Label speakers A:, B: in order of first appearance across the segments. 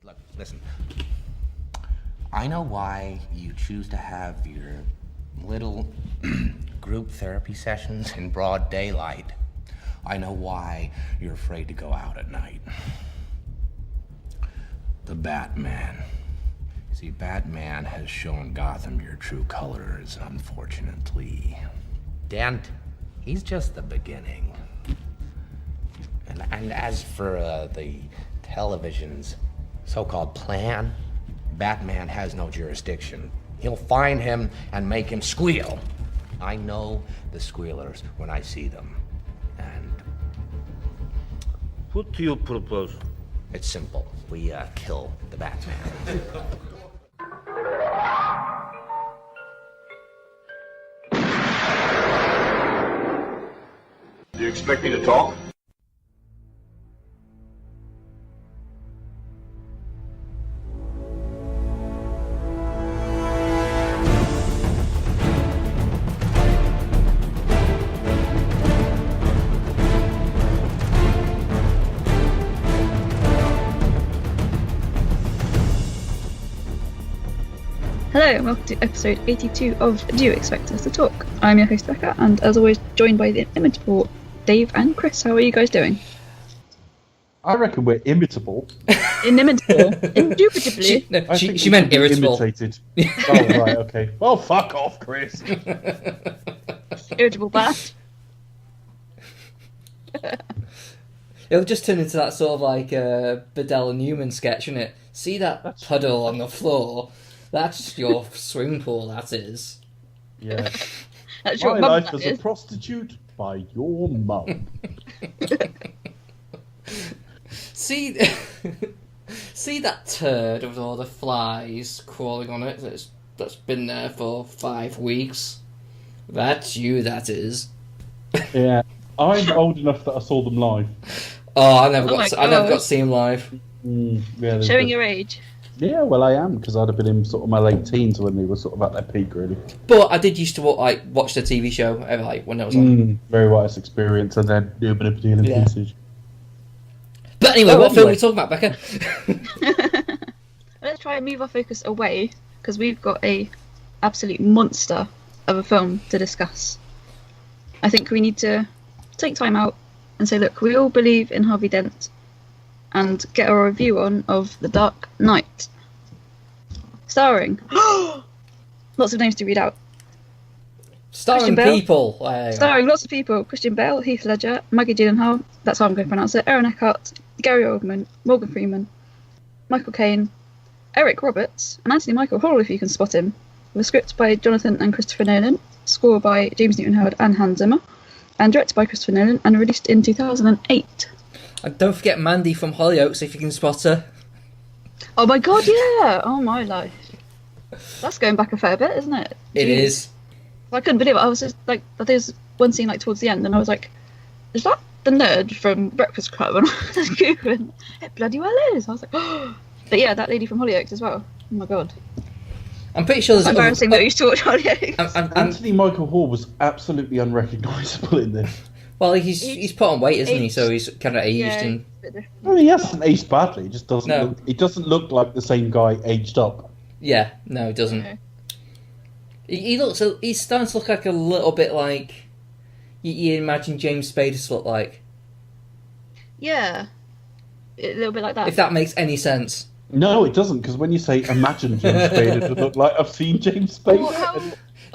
A: Look, listen. I know why you choose to have your little group therapy sessions in broad daylight. I know why you're afraid to go out at night. The Batman. See, Batman has shown Gotham your true colors, unfortunately. Dent, he's just the beginning. And as for the television's so-called plan, Batman has no jurisdiction. He'll find him and make him squeal. I know the squealers when I see them. And
B: what do you propose?
A: it's simple. We kill the Batman.
C: Do you expect me to talk?
D: Hello and welcome to episode 82 of Do You Expect Us to Talk? I'm your host Becca, and as always joined by the inimitable Dave and Chris. How are you guys doing?
E: I reckon we're imitable.
D: Inimitable? Indubitably?
A: She meant irritable.
E: Imitated. Oh, right, okay. Well, fuck off, Chris.
D: Irritable bad.
F: It'll just turn into that sort of like Bedell and Newman sketch, innit? See that puddle on the floor? That's your swimming pool, that is.
E: Yeah.
D: That's
E: My
D: your mum,
E: life
D: that
E: as
D: is.
E: a prostitute by your mum.
F: See, see that turd with all the flies crawling on it that's been there for 5 weeks? That's you, that is.
E: Yeah. I'm old enough that I saw them live.
F: Oh, I never
D: my
F: got to
D: God.
F: see him live.
E: Yeah,
D: Showing your age.
E: Yeah, well, I am, because I'd have been in sort of my late teens when they were sort of at their peak, really.
F: But I did used to watch the TV show when it was on.
E: Very wise experience, and then Urban Epidemic
F: Yeah.
E: Pieces.
F: But anyway,
E: Oh,
F: what film are
E: anyway.
F: we talking about, Becca?
D: Let's try and move our focus away, because we've got a absolute monster of a film to discuss. I think we need to take time out and say, look, we all believe in Harvey Dent, and get our review on of The Dark Knight. Starring lots of names to read out.
F: Starring
D: Christian Bale.
F: people.
D: Starring lots of people: Christian Bale, Heath Ledger, Maggie Gyllenhaal, that's how I'm going to pronounce it, Aaron Eckhart, Gary Oldman, Morgan Freeman, Michael Caine, Eric Roberts, and Anthony Michael Hall, if you can spot him. With a script by Jonathan and Christopher Nolan, score by James Newton Howard and Hans Zimmer, and directed by Christopher Nolan, and released in 2008.
F: And don't forget Mandy from Hollyoaks, if you can spot her.
D: Oh my god, yeah! Oh my life. That's going back a fair bit, isn't it?
F: It
D: Jeez.
F: is.
D: I couldn't believe it. I was just like, there's one scene like towards the end, and I was like, is that the nerd from Breakfast Club? And I was googling, it bloody well is. I was like, oh. But yeah, that lady from Hollyoaks as well. Oh my god.
F: I'm pretty sure there's...
D: It's embarrassing that we used to watch Hollyoaks.
E: Anthony Michael Hall was absolutely unrecognisable in this.
F: Well, he's put on weight, isn't he?
D: Aged.
F: So he's kind of aged
D: Yeah,
F: and...
D: it's a bit different.
E: I mean, he hasn't aged badly. He just doesn't.
F: No.
E: Look, he doesn't look like the same guy aged up.
F: Yeah, no, he doesn't.
D: No.
F: He's starting to look like a little bit like you imagine James Spader to look like,
D: Yeah. A little bit like that.
F: if that makes any sense.
E: No, it doesn't. Because when you say imagine James Spader to look like, I've seen James Spader.
D: Well, how-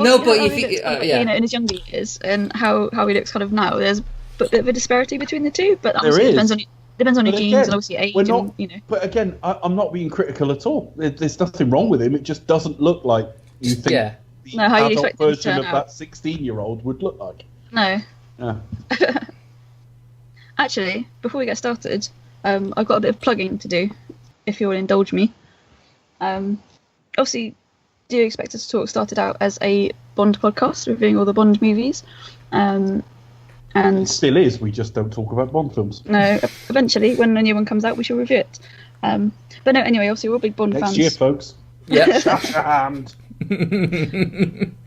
F: No,
D: obviously
F: but
D: how
F: if
D: he
F: you-
D: looks kind of,
F: yeah.
D: you know, in his younger years, and how he looks kind of now, there's a bit of a disparity between the two, but obviously
E: is.
D: it depends on your
E: But
D: genes
E: again,
D: and obviously age,
E: we're not-
D: and, you know.
E: But again, I'm not being critical at all. There's nothing wrong with him. It just doesn't look like you think
F: Yeah.
E: the
D: No, how you'd
E: adult
D: expect him to
E: version
D: turn
E: of
D: out.
E: that 16-year-old would look like.
D: No.
E: Yeah.
D: Actually, before we get started, I've got a bit of plugging to do, if you'll indulge me. Obviously, Do You Expect Us to Talk started out as a Bond podcast, reviewing all the Bond movies.
E: It
D: And
E: still is. We just don't talk about Bond films.
D: no, eventually, when a new one comes out, we shall review it. But no, anyway, obviously, we're all big Bond
E: Next
D: fans.
E: year, folks.
F: Yeah.
E: Shut your hand.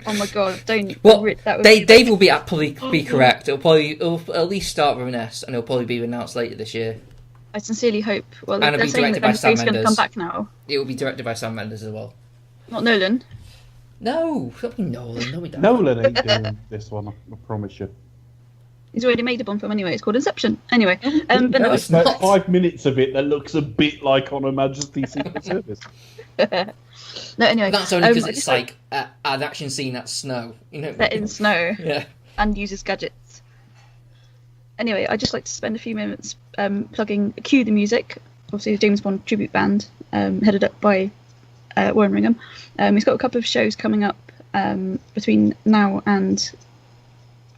D: Oh my god, don't.
F: Well,
D: that would
F: Dave will probably be correct. It'll at least start with an S, and it'll probably be announced later this year.
D: I sincerely hope. Well,
F: And it'll
D: they're
F: be
D: saying that
F: directed by Sam
D: Brendan Fraser's going to come
F: Mendes.
D: back now.
F: It will be directed by Sam Mendes as well.
D: Not Nolan.
F: No, not Nolan. No, we don't.
E: Nolan ain't doing this one, I promise you.
D: He's already made a Bond film anyway. It's called Inception. Anyway, but no,
F: No,
E: There's
F: it's not.
E: about 5 minutes of it that looks a bit like On Her Majesty's Secret Service.
D: no. Anyway,
F: That's only because
D: I
F: it's
D: just
F: like an action scene at snow. You know.
D: set in snow
F: Yeah.
D: and uses gadgets. Anyway, I'd just like to spend a few minutes plugging Cue the Music, obviously a James Bond tribute band headed up by Warren Ringham. He's got a couple of shows coming up between now and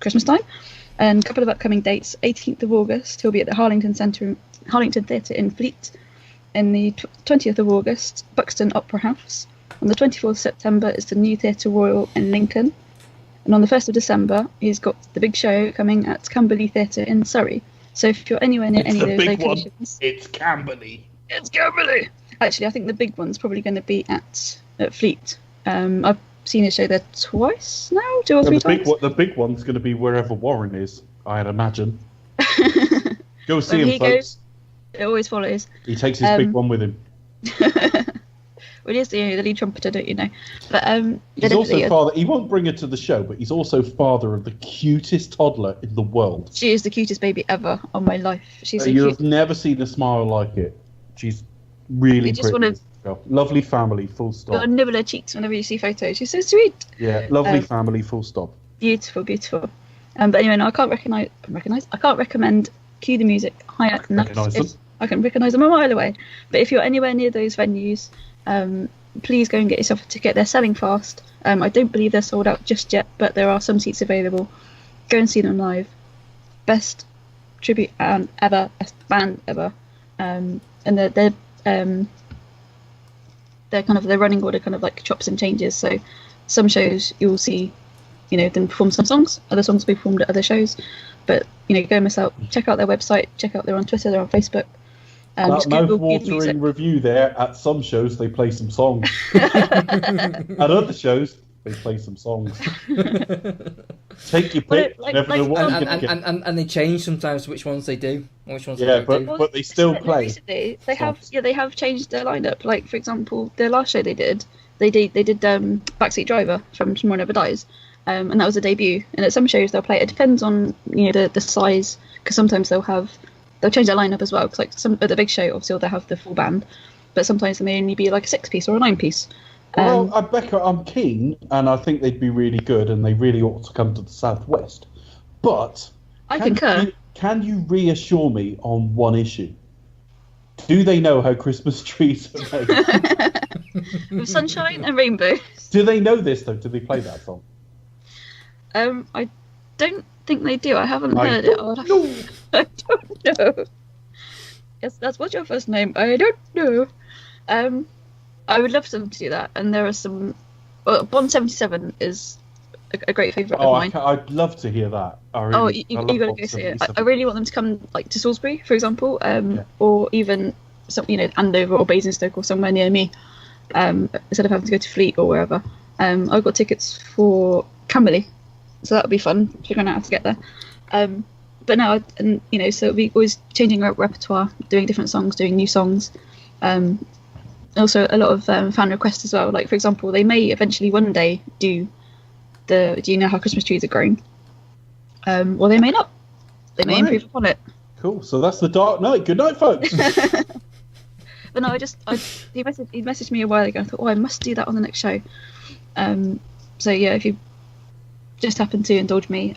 D: Christmas time, and a couple of upcoming dates. 18th of August, he'll be at the Harlington Theatre in Fleet. In the 20th of August, Buxton Opera House. On the 24th of September is the New Theatre Royal in Lincoln. And on the 1st of December, he's got the big show coming at Camberley Theatre in Surrey. So if you're anywhere near any of those locations...
E: It's Camberley.
D: It's Camberley! Actually, I think the big one's probably going to be at Fleet. I've seen his show there twice now, 2 or 3 times.
E: The big one's going to be wherever Warren is, I'd imagine. Go see
D: When
E: him,
D: he
E: folks.
D: goes, it always follows.
E: He takes his big one with him.
D: Well, he is the lead trumpeter, don't you know? But
E: He's also father. He won't bring her to the show, but he's also father of the cutest toddler in the world.
D: she is the cutest baby ever on my life. She's so
E: You've
D: cute.
E: never seen a smile like it. She's really
D: You just
E: pretty.
D: wanna-
E: Girl. Lovely family, full
D: You've got to
E: stop.
D: nibble her cheeks whenever you see photos. She's so sweet.
E: Yeah, lovely family, full stop.
D: Beautiful, beautiful. But anyway, no, I can't I can't recommend Cue the Music higher enough.
E: Recognise them.
D: I can recognise them a mile away. But if you're anywhere near those venues, please go and get yourself a ticket. They're selling fast. I don't believe they're sold out just yet, but there are some seats available. Go and see them live. Best tribute ever, best band ever. And they're kind of their running order kind of like chops and changes. So some shows you'll see, them perform some songs. Other songs will be performed at other shows. But go and miss out. Check out their website. Check out they're on Twitter. They're on Facebook.
E: That
D: Just Google Cue the Music.
E: mouth-watering review there. At some shows, they play some songs. At other shows, they play some songs. Take your pick.
D: Like-
E: Never know
D: like-
E: what you're
F: And,
E: gonna get.
F: and they change sometimes which ones they do, and which ones
E: Yeah,
F: they don't do.
E: but they still play.
D: Recently, they have changed their lineup. Like for example, their last show they did Backseat Driver from Tomorrow Never Dies, and that was a debut. And at some shows they'll play. It depends on the size, because sometimes they'll change their lineup as well. Because like at the big show, obviously they'll have the full band, but sometimes they may only be like a 6-piece or a 9-piece.
E: Well, Becca, I'm keen, and I think they'd be really good, and they really ought to come to the Southwest. But
D: I concur.
E: Can you reassure me on one issue? Do they know how Christmas trees are made?
D: With sunshine and rainbows.
E: Do they know this though? Do they play that song?
D: I don't think they do. I haven't
E: I
D: heard it.
E: don't know.
D: I don't know. Yes, that's what's your first name? I don't know. I would love them to do that. And there are some. Well, Bond 77 is a great favourite of mine.
E: I'd love to hear that. I
D: You
E: love
D: gotta
E: Bond
D: go see it.
E: 77.
D: I really want them to come like to Salisbury, for example, or even some Andover or Basingstoke or somewhere near me, instead of having to go to Fleet or wherever. I've got tickets for Camberley, so that'll be fun figuring out how to get there. But no, so we always changing our repertoire, doing different songs, doing new songs. Also a lot of fan requests as well. Like for example, they may eventually one day do you know how Christmas trees are grown? Or they may not. They may improve upon it.
E: Cool. So that's the Dark Knight. Good night, folks.
D: But no, he messaged me a while ago. I thought, I must do that on the next show. So yeah, if you just happen to indulge me,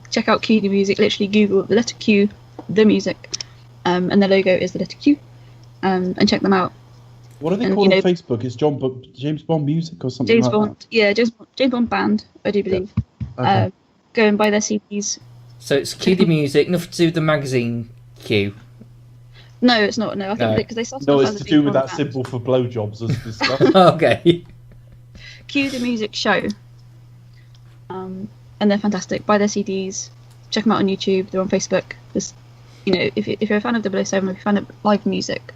D: check out Cue the Music. Literally Google the letter Q, the music, and the logo is the letter Q, and check them out.
E: What are they called on Facebook? It's James Bond Music or something
D: James
E: like
D: Bond,
E: that?
D: yeah, James Bond band, I do believe.
E: Okay.
D: Go and buy their CDs.
F: So it's Cue the Music, nothing to do with the magazine Q.
D: No, it's not. No, I think
F: No.
D: because they started
E: No,
D: off
E: it's
D: as
E: to
D: a
E: do
D: big
E: with
D: band
E: that
D: band.
E: symbol for blowjobs as discussed.
F: Okay.
D: Cue the Music Show. And they're fantastic. Buy their CDs. Check them out on YouTube. They're on Facebook. Just, if you're a fan of 007, if you're a fan of live music,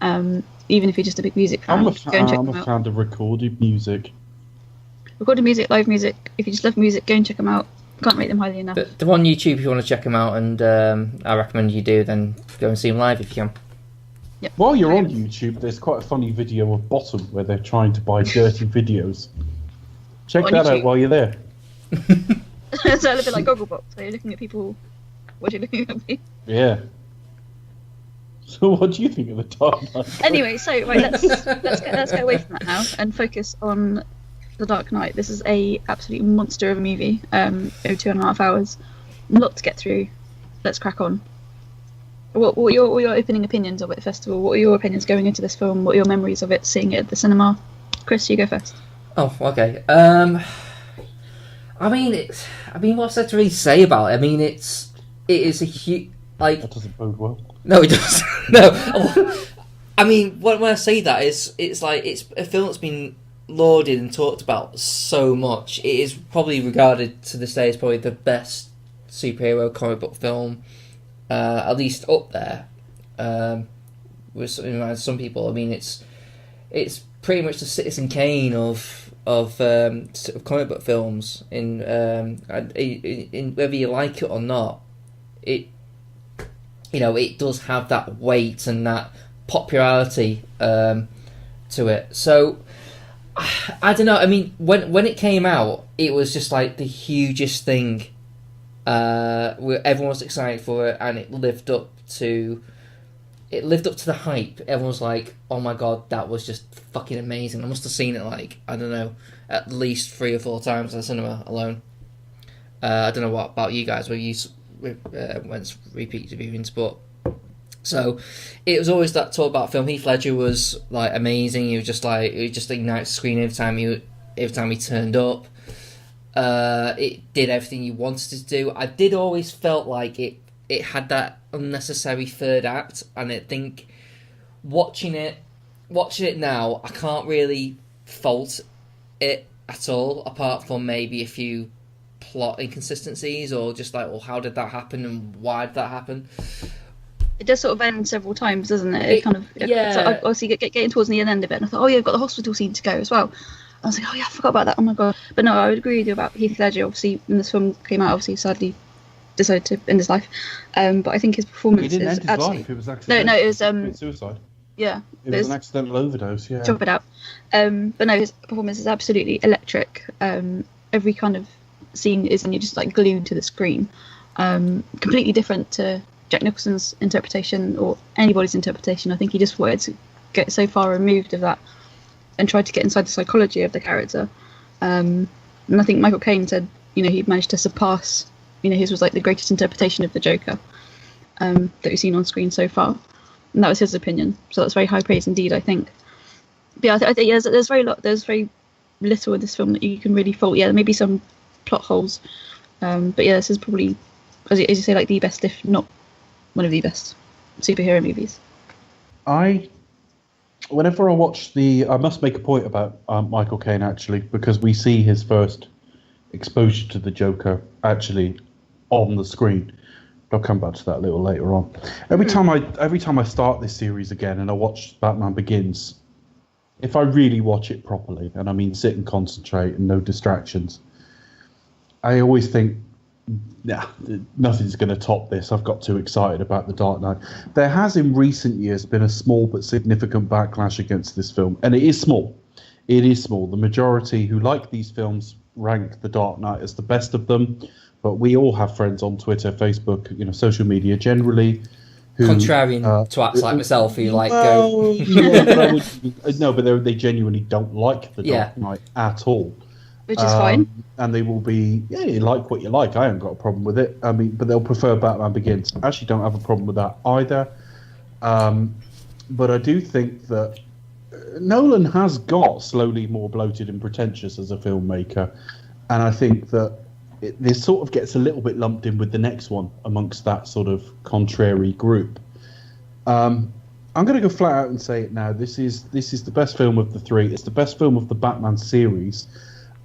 D: even if you're just a big music fan,
E: I'm a
D: go and check them out.
E: fan of recorded music.
D: Recorded music, live music. If you just love music, go and check them out. Can't rate them highly enough.
F: But they're on YouTube if you want to check them out, and I recommend you do. Then go and see them live if you can.
E: While you're on YouTube, there's quite a funny video of Bottom where they're trying to buy dirty videos. Check
D: On
E: that out
D: YouTube?
E: while you're there.
D: It's a little bit like Gogglebox, where you're looking at people. What are you looking at me?
E: Yeah. So what do you think of the Dark Knight?
D: Anyway, so right, let's get away from that now and focus on the Dark Knight. This is a absolute monster of a movie. Over 2.5 hours, a lot to get through. Let's crack on. What are your opening opinions of it, first of all? What are your opinions going into this film? What are your memories of it, seeing it at the cinema? Chris, you go first.
F: Oh, okay. I mean, what's there to really say about it? I mean, it is a huge, like...
E: That doesn't bode well.
F: No, it doesn't. No. I mean, when I say that, it's like, it's a film that's been lauded and talked about so much. It is probably regarded to this day as probably the best superhero comic book film, at least up there, with some people. I mean, it's pretty much the Citizen Kane of comic book films. In whether you like it or not, it does have that weight and that popularity to it. So I don't know. I mean, when it came out, it was just like the hugest thing. Where everyone was excited for it, and it lived up to the hype. Everyone was like, "Oh my god, that was just fucking amazing!" I must have seen it like, I don't know, at least 3 or 4 times in the cinema alone. I don't know what about you guys, where you went repeat viewings, but so it was always that talk about film. Heath Ledger was like amazing. He was just like, it just ignites the screen every time he turned up. It did everything you wanted to do. I did always felt like it had that unnecessary third act, and I think watching it now, I can't really fault it at all, apart from maybe a few plot inconsistencies, or just like, well, how did that happen and why did that happen?
D: It does sort of end several times, doesn't it? It kind of,
F: yeah.
D: So obviously, getting towards the end of it, and I thought, oh yeah, I've got the hospital scene to go as well. I was like, oh yeah, I forgot about that. Oh my god! But no, I would agree with you about Heath Ledger. Obviously, when this film came out, obviously, sadly, decided to end his life. But I think his performance
E: He didn't
D: is
E: end his
D: absolutely...
E: life. It was accidental.
D: No, it was
E: suicide.
D: Yeah,
E: It was an accidental overdose. Yeah.
D: Chop it out. But no, his performance is absolutely electric. Every kind of scene is, and you're just like glued to the screen. Completely different to Jack Nicholson's interpretation or anybody's interpretation. I think he just wanted to get so far removed of that and tried to get inside the psychology of the character. And I think Michael Caine said, he managed to surpass, his was like the greatest interpretation of the Joker that we've seen on screen so far. And that was his opinion. So that's very high praise indeed, I think. But yeah, I think there's very little in this film that you can really fault. Yeah, there may be some plot holes. But yeah, this is probably, as you say, like the best, if not one of the best superhero movies.
E: Whenever I watch I must make a point about Michael Caine, actually, because we see his first exposure to the Joker actually on the screen. I'll come back to that a little later on. Every time I start this series again and I watch Batman Begins, if I really watch it properly, and I mean sit and concentrate and no distractions, I always think, nah, nothing's going to top this. I've got too excited about The Dark Knight. There has in recent years been a small but significant backlash against this film, and it is small. It is small. The majority who like these films rank The Dark Knight as the best of them, but we all have friends on Twitter, Facebook, social media generally. Who,
F: contrarian twats like myself who like
E: well,
F: go...
E: no, but they genuinely don't like The Dark Knight at all.
D: Which is fine.
E: And they will be, you like what you like. I haven't got a problem with it. I mean, but they'll prefer Batman Begins. I actually don't have a problem with that either. But I do think that Nolan has got slowly more bloated and pretentious as a filmmaker. And I think that this sort of gets a little bit lumped in with the next one amongst that sort of contrary group. I'm going to go flat out and say it now. This is the best film of the 3. It's the best film of the Batman series.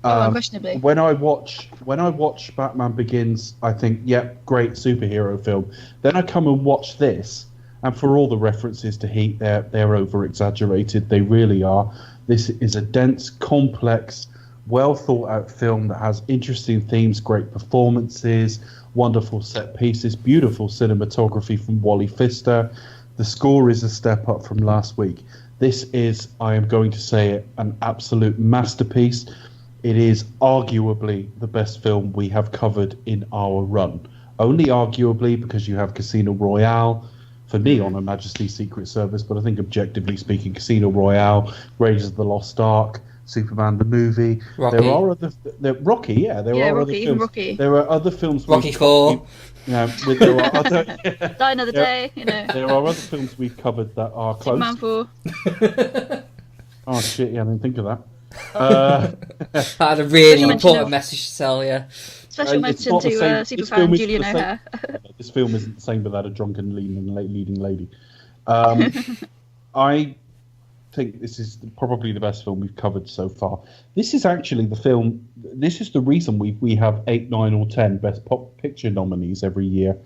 D: Unquestionably.
E: When I watch Batman Begins, I think, yep, great superhero film. Then I come and watch this, and for all the references to Heat, they're over exaggerated. They really are. This is a dense, complex, well thought out film that has interesting themes, great performances, wonderful set pieces, beautiful cinematography from Wally Pfister. The score is a step up from last week. This is, I am going to say it, an absolute masterpiece. It is arguably the best film we have covered in our run. Only arguably, because you have Casino Royale, for me, on Her Majesty's Secret Service, but I think objectively speaking, Casino Royale, Raiders of the Lost Ark, Superman the movie.
F: Rocky.
E: There are other... Rocky, yeah. There are
D: Rocky,
E: other
D: even
E: films.
D: Rocky.
E: There are other films...
F: Rocky 4.
E: There are other...
D: Die Another Day, you know.
E: There are other films we've covered that are close.
D: Superman 4.
E: Oh, shit, yeah, I didn't think of that.
F: I had a really
D: Special
F: important
D: mention
F: message to tell you.
D: Special
E: It's
D: mention
E: not the
D: to
E: same- this film
D: Superfan
E: isn't
D: Julian
E: the same-
D: O'Hare.
E: This film isn't the same without a drunken leading lady. I think this is probably the best film we've covered so far. This is actually the film. This is the reason we have 8, 9, or 10 Best Pop Picture nominees every year,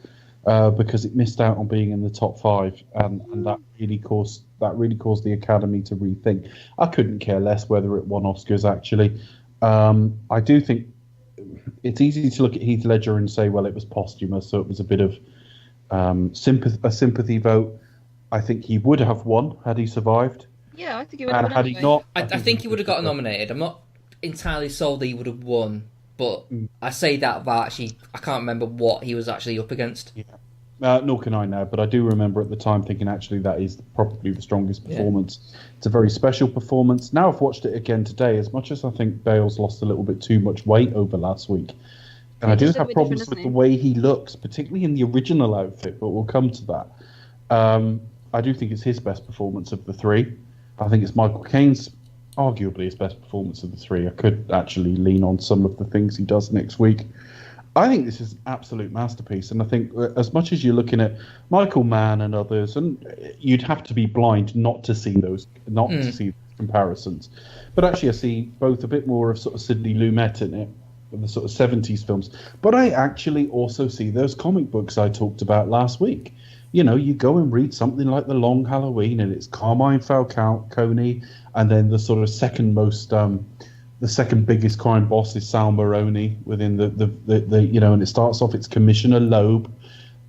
E: because it missed out on being in the top 5, and that really caused the Academy to rethink. I couldn't care less whether it won Oscars. Actually, I do think it's easy to look at Heath Ledger and say, well, it was posthumous, so it was a bit of a sympathy vote. I think he would have won had he survived.
D: Yeah, I think he would have
E: And
D: won
E: had
D: anyway.
E: he not,
F: I think he would have got nominated. I'm not entirely sold that he would have won, but I say that, but actually, I can't remember what he was actually up against.
E: Nor can I now, but I do remember at the time thinking actually that is probably the strongest performance. Yeah. It's a very special performance. Now I've watched it again today, as much as I think Bale's lost a little bit too much weight over last week. And I do have problems with the way he looks, particularly in the original outfit, but we'll come to that. I do think it's his best performance of the 3. I think it's Michael Caine's arguably his best performance of the 3. I could actually lean on some of the things he does next week. I think this is an absolute masterpiece, and I think as much as you're looking at Michael Mann and others, and you'd have to be blind not to see those, to see comparisons. But actually, I see both a bit more of sort of Sidney Lumet in it, of the sort of 70s films. But I actually also see those comic books I talked about last week. You know, you go and read something like The Long Halloween, and it's Carmine Falcone, and then the sort of second most. The second biggest crime boss is Sal Maroni within the you know, and it starts off, it's Commissioner Loeb,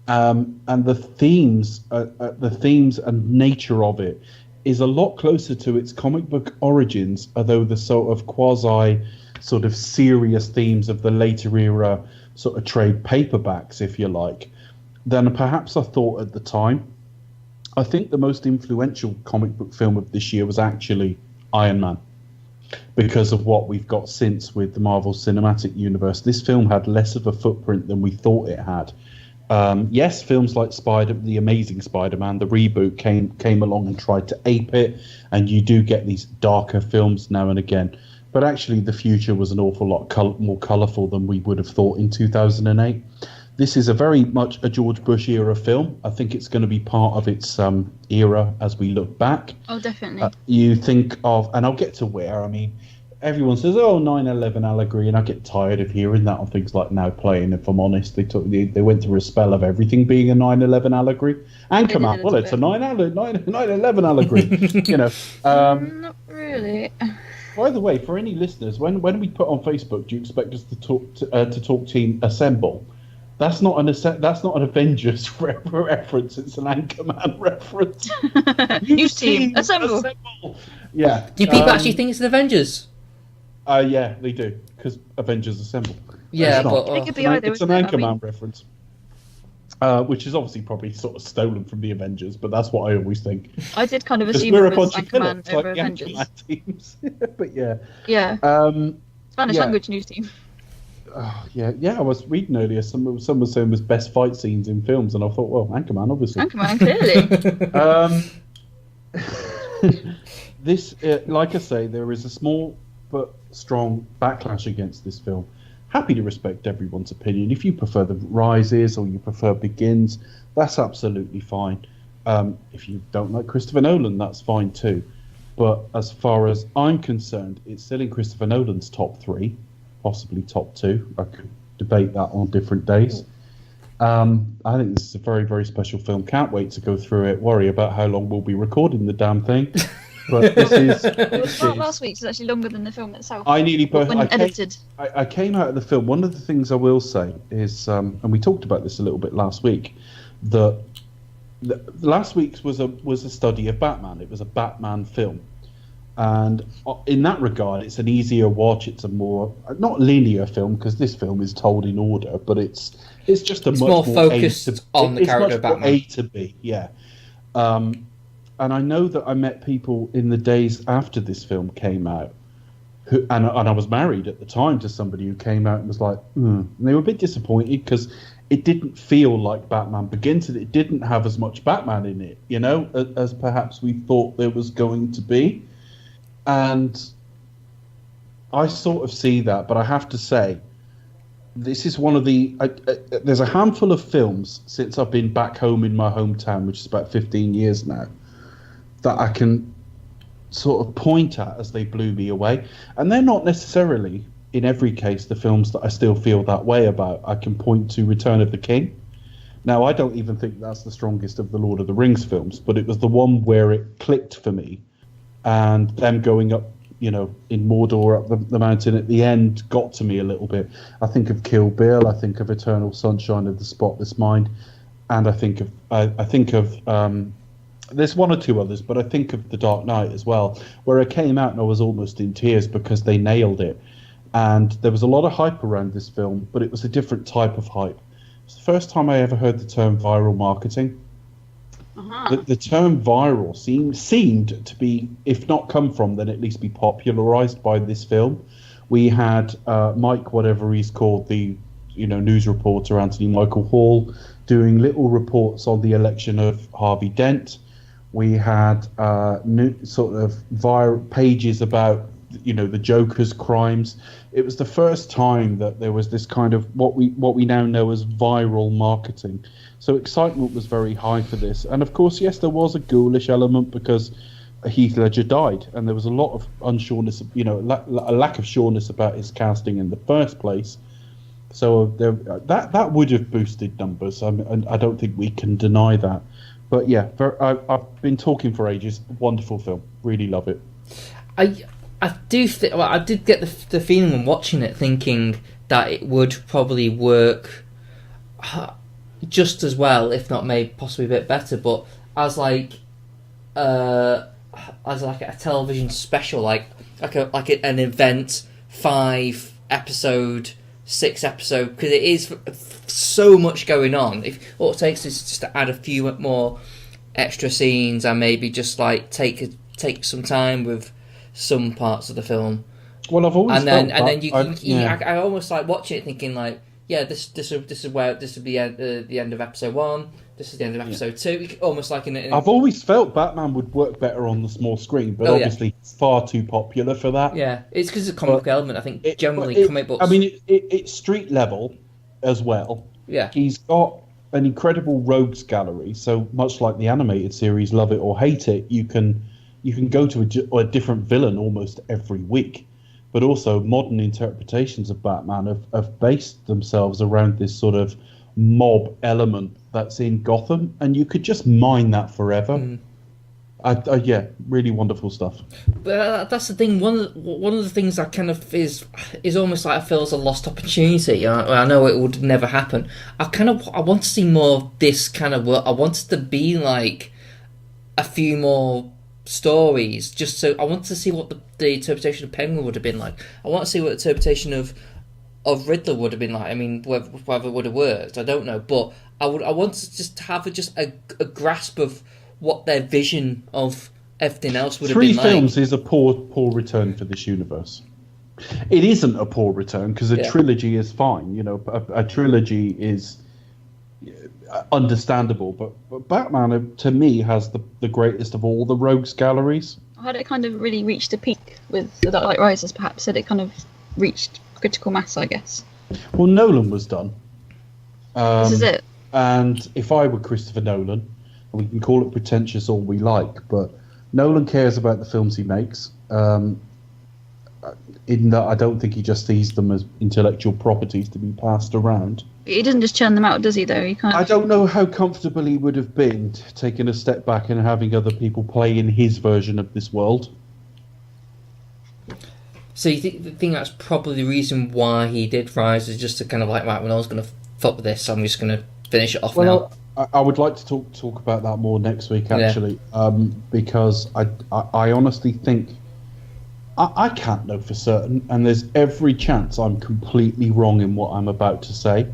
E: and the themes and nature of it is a lot closer to its comic book origins, although the sort of sort of serious themes of the later era sort of trade paperbacks, if you like, than perhaps I thought at the time. I think the most influential comic book film of this year was actually Iron Man, because of what we've got since with the Marvel Cinematic Universe. This film had less of a footprint than we thought it had. Yes, films like The Amazing Spider-Man, the reboot, came along and tried to ape it, and you do get these darker films now and again. But actually, the future was an awful lot more colourful than we would have thought in 2008. This is a very much a George Bush era film. I think it's going to be part of its era as we look back.
D: Oh, definitely.
E: You think of, and I'll get to where, I mean, everyone says, oh, 9/11 allegory, and I get tired of hearing that on things like Now Playing, if I'm honest. They went through a spell of everything being a 9/11 allegory. Anchorman, well, it's a 9/11 allegory. You know.
D: Not really.
E: By the way, for any listeners, when we put on Facebook, do you expect us to talk Team Assemble? That's not an Avengers reference. It's an Anchorman reference.
D: News team, assemble.
E: Yeah.
F: Do people actually think it's the Avengers?
E: Yeah, they do, because Avengers Assemble.
F: Yeah,
D: It could be either.
E: It's an Anchorman reference, which is obviously probably sort of stolen from the Avengers, but that's what I always think.
D: I did kind of assume
E: we're
D: it
E: a
D: was
E: bunch of
D: Anchorman
E: villains,
D: over
E: like the
D: Avengers.
E: Anchorman teams. But yeah.
D: Yeah. Spanish
E: yeah.
D: language news team.
E: Yeah. I was reading earlier. Some was saying was best fight scenes in films, and I thought, well, Anchorman, obviously.
D: Anchorman, clearly.
E: This, like I say, there is a small but strong backlash against this film. Happy to respect everyone's opinion. If you prefer The Rises or you prefer Begins, that's absolutely fine. If you don't like Christopher Nolan, that's fine too. But as far as I'm concerned, it's still in Christopher Nolan's top 3. Possibly top 2. I could debate that on different days. I think this is a very, very special film. Can't wait to go through it. Worry about how long we'll be recording the damn thing. But this is...
D: It was part last week's. It's actually longer than the film itself.
E: Edited.
D: I
E: I came out of the film. One of the things I will say is, and we talked about this a little bit last week, that last week's was a study of Batman. It was a Batman film, and in that regard, it's an easier watch. It's a more not linear film because this film is told in order, but it's just a
F: It's
E: much
F: more
E: more
F: focused on the character of Batman.
E: A to B, yeah. And I know that I met people in the days after this film came out, and I was married at the time to somebody who came out and was like, and they were a bit disappointed because it didn't feel like Batman Begins, and it didn't have as much Batman in it, as perhaps we thought there was going to be. And I sort of see that, but I have to say, this is one of the... there's a handful of films since I've been back home in my hometown, which is about 15 years now, that I can sort of point at as they blew me away. And they're not necessarily, in every case, the films that I still feel that way about. I can point to Return of the King. Now, I don't even think that's the strongest of the Lord of the Rings films, but it was the one where it clicked for me. And them going up, in Mordor, up the mountain at the end, got to me a little bit. I think of Kill Bill, I think of Eternal Sunshine of the Spotless Mind, and I think of there's one or two others, but I think of The Dark Knight as well, where I came out and I was almost in tears because they nailed it. And there was a lot of hype around this film, but it was a different type of hype. It's the first time I ever heard the term viral marketing. The term viral seemed to be, if not come from, then at least be popularized by this film. We had Mike, whatever he's called, the news reporter, Anthony Michael Hall, doing little reports on the election of Harvey Dent. We had new sort of viral pages about the Joker's crimes. It was the first time that there was this kind of what we now know as viral marketing. So excitement was very high for this, and of course, yes, there was a ghoulish element because Heath Ledger died, and there was a lot of unsureness, a lack of sureness about his casting in the first place. So that would have boosted numbers, and I don't think we can deny that. But yeah, I've been talking for ages. Wonderful film, really love it.
F: I did get the feeling when watching it, thinking that it would probably work just as well, if not maybe possibly a bit better, but as like a television special, like an event, 5 episode, 6 episode, because it is so much going on. If all it takes is just to add a few more extra scenes and maybe just like take some time with some parts of the film.
E: Well, I've always
F: I almost like watching it thinking like, yeah, this is the end of episode 1. This is the end of episode 2. Almost like
E: I've always felt Batman would work better on the small screen, but obviously it's far too popular for that.
F: Yeah, it's because of the comic book element. I think generally comic books.
E: I mean, it's street level as well.
F: Yeah,
E: he's got an incredible rogues gallery. So much like the animated series, love it or hate it, you can go to a different villain almost every week. But also modern interpretations of Batman have based themselves around this sort of mob element that's in Gotham, and you could just mine that forever. Yeah, really wonderful stuff.
F: But that's the thing. One of the things that kind of is almost like I feel as a lost opportunity. I know it would never happen. I want to see more of this kind of work. I want it to be like a few more stories. Just so I want to see what the interpretation of Penguin would have been like. I want to see what the interpretation of Riddler would have been like. I mean, whether it would have worked, I don't know. But I want to just have a grasp of what their vision of everything else would have been like.
E: 3 films is a poor return for this universe. It isn't a poor return because a trilogy is fine. A trilogy is understandable, but Batman to me has the greatest of all the rogues galleries.
D: Had it kind of really reached a peak with The Dark Knight Rises, perhaps? Had it kind of reached critical mass, I guess?
E: Well, Nolan was done.
D: This is it.
E: And if I were Christopher Nolan, and we can call it pretentious all we like, but Nolan cares about the films he makes. In that I don't think he just sees them as intellectual properties to be passed around.
D: He doesn't just churn them out, does he, though?
E: I don't know how comfortable he would have been taking a step back and having other people play in his version of this world.
F: So you think that's probably the reason why he did Rise, is just to kind of like, right, when I was going to fuck with this, I'm just going to finish it off now.
E: I would like to talk about that more next week, actually, because I honestly think I can't know for certain, and there's every chance I'm completely wrong in what I'm about to say.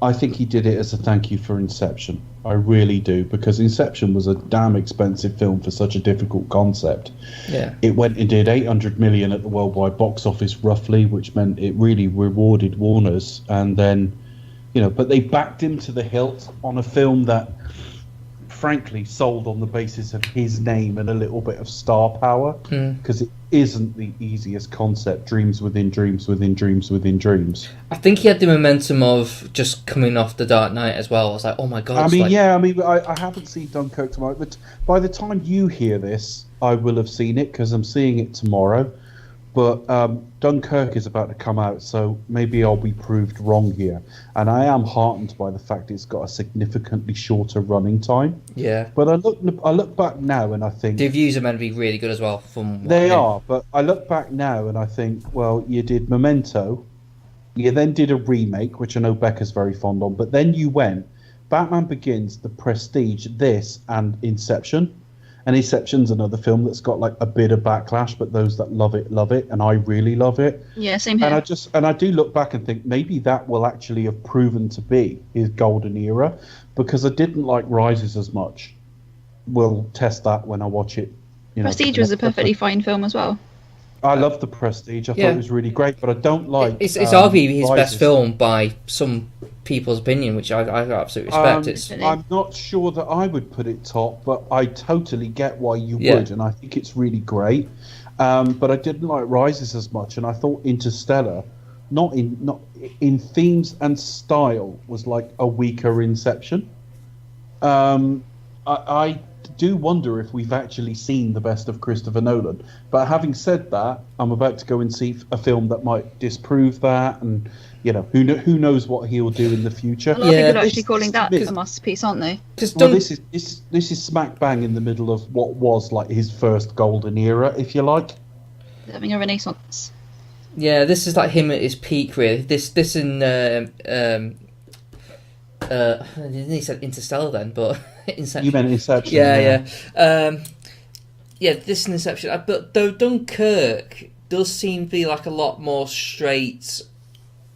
E: I think he did it as a thank you for Inception. I really do, because Inception was a damn expensive film for such a difficult concept.
F: Yeah.
E: It went and did 800 million at the worldwide box office, roughly, which meant it really rewarded Warner's. And then, but they backed him to the hilt on a film that, frankly, sold on the basis of his name and a little bit of star power, because it isn't the easiest concept. Dreams within dreams within dreams within dreams.
F: I think he had the momentum of just coming off The Dark Knight as well. I was like, oh my god.
E: I haven't seen Dunkirk tomorrow, but by the time you hear this, I will have seen it, because I'm seeing it tomorrow. But Dunkirk is about to come out, so maybe I'll be proved wrong here. And I am heartened by the fact it's got a significantly shorter running time.
F: Yeah.
E: But I look back now and I think...
F: The reviews are meant to be really good as well.
E: They are, but I look back now and I think, well, you did Memento, you then did a remake, which I know Becca's very fond of, but then you went Batman Begins, The Prestige, this, and Inception. And Inception's another film that's got like a bit of backlash, but those that love it, and I really love it.
D: Yeah, same here.
E: And I do look back and think maybe that will actually have proven to be his golden era, because I didn't like Rises as much. We'll test that when I watch it.
D: Prestige was a perfectly fine film as well.
E: I love The Prestige. I thought it was really great, but I don't like...
F: It's arguably his
E: Rises.
F: best film by some people's opinion, which I absolutely respect.
E: I'm not sure that I would put it top, but I totally get why you would, and I think it's really great. But I didn't like Rises as much, and I thought Interstellar, not in themes and style, was like a weaker Inception. I do wonder if we've actually seen the best of Christopher Nolan. But having said that, I'm about to go and see a film that might disprove that, and who knows what he'll do in the future.
D: A lot of people are actually calling that a masterpiece, aren't they?
E: Well, this is smack bang in the middle of what was like his first golden era, if you like.
D: Having a renaissance.
F: Yeah, this is like him at his peak, really. This in he said Interstellar then, but Inception.
E: You meant Inception.
F: Yeah. This in Inception. But though Dunkirk does seem to be like a lot more straight,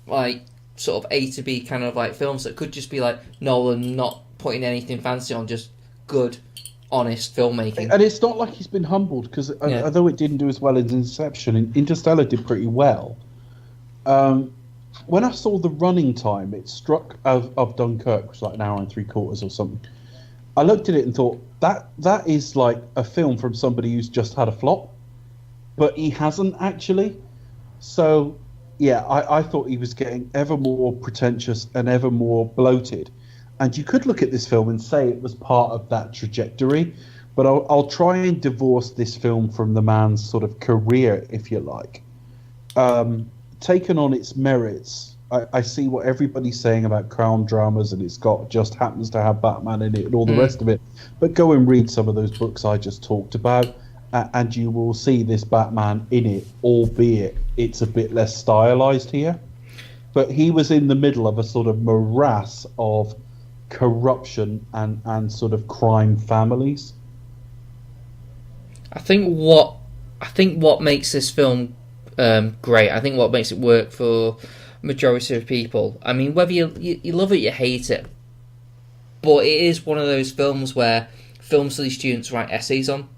F: like sort of A to B kind of like films that could just be like Nolan not putting anything fancy on, just good, honest filmmaking.
E: And it's not like he's been humbled, because although it didn't do as well as Inception, Interstellar did pretty well. When I saw the running time, it struck of Dunkirk, which was like an hour and 3/4 or something. I looked at it and thought that is like a film from somebody who's just had a flop, but he hasn't actually. So yeah, I thought he was getting ever more pretentious and ever more bloated. And you could look at this film and say it was part of that trajectory, but I'll try and divorce this film from the man's sort of career, if you like. Taken on its merits, I see what everybody's saying about crime dramas, and it's got just happens to have Batman in it and all the rest of it. But go and read some of those books I just talked about, and you will see this Batman in it, albeit it's a bit less stylized here. But he was in the middle of a sort of morass of corruption and sort of crime families.
F: I think what makes this film great, I think what makes it work for majority of people, I mean, whether you love it, you hate it, but it is one of those films where film study students write essays on.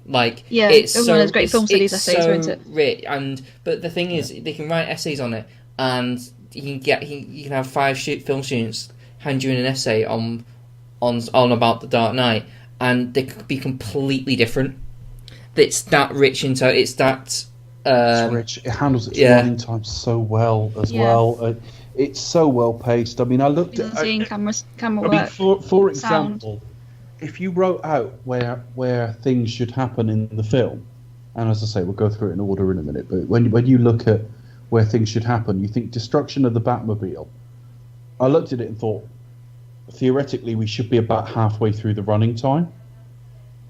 F: Like,
D: it's one of those great film studies essays, isn't
F: it? But the thing is, they can write essays on it, and you can have 5 film students hand you in an essay on about The Dark Knight, and they could be completely different. It's that rich into it's that.
E: It's rich. It handles its running time so well as well. It's so well paced. I mean, I looked at
D: camera
E: I
D: work.
E: mean, for example, if you wrote out where things should happen in the film, and as I say, we'll go through it in order in a minute. But when you look at where things should happen, you think destruction of the Batmobile. I looked at it and thought, theoretically, we should be about halfway through the running time.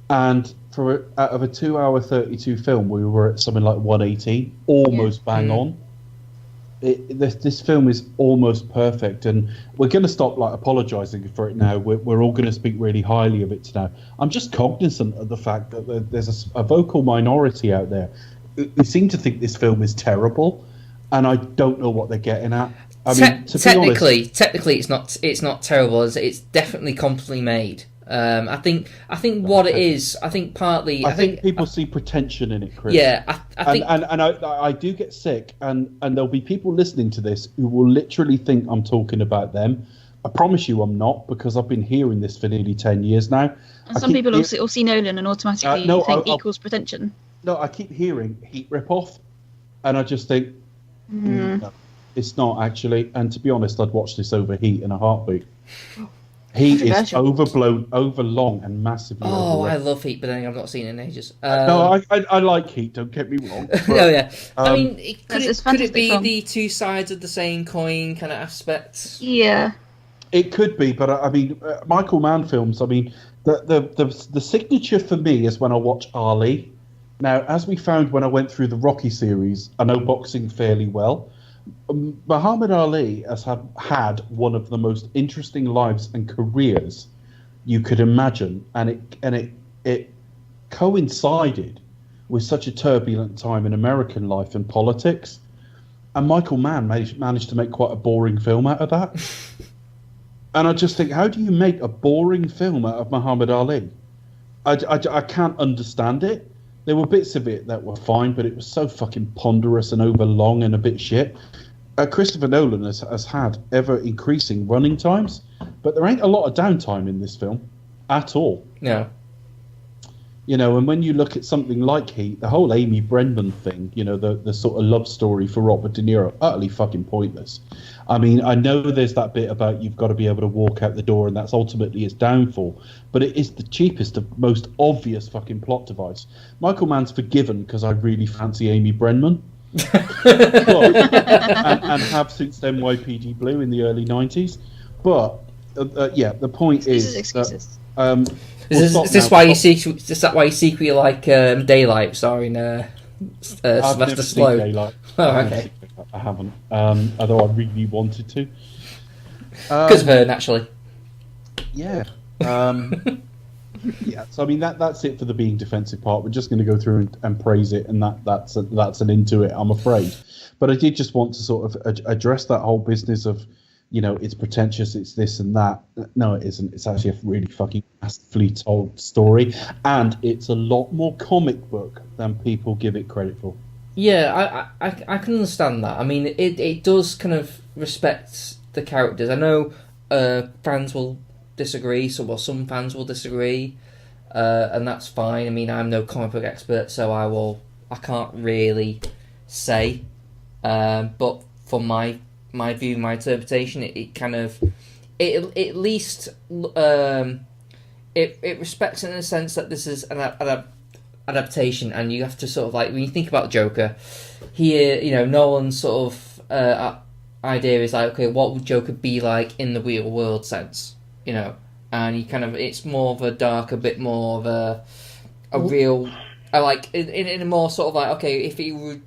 E: And out of a 2 hour 32 film, we were at something like 118, almost bang on. this film is almost perfect, and we're going to stop like apologising for it now. We're all going to speak really highly of it now. I'm just cognizant of the fact that there's a vocal minority out there who seem to think this film is terrible, and I don't know what they're getting at. I mean, to be honest,
F: technically, it's not terrible. It's definitely competently made. I think what it is. I think partly.
E: I think people see pretension in it, Chris.
F: Yeah, I think,
E: and I do get sick, and there'll be people listening to this who will literally think I'm talking about them. I promise you, I'm not, because I've been hearing this for nearly 10 years now.
D: And some people will see Nolan and automatically think equals pretension.
E: No, I keep hearing heat ripoff, and I just think no, it's not actually. And to be honest, I'd watch this over Heat in a heartbeat. Heat is overblown, overlong, and massively.
F: Oh,
E: overrated.
F: I love Heat, but then I've not seen it in ages.
E: No, I like Heat. Don't get me wrong. But,
F: no, yeah. I mean, could it be
D: film.
F: the two sides of the same coin kind of aspect?
D: Yeah.
E: It could be, but I mean, Michael Mann films. I mean, the signature for me is when I watch Ali. Now, as we found when I went through the Rocky series, I know boxing fairly well. Muhammad Ali has had one of the most interesting lives and careers you could imagine, and it coincided with such a turbulent time in American life and politics. And Michael Mann managed to make quite a boring film out of that. And I just think, how do you make a boring film out of Muhammad Ali? I can't understand it. There were bits of it that were fine, but it was so fucking ponderous and overlong and a bit shit. Christopher Nolan has had ever-increasing running times, but there ain't a lot of downtime in this film at all.
F: No.
E: You know, and when you look at something like Heat, the whole Amy Brennan thing, you know, the sort of love story for Robert De Niro, utterly fucking pointless. I mean, I know there's that bit about you've got to be able to walk out the door, and that's ultimately its downfall, but it is the cheapest of most obvious fucking plot device. Michael Mann's forgiven because I really fancy Amy Brennan. and have since NYPD Blue in the early 90s. But, yeah, the point
D: Excuses.
F: Is this why you secretly like Daylight starring Sylvester Stallone?
E: Daylight.
F: Oh, okay.
E: I haven't. Although I really wanted to.
F: Because of her, naturally.
E: Yeah. Yeah. So I mean that's it for the being defensive part. We're just going to go through and praise it, and that's an into it, I'm afraid. But I did just want to sort of address that whole business of, you know, it's pretentious, it's this and that. No, it isn't. It's actually a really fucking masterfully told story, and it's a lot more comic book than people give it credit for.
F: Yeah, I can understand that. I mean, it does kind of respect the characters. I know fans will disagree, some fans will disagree, and that's fine. I mean, I'm no comic book expert, so I can't really say. But from my view, my interpretation, it kind of, it at least it respects it in the sense that this is an adaptation, and you have to sort of like, when you think about Joker, here, you know, Nolan's sort of idea is like, okay, what would Joker be like in the real world sense, you know? And he kind of, it's more of a dark, a bit more of a real, like in a more sort of like, okay, if he would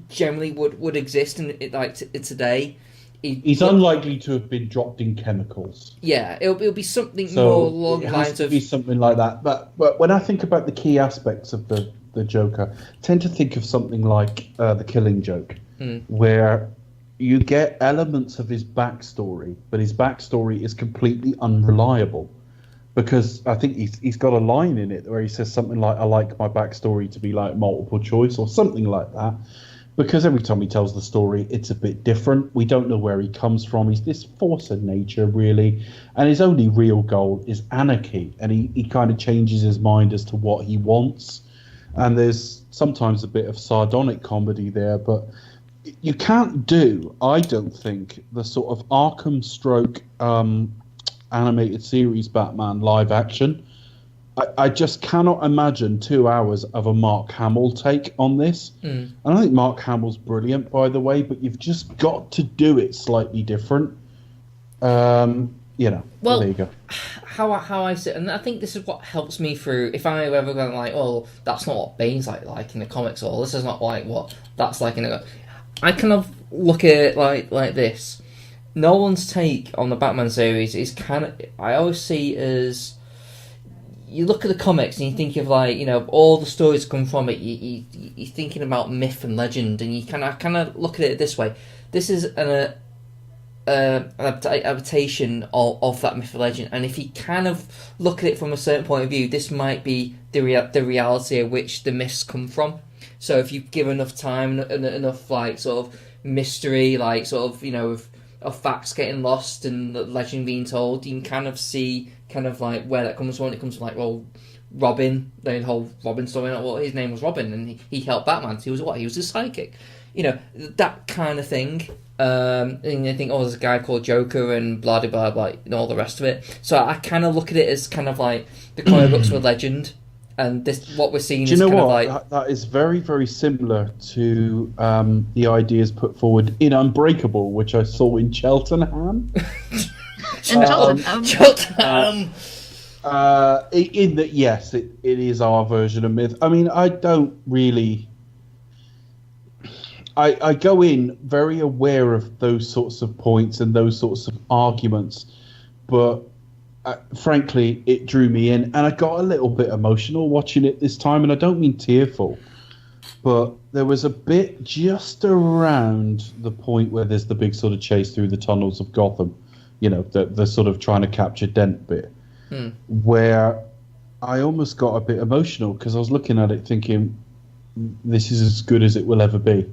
F: generally would exist in it like today.
E: He's unlikely to have been dropped in chemicals.
F: Yeah, it'll be something more along the lines of...
E: be something like that. But when I think about the key aspects of the Joker, I tend to think of something like The Killing Joke, where you get elements of his backstory, but his backstory is completely unreliable. Because I think he's got a line in it where he says something like, I like my backstory to be like multiple choice or something like that. Because every time he tells the story, it's a bit different. We don't know where he comes from. He's this force of nature, really. And his only real goal is anarchy. And he kind of changes his mind as to what he wants. And there's sometimes a bit of sardonic comedy there. But you can't do, I don't think, the sort of Arkham stroke animated series Batman live action. I just cannot imagine 2 hours of a Mark Hamill take on this. And I think Mark Hamill's brilliant, by the way, but you've just got to do it slightly different. You know, well, there you go.
F: How I sit, and I think this is what helps me through. If I ever go like, oh, that's not what Bane's like in the comics, or this is not like what that's like in the... I kind of look at it like this. Nolan's take on the Batman series is kind of, I always see as, you look at the comics and you think of like, you know, all the stories come from it. You're thinking about myth and legend, and you kind of look at it this way. This is an adaptation of that myth and legend, and if you kind of look at it from a certain point of view, this might be the reality of which the myths come from. So if you give enough time and enough like sort of mystery, like sort of, you know, of facts getting lost and the legend being told, you can kind of see kind of like where that comes from. It comes from like, well, Robin, the whole Robin story. Well, his name was Robin, and he helped Batman. So he was what? He was a psychic, you know, that kind of thing. And I think, oh, there's a guy called Joker and blah blah blah, and all the rest of it. So I kind of look at it as kind of like the comic books were legend, and this what we're seeing.
E: Do you know
F: kind
E: what?
F: Of like,
E: that is very, very similar to the ideas put forward in Unbreakable, which I saw in Cheltenham.
F: Cheltenham.
E: In that, yes, it is our version of myth. I mean, I don't really. I go in very aware of those sorts of points and those sorts of arguments, but frankly, it drew me in, and I got a little bit emotional watching it this time, and I don't mean tearful, but there was a bit just around the point where there's the big sort of chase through the tunnels of Gotham, you know, the sort of trying to capture Dent bit, where I almost got a bit emotional because I was looking at it thinking, this is as good as it will ever be.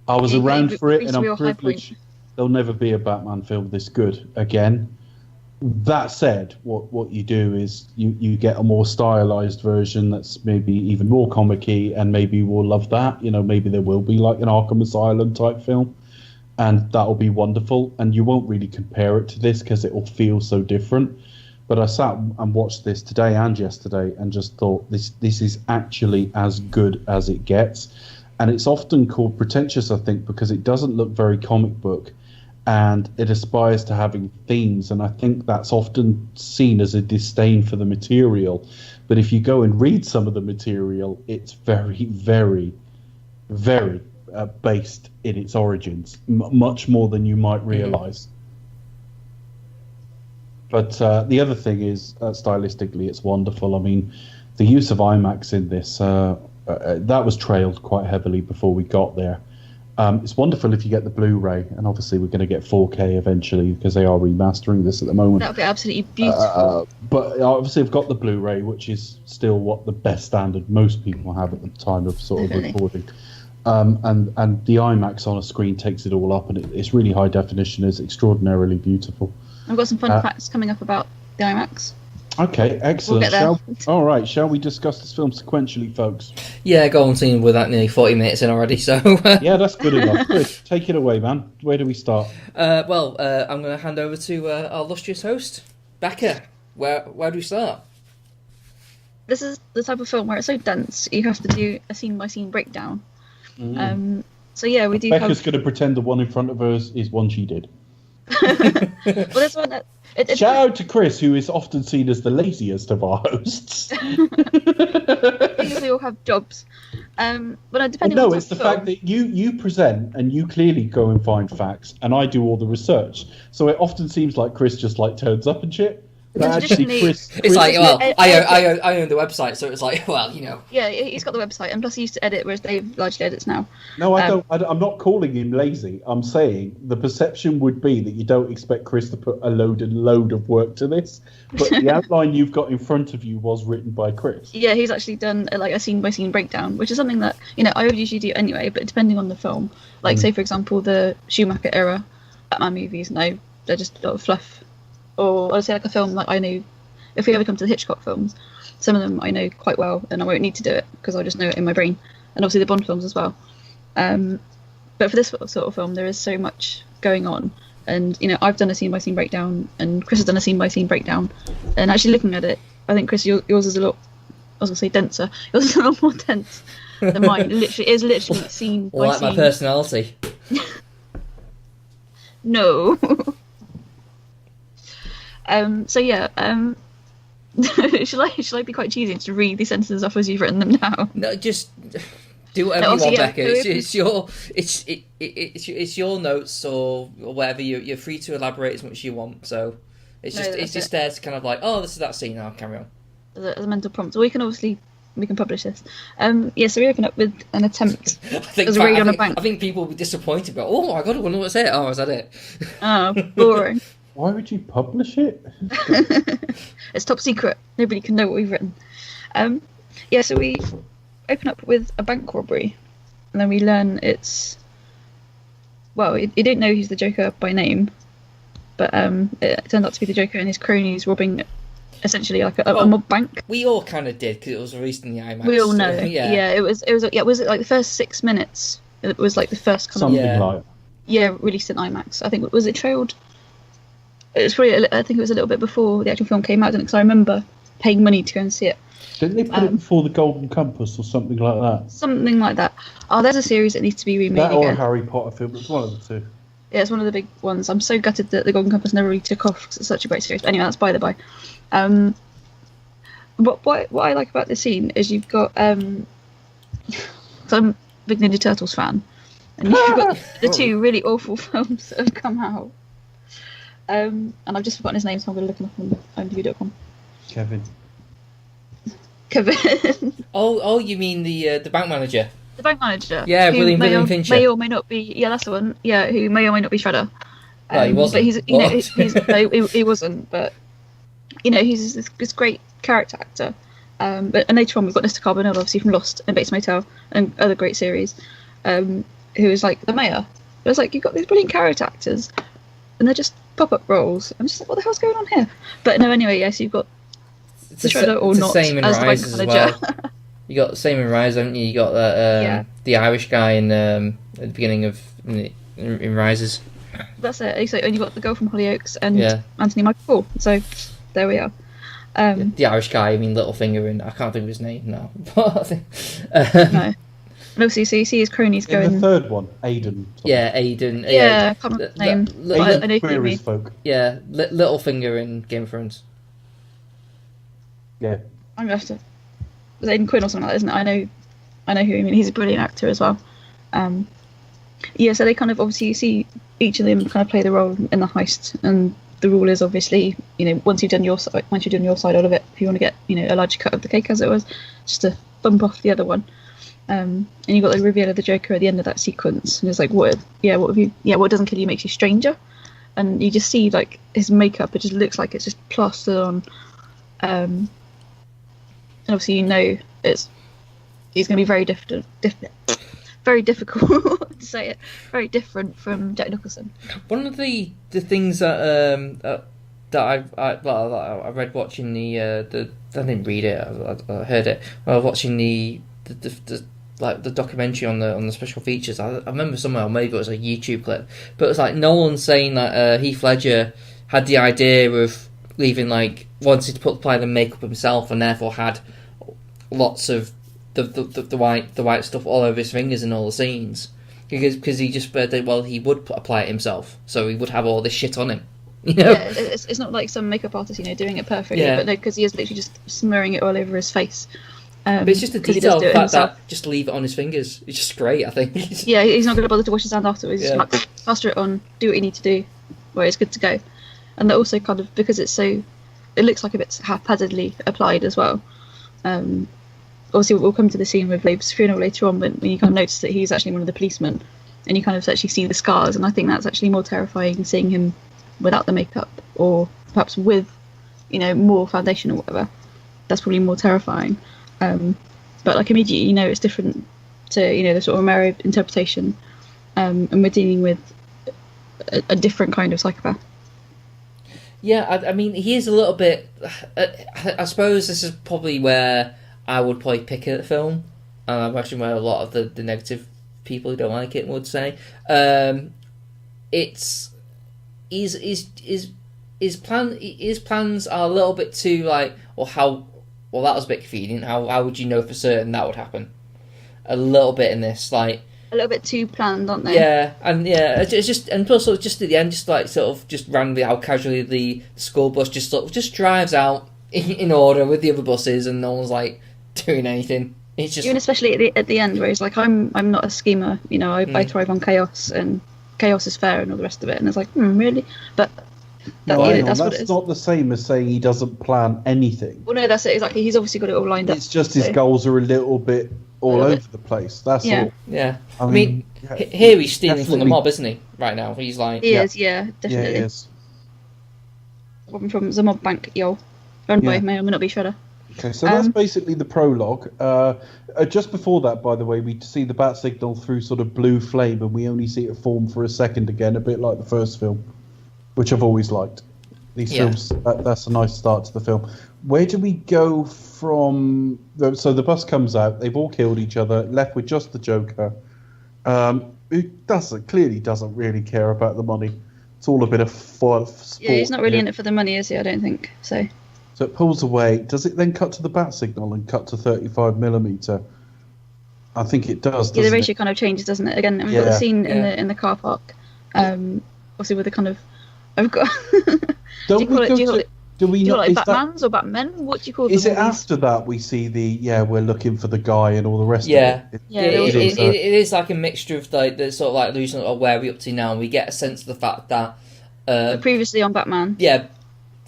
E: I was around for it, and I'm privileged. There'll never be a Batman film this good again. That said, what you do is you get a more stylized version that's maybe even more comic-y, and maybe we'll love that. You know, maybe there will be like an Arkham Asylum type film, and that'll be wonderful. And you won't really compare it to this because it will feel so different. But I sat and watched this today and yesterday and just thought this is actually as good as it gets. And it's often called pretentious, I think, because it doesn't look very comic book, and it aspires to having themes, and I think that's often seen as a disdain for the material. But if you go and read some of the material, it's very, very, very based in its origins, much more than you might realise. But the other thing is, stylistically, it's wonderful. I mean, the use of IMAX in this, that was trailed quite heavily before we got there. It's wonderful if you get the Blu-ray, and obviously we're going to get 4K eventually because they are remastering this at the moment.
D: That would be absolutely beautiful.
E: But obviously I've got the Blu-ray, which is still what the best standard most people have at the time of sort of recording. And the IMAX on a screen takes it all up, and it's really high definition. It's extraordinarily beautiful.
D: I've got some fun facts coming up about the IMAX.
E: Okay, excellent.
D: We'll get there.
E: All right, shall we discuss this film sequentially, folks?
F: Yeah, go on, team. We're that nearly 40 minutes in already, so...
E: Yeah, that's good enough. Chris, take it away, man. Where do we start?
F: I'm going to hand over to our illustrious host, Becca. Where do we start?
D: This is the type of film where it's so dense, you have to do a scene-by-scene breakdown. So yeah, we do
E: Becca's going to pretend the one in front of us is one she did.
D: Well, this one...
E: Shout out to Chris, who is often seen as the laziest of our hosts.
D: Because we all have jobs. But depending on
E: it's the fact that you present and you clearly go and find facts, and I do all the research. So it often seems like Chris just like turns up and shit. But actually, Chris,
F: it's like, well, I own the website, so it's like, well, you know.
D: Yeah, he's got the website, and plus he used to edit, whereas Dave largely edits now.
E: No, I don't. I'm not calling him lazy. I'm saying the perception would be that you don't expect Chris to put a load of work to this. But the outline you've got in front of you was written by Chris.
D: Yeah, he's actually done like a scene-by-scene breakdown, which is something that I would usually do anyway. But depending on the film, like say for example the Schumacher era Batman movies, no, they're just a lot of fluff. Or I'd say like a film like I know, if we ever come to the Hitchcock films, some of them I know quite well, and I won't need to do it because I'll just know it in my brain. And obviously the Bond films as well. But for this sort of film, there is so much going on, and I've done a scene-by-scene breakdown, and Chris has done a scene-by-scene breakdown. And actually looking at it, I think Chris, yours is a lot, I was gonna say denser. Yours is a lot more dense than mine. It is literally scene by
F: like
D: scene.
F: my personality.
D: No. So yeah, shall I be quite cheesy and just read these sentences off as you've written them now?
F: No, just Do whatever
D: No,
F: you
D: also,
F: want,
D: yeah,
F: Becca. It's your notes or whatever. You're free to elaborate as much as you want. So it's
D: No,
F: just
D: that's
F: there to kind of like, oh, this is that scene. Now carry on.
D: as a mental prompt. So we can publish this. So we open up with an attempt.
F: I think
D: There's a raid on a bank.
F: I think people will be disappointed. But oh my god, I wonder what's it. Oh, is that it?
D: Oh, boring.
E: Why would you publish it?
D: It's top secret. Nobody can know what we've written. So we open up with a bank robbery, and then we learn it's. Well, you don't know he's the Joker by name, but it turned out to be the Joker and his cronies robbing, essentially like a mob bank.
F: We all kind of did because it was released in the IMAX.
D: We all know.
F: Yeah.
D: It was it like the first 6 minutes? It was like the first kind
E: Something
F: Yeah.
E: like.
D: released in IMAX. I think was it trailed. It was probably. I think it was a little bit before the actual film came out, didn't it? Because I remember paying money to go and see it.
E: Didn't they put it before the Golden Compass or something like that?
D: Something like that. Oh, there's a series that needs to be remade
E: That or a
D: again.
E: Harry Potter film. It's one of the two.
D: Yeah, it's one of the big ones. I'm so gutted that the Golden Compass never really took off because it's such a great series. But anyway, that's by the by. But what I like about this scene is you've got. So I'm a big Ninja Turtles fan, and you've got the two really awful films that have come out. And I've just forgotten his name, so I'm going to look him up on IMDb.com.
E: Kevin.
D: Kevin.
F: Oh, you mean the bank manager?
D: The bank manager.
F: Yeah,
D: who
F: William Fincher.
D: May or may not be. Yeah, that's the one. Yeah, who may or may not be Shredder.
F: No, he wasn't.
D: But he's,
F: What?
D: no, he wasn't. But he's this great character actor. And later on, we've got Mr. Carbonell, obviously from Lost and Bates Motel and other great series, who is like the mayor. But it's like you've got these brilliant character actors, and they're just pop-up roles. I'm just like, what the hell's going on here? But no, anyway, yes, you've got
F: It's
D: the Shredder or
F: it's
D: not
F: the same in
D: as the bank
F: Rise as
D: manager.
F: well. You got the same in Rise, haven't you? You got that the Irish guy in at the beginning of in Rises.
D: That's it. So, and you've got the girl from Hollyoaks and
F: Yeah.
D: Anthony Michael Hall. So there we are.
F: The Irish guy, I mean Littlefinger, and I can't think of his name now. But I think,
D: No. And obviously, so you see his cronies
E: In
D: going.
E: the third one, Aiden.
F: yeah, Aiden.
D: Yeah, I can't remember his name.
F: Li-
D: I know
E: Aiden
D: who you
E: Queer
D: mean.
E: as folk.
F: Yeah, Littlefinger in Game of Thrones.
E: Yeah.
D: I'm gonna have to. It's Aidan Quinn or something like that, isn't it? I know who you mean. He's a brilliant actor as well. So they kind of obviously you see each of them kind of play the role in the heist, and the rule is obviously once you've done your side out of it, if you want to get a larger cut of the cake as it was, just to bump off the other one. And you got the reveal of the Joker at the end of that sequence, and it's like what doesn't kill you makes you stranger, and you just see like his makeup. It just looks like it's just plastered on. And obviously he's going to be very very difficult to say it, very different from Jack Nicholson.
F: One of the things that I read watching the I didn't read it, I heard it. I was watching the documentary on the special features. I remember somewhere, maybe it was a YouTube clip, but it was like Nolan saying that Heath Ledger had the idea of leaving, like, wanted to apply the makeup himself, and therefore had lots of the white stuff all over his fingers in all the scenes, because he just he would apply it himself, so he would have all this shit on him.
D: Yeah, it's not like some makeup artist doing it perfectly,
F: Yeah.
D: but no, because he is literally just smearing it all over his face.
F: But it's just a
D: 'cause he
F: detail
D: does do it
F: fact
D: himself.
F: that just leave it on his fingers. It's just great, I think.
D: Yeah, he's not going to bother to wash his hand afterwards.
F: Yeah.
D: He's just like, plaster it on, do what you need to do, where it's good to go. And that also kind of, because it looks like a bit haphazardly applied as well. Obviously, we'll come to the scene with Labe's funeral later on, when you kind of notice that he's actually one of the policemen, and you kind of actually see the scars, and I think that's actually more terrifying than seeing him without the makeup, or perhaps with, more foundation or whatever. That's probably more terrifying. But like immediately, it's different to the sort of Romero interpretation, and we're dealing with a different kind of psychopath.
F: Yeah, I mean, he is a little bit. I suppose this is probably where I would probably pick a film. I imagine where a lot of the negative people who don't like it would say. It's his plans are a little bit too like, that was a bit convenient. How would you know for certain that would happen? A little bit in this, like.
D: A little bit too planned, aren't they?
F: Yeah, it's just, and plus just at the end, just like sort of just randomly how casually the school bus just drives out in order with the other buses, and no one's like doing anything. It's just
D: Even especially at the end, where he's like, I'm not a schemer. You know, I thrive on chaos, and chaos is fair, and all the rest of it. And it's like, really? But
E: No, hang on,
D: that's what it
E: that's
D: is.
E: not the same as saying he doesn't plan anything.
D: Well, no, that's it exactly. He's obviously got it all lined up.
E: It's just his
D: so-
E: goals are a little bit all
D: Little
E: over
D: bit.
E: the place. That's
D: Yeah.
E: all.
F: yeah.
E: I
F: I
E: mean,
F: mean,
E: yeah,
F: here he's stealing from the
E: definitely-
F: mob, isn't he? Right now, he's like,
D: He
E: Yeah.
D: is, yeah,
E: Yeah,
D: definitely.
E: it is.
D: Robin from the mob bank, yo. Run by
E: Yeah.
D: may or may not be Shredder.
E: Okay, so that's
D: Um,
E: basically the prologue. Just before that, by the way, we see the bat signal through sort of blue flame, and we only see it form for a second again, a bit like the first film, which I've always liked. These
F: Yeah.
E: films, that's a nice start to the film. Where do we go from? So the bus comes out. They've all killed each other, left with just the Joker, who clearly doesn't really care about the money. It's all a bit of fun. Sport
D: Yeah, he's not really
E: here.
D: in it for the money, is he? I don't think so.
E: So it pulls away. Does it then cut to the bat signal and cut to 35mm? I think it does.
D: Yeah, the
E: Doesn't
D: ratio
E: it?
D: kind of changes, doesn't it? Again, we've got the
E: Yeah.
D: scene
F: Yeah.
D: in the car park. Obviously with the kind of, I've got.
E: Don't
D: do you call
E: we
D: it?
E: go
D: Do you call
E: to-
D: it?
E: Do we
D: Do you
E: not?
D: call it
E: Is that,
D: Batman's or Batmen? What do you call them?
E: is it
D: all these?
E: after that we see the we're looking for the guy and all the rest
F: Yeah.
E: of it?
D: Yeah,
F: it,
D: there was-
F: it is like a mixture of like the sort of like losing of where we're up to now, and we get a sense of the fact that
D: Previously on Batman.
F: yeah,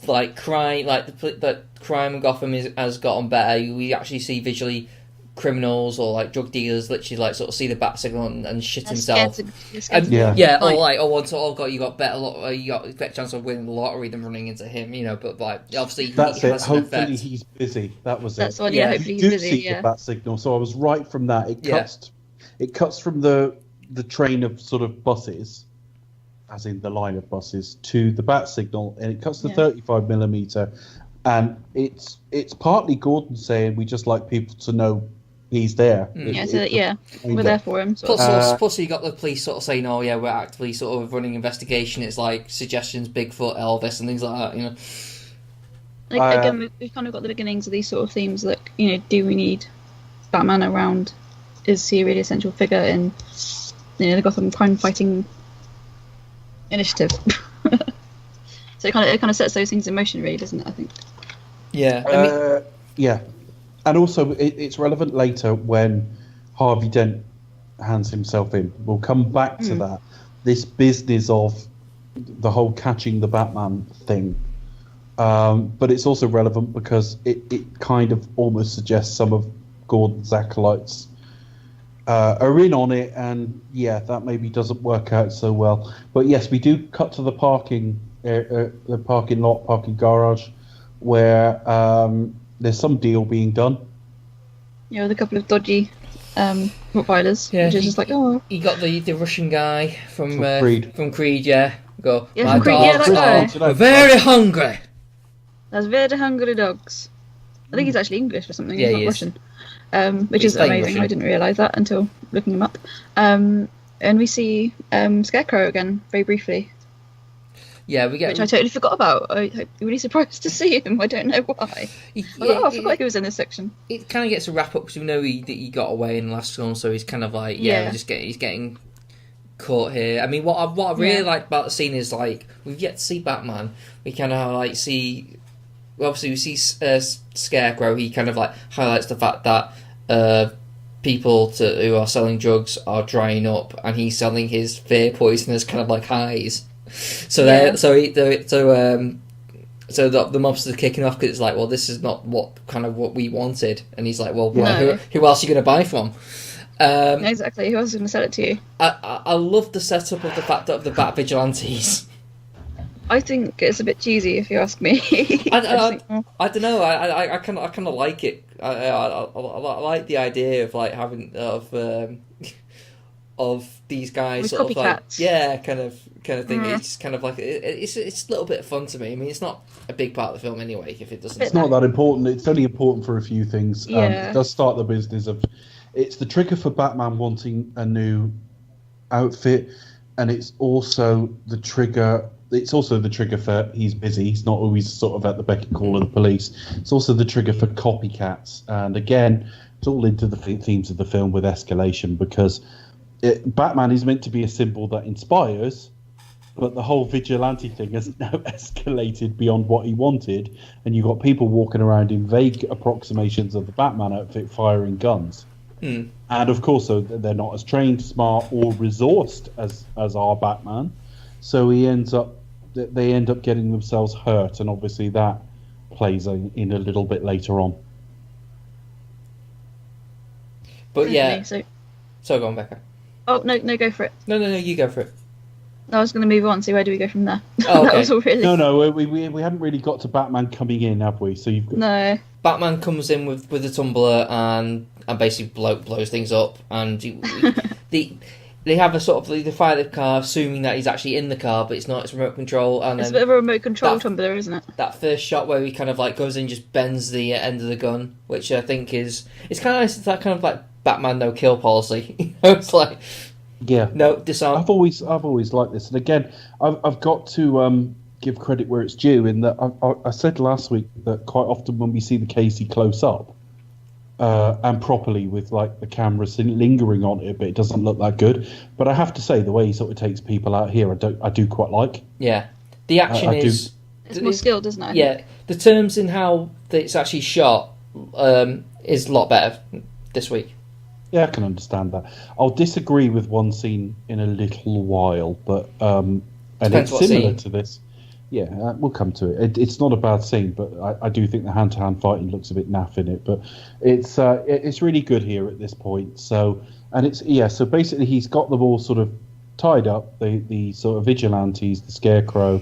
F: like crime, like the crime in Gotham has gotten better. We actually see visually criminals or like drug dealers literally like sort of see the bat signal and shit
D: They're
F: himself.
D: scared to- they're scared
F: And,
D: to
E: Yeah.
F: yeah, or
D: fight.
F: like, you got you got a better chance of winning the lottery than running into him, you know. But like, obviously,
E: That's
F: he
E: it.
F: has an
E: Hopefully
F: effect.
E: he's busy. That was
D: That's
E: it.
D: what.
F: Yeah.
D: Yeah, hopefully
E: You
D: he's
E: do
D: busy.
E: see
D: Yeah.
E: the bat signal, so I was right from that. It
F: Yeah.
E: cuts. It cuts from the train of sort of buses, as in the line of buses, to the bat signal, and it cuts to
D: Yeah.
E: 35mm, and it's partly Gordon saying we just like people to know he's there.
D: Yeah, so that, we're there for him. Sort of.
F: Plus, you got the police sort of saying, "Oh yeah, we're actively sort of running investigation." It's like suggestions, Bigfoot, Elvis, and things like that. You know,
D: Like, again, we've kind of got the beginnings of these sort of themes. That do we need Batman around? Is he a really essential figure in the Gotham crime fighting initiative? So it kind of sets those things in motion, really, doesn't it? I think.
F: yeah. I mean,
E: Yeah, and also it's relevant later when Harvey Dent hands himself in. We'll come back to that. This business of the whole catching the Batman thing, but it's also relevant because it kind of almost suggests some of Gordon's acolytes are in on it, and yeah, that maybe doesn't work out so well. But yes, we do cut to the parking lot, parking garage, where there's some deal being done.
D: With a couple of dodgy Rottweilers,
F: Yeah,
D: which is
F: he-
D: just like, oh,
F: you got the Russian guy from
E: Creed.
F: From Creed, yeah. Go.
D: Yeah,
F: "My
D: from Creed, yeah,
F: dogs
D: that guy.
F: are
E: Today.
F: very hungry.
D: that's very hungry dogs. I think he's actually English or something.
F: Yeah,
D: He's not
F: he is.
D: Russian, which
F: He's
D: is
F: playing
D: amazing.
F: Russian.
D: I didn't realise that until looking him up. And we see Scarecrow again very briefly,
F: Yeah, we get.
D: which I totally forgot about. I'm really surprised to see him. I don't know why. I forgot he was in this section.
F: It kind of gets a wrap up because we know he got away in the last film, so he's kind of like
D: Yeah.
F: he's getting caught here. I mean, what I really
D: Yeah.
F: like about the scene is like we've yet to see Batman. We kind of like see. Obviously, we see Scarecrow. He kind of like highlights the fact that people who are selling drugs are drying up, and he's selling his fear poisoners kind of like highs. So
D: Yeah.
F: so the mobsters are kicking off because it's like, well, this is not what we wanted, and he's like, well,
D: No.
F: who else are you going to buy from?
D: Exactly. Who else is going to sell it to you?
F: I love the setup of the fact that of the Bat Vigilantes.
D: I think it's a bit cheesy, if you ask me.
F: I don't know. I kind of like it. I like the idea of like having of these guys
D: With
F: sort of like
D: copycats.
F: kind of thing. It's just kind of like it's a little bit of fun to me. I mean, it's not a big part of the film anyway. If it doesn't,
E: It's not that important. It's only important for a few things.
D: Yeah.
E: It does start the business of. It's the trigger for Batman wanting a new outfit, and it's also the trigger. It's also the trigger for he's busy. He's not always sort of at the beck and call of the police. It's also the trigger for copycats, and again, it's all into the themes of the film with escalation because Batman is meant to be a symbol that inspires, But the whole vigilante thing has now escalated beyond what he wanted, and you've got people walking around in vague approximations of the Batman outfit firing guns. And of course, so they're not as trained, smart, or resourced as our Batman. So they end up getting themselves hurt, and obviously that plays in a little bit later on.
F: But yeah,
D: Okay,
F: so go on, Becca.
D: oh no, go for it.
F: No, you go for it.
D: I was going to move on. So where do we go from there?
F: Oh, okay.
D: That was all really.
E: No, we haven't really got to Batman coming in, have we? So you've got...
D: No.
F: Batman comes in with a tumbler and basically blows things up, and they have a sort of they fire the car, assuming that he's actually in the car, but it's not. It's remote control, and
D: It's a
F: then
D: bit of a remote control tumbler, isn't it?
F: that first shot where he kind of like goes in, and just bends the end of the gun, which I think it's kind of nice. It's that kind of like Batman no kill policy. It's like no disarm.
E: I've always liked this, and again, I've got to give credit where it's due. In that I said last week that quite often when we see the Casey close up and properly with like the camera lingering on it, but it doesn't look that good. But I have to say the way he sort of takes people out here, I do quite like.
F: Yeah, the action is.
D: It's more skilled, isn't it?
F: Yeah, the terms in how it's actually shot is a lot better this week.
E: Yeah, I can understand that. I'll disagree with one scene in a little while, but and
F: Depends
E: it's
F: what
E: similar
F: scene.
E: to this. Yeah, we'll come to it. It's not a bad scene, but I do think the hand-to-hand fighting looks a bit naff in it. But it's really good here at this point. So so basically he's got them all sort of tied up. The sort of vigilantes, the Scarecrow,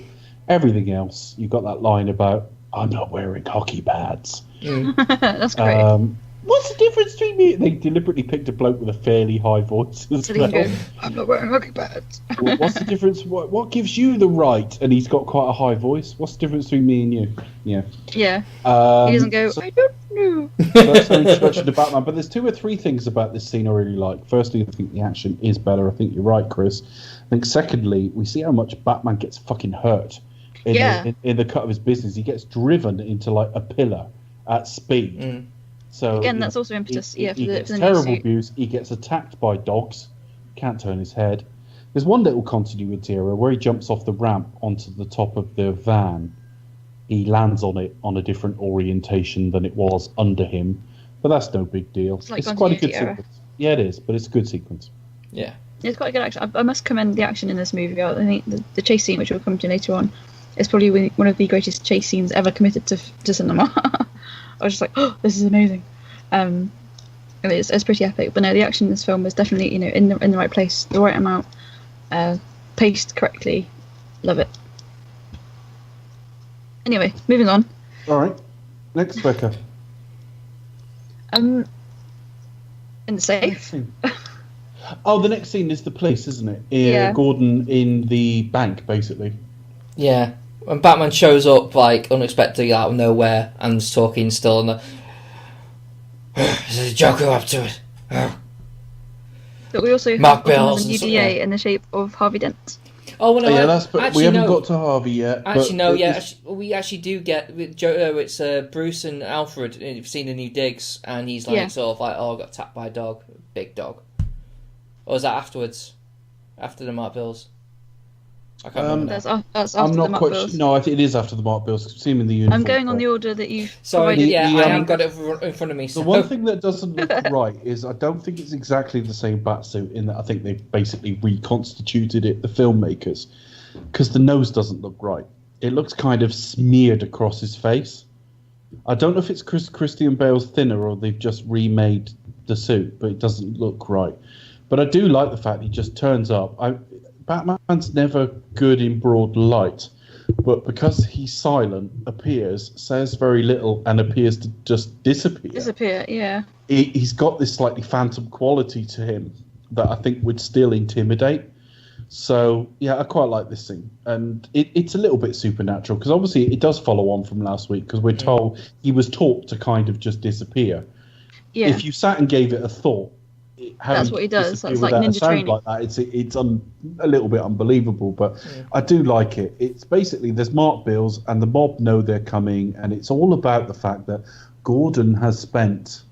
E: everything else. You've got that line about I'm not wearing hockey pads.
D: That's great.
E: What's the difference between me? They deliberately picked a bloke with a fairly high voice as
D: So they can
E: well.
D: go, I'm not wearing hockey pads.
E: What's the difference? What gives you the right? And he's got quite a high voice. What's the difference between me and you? Yeah.
D: Yeah. He doesn't go,
E: So
D: I don't know.
E: that's our introduction to Batman. But there's 2 or 3 things about this scene I really like. Firstly, I think the action is better. I think you're right, Chris. I think secondly, we see how much Batman gets fucking hurt in the cut of his business. He gets driven into like a pillar at speed. So
D: Again, that's also impetus.
E: He
D: for
E: gets
D: the new
E: terrible
D: suit.
E: abuse. He gets attacked by dogs. Can't turn his head. There's one little continuity error where he jumps off the ramp onto the top of the van. He lands on it on a different orientation than it was under him, but that's no big deal.
D: It's like
E: quite a good
D: continuity error.
E: sequence. Yeah, it is, but it's a good sequence.
F: Yeah.
D: It's quite good action. I must commend the action in this movie. I think the chase scene, which we'll come to later on, is probably one of the greatest chase scenes ever committed to cinema. I was just like, oh, this is amazing. It's pretty epic. But no, the action in this film is definitely in the right place, the right amount, paced correctly. Love it. Anyway, moving on.
E: All right, next Becca.
D: In the
E: Next
D: safe.
E: scene. Oh, the next scene is the police, isn't it?
D: Yeah.
E: Gordon in the bank, basically.
F: Yeah. When Batman shows up like unexpectedly out of nowhere and is talking still, and there's a Joker up to it.
D: But we also
F: Mark
D: have
F: Bills
D: a
F: and
D: new
F: stuff,
D: DA
F: yeah.
D: in the shape of Harvey Dent.
F: Oh, well, no,
E: We haven't got to Harvey yet.
F: Actually,
E: but
F: no, yeah.
E: it's-
F: We actually do get with Joe. It's Bruce and Alfred. You've seen the new digs, and he's like
D: Yeah.
F: sort of like, "Oh, I got attacked by a dog, big dog." Or is that afterwards? After the Mark Bills? I can't remember. Now.
D: That's after
E: I'm not
D: the Mark
E: quite
D: Bills.
E: No, I think it is after the Mark Bills. See him in the uniform.
D: I'm going on the order that you've
F: Sorry,
D: provided.
F: yeah,
E: The,
F: I haven't got it in front of me.
E: The
F: So.
E: one thing that doesn't look right is I don't think it's exactly the same batsuit in that I think they've basically reconstituted it, the filmmakers, because the nose doesn't look right. It looks kind of smeared across his face. I don't know if it's Christian Bale's thinner or they've just remade the suit, but it doesn't look right. But I do like the fact he just turns up. Batman's never good in broad light, but because he's silent, appears, says very little, and appears to just disappear.
D: Yeah.
E: He's got this slightly phantom quality to him that I think would still intimidate. So, yeah, I quite like this scene. And it's a little bit supernatural, because obviously it does follow on from last week, because we're told he was taught to kind of just disappear.
D: Yeah.
E: If you sat and gave it a thought,
D: That's what he does.
E: disappear
D: That's like
E: without a
D: ninja
E: sound
D: training.
E: like that, it's a little bit unbelievable, but I do like it. It's basically there's Mark Bills and the mob know they're coming, and it's all about the fact that Gordon has spent.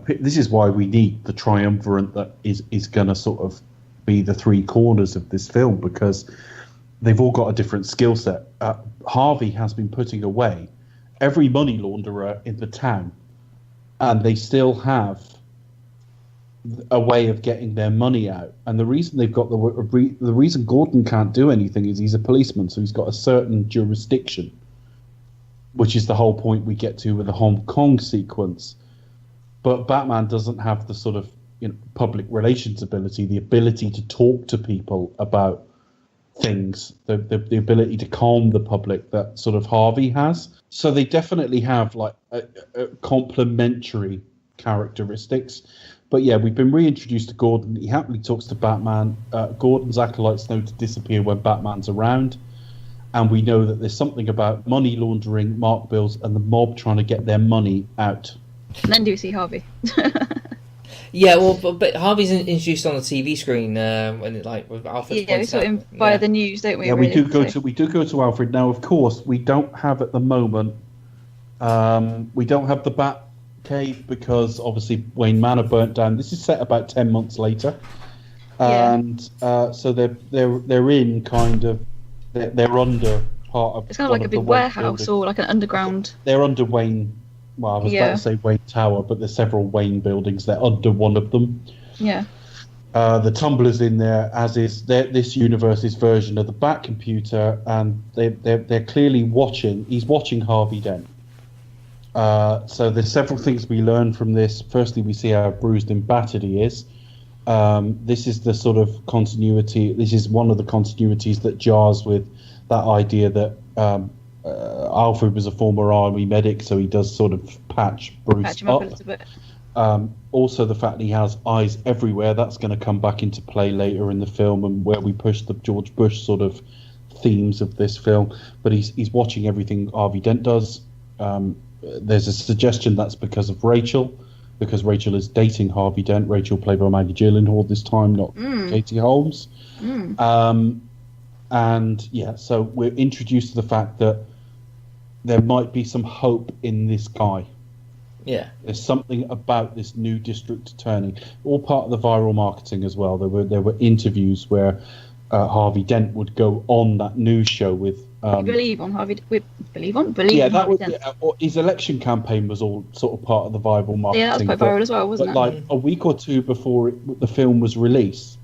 E: This is why we need the triumvirate that is going to sort of be the three corners of this film, because they've all got a different skill set. Harvey has been putting away every money launderer in the town, and they still have a way of getting their money out. And the reason they've got the reason Gordon can't do anything is he's a policeman, so he's got a certain jurisdiction, which is the whole point we get to with the Hong Kong sequence. But Batman doesn't have the sort of public relations ability, the ability to talk to people about things, the ability to calm the public that sort of Harvey has. So they definitely have like a complementary characteristics. But yeah, we've been reintroduced to Gordon. He happily talks to Batman. Gordon's acolytes know to disappear when Batman's around. And we know that there's something about money laundering, mark bills, and the mob trying to get their money out.
D: And then do we see Harvey?
F: Yeah, well, but Harvey's introduced on the TV screen when with Alfred.
D: Yeah, we saw him via the news, don't we?
E: Yeah, we do go to Alfred now. Of course, we don't have at the moment. We don't have the Bat Cave because obviously Wayne Manor burnt down. This is set about 10 months later, and so they're in kind of they're under part of.
D: It's kind of like a big warehouse or like an underground.
E: They're under Wayne. Well, I was about to say Wayne Tower, but there's several Wayne buildings. They're under one of them.
D: Yeah.
E: The Tumbler's in there, as is this universe's version of the Bat computer, and they're clearly watching. He's watching Harvey Dent. So there's several things we learn from this. Firstly, we see how bruised and battered he is. This is the sort of continuity. This is one of the continuities that jars with that idea that Alfred was a former army medic, so he does sort of patch Bruce
D: him up a little bit.
E: Also, the fact that he has eyes everywhere, that's going to come back into play later in the film, and where we push the George Bush sort of themes of this film. But he's watching everything Harvey Dent does. There's a suggestion that's because of Rachel, because Rachel is dating Harvey Dent. Rachel, played by Maggie Gyllenhaal this time, not Katie Holmes. And yeah, so we're introduced to the fact that there might be some hope in this guy.
F: Yeah.
E: There's something about this new district attorney, all part of the viral marketing as well. There were interviews where Harvey Dent would go on that news show with.
D: Believe on Harvey. Believe on.
E: Yeah, that was his election campaign was all sort of part of the viral marketing.
D: Yeah, that was quite viral as well, wasn't it?
E: Like a week or two before the film was released,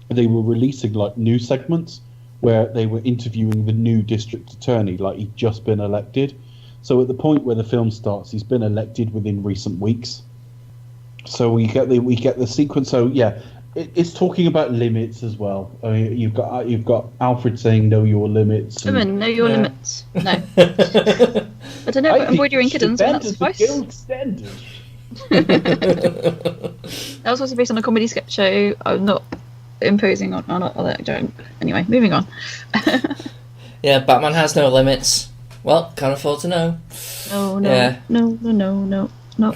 E: they were releasing like news segments where they were interviewing the new district attorney, like he'd just been elected. So at the point where the film starts, he's been elected within recent weeks. So we get the sequence. So yeah, it's talking about limits as well. I mean, you've got Alfred saying know your limits.
D: Women, know your limits. No. I don't know, but embroidery and kittens, and that's suffice.
E: Guild standard.
D: That was also based on a comedy sketch show. I'm not imposing on that joke. Anyway, moving on.
F: Yeah, Batman has no limits. Well, can't afford to know.
D: No.
F: Yeah.
D: No.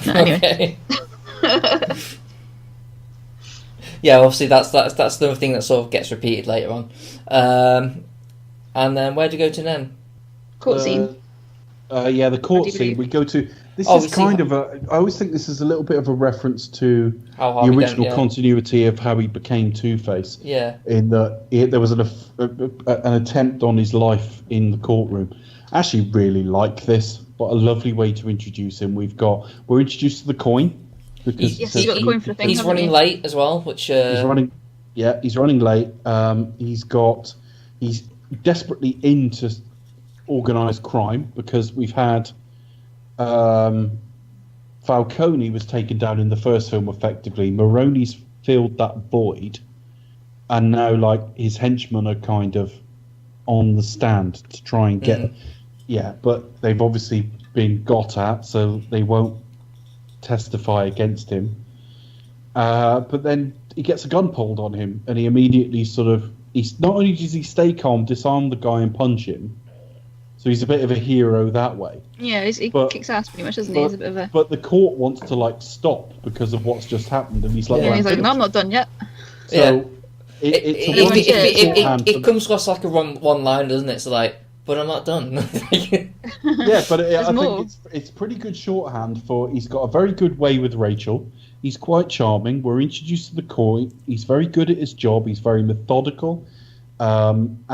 D: Anyway.
F: Okay. Yeah, obviously that's the thing that sort of gets repeated later on. And then where do you go to then?
D: Court scene.
E: Yeah, the court scene. We go to. This is kind of a. I always think this is a little bit of a reference to the original continuity of how he became Two-Face.
F: Yeah.
E: In that there was an attempt on his life in the courtroom. I actually really like this. What a lovely way to introduce him. We're introduced to the coin. Because
D: he's got the coin for the thing.
F: He's running late as well, which
E: he's running. Yeah, he's running late. He's desperately into organised crime because we've had Falcone was taken down in the first film effectively. Moroni's filled that void, and now like his henchmen are kind of on the stand to try and get. Yeah, but they've obviously been got at, so they won't testify against him. But then he gets a gun pulled on him, and he immediately he's not only does he stay calm, disarm the guy and punch him, so he's a bit of a hero that way.
D: Yeah, he kicks ass pretty much, doesn't he? He's a bit of a...
E: But the court wants to like stop because of what's just happened, and he's like,
D: he's like, no, I'm not done yet.
E: So
F: it comes across like a one line, doesn't it? So like, but I'm not done.
E: Yeah, but I think it's pretty good shorthand for. He's got a very good way with Rachel. He's quite charming. We're introduced to the core. He's very good at his job. He's very methodical. When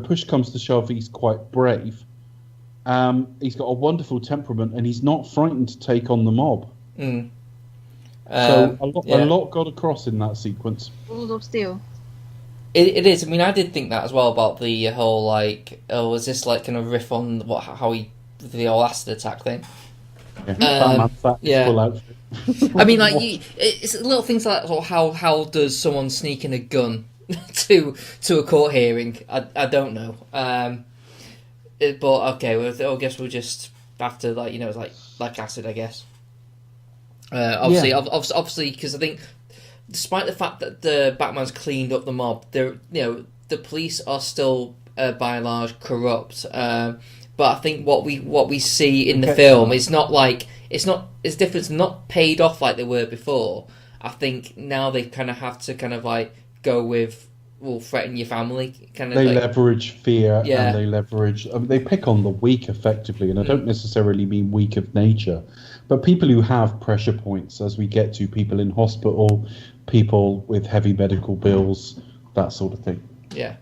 E: push comes to shove, he's quite brave. He's got a wonderful temperament, and he's not frightened to take on the mob. So a lot got across in that sequence.
D: Balls of steel.
F: It is. I mean, I did think that as well about the whole, like, was this like kind of riff on how he the whole acid attack thing?
E: Yeah, full outfit.
F: I mean, like, it's little things like how does someone sneak in a gun to a court hearing? I don't know. But okay, I guess we'll just have to, like, it's like acid, I guess. Obviously, because I think, despite the fact that the Batman's cleaned up the mob, the police are still by and large corrupt. But I think what we see in the film is not it's different. It's not paid off like they were before. I think now they kind of have to kind of like go with, well, threaten your family.
E: They leverage fear, and they leverage. They pick on the weak effectively, and I don't necessarily mean weak of nature, but people who have pressure points, as we get to people in hospital, people with heavy medical bills, that sort of thing.
F: Yeah.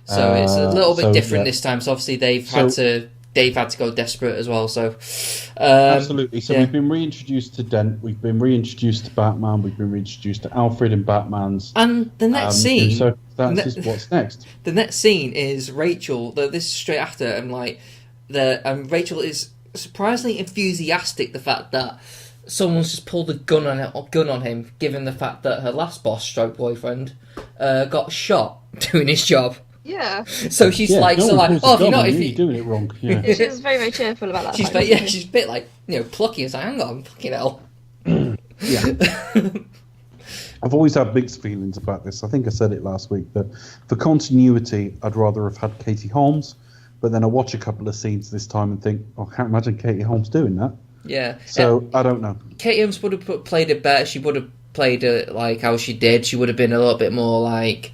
F: So it's a little bit different this time. So obviously they've had to go desperate as well. So
E: absolutely. So we've been reintroduced to Dent. We've been reintroduced to Batman. We've been reintroduced to Alfred and Batman's.
F: And the next scene.
E: So that's what's next.
F: The next scene is Rachel. This is straight after, and Rachel is surprisingly enthusiastic. The fact that someone's just pulled a gun on him, given the fact that her last boss, stroke boyfriend, got shot doing his job.
D: Yeah.
F: So she's if you're
E: doing it wrong. Yeah.
D: She's very, very cheerful about that.
F: She's a bit like, plucky. It's like, hang on, fucking hell.
E: Yeah. I've always had mixed feelings about this. I think I said it last week that for continuity, I'd rather have had Katie Holmes, but then I watch a couple of scenes this time and think, I can't imagine Katie Holmes doing that.
F: Yeah.
E: So I don't know.
F: Katie Holmes would have played it better. She would have played it like how she did. She would have been a little bit more like.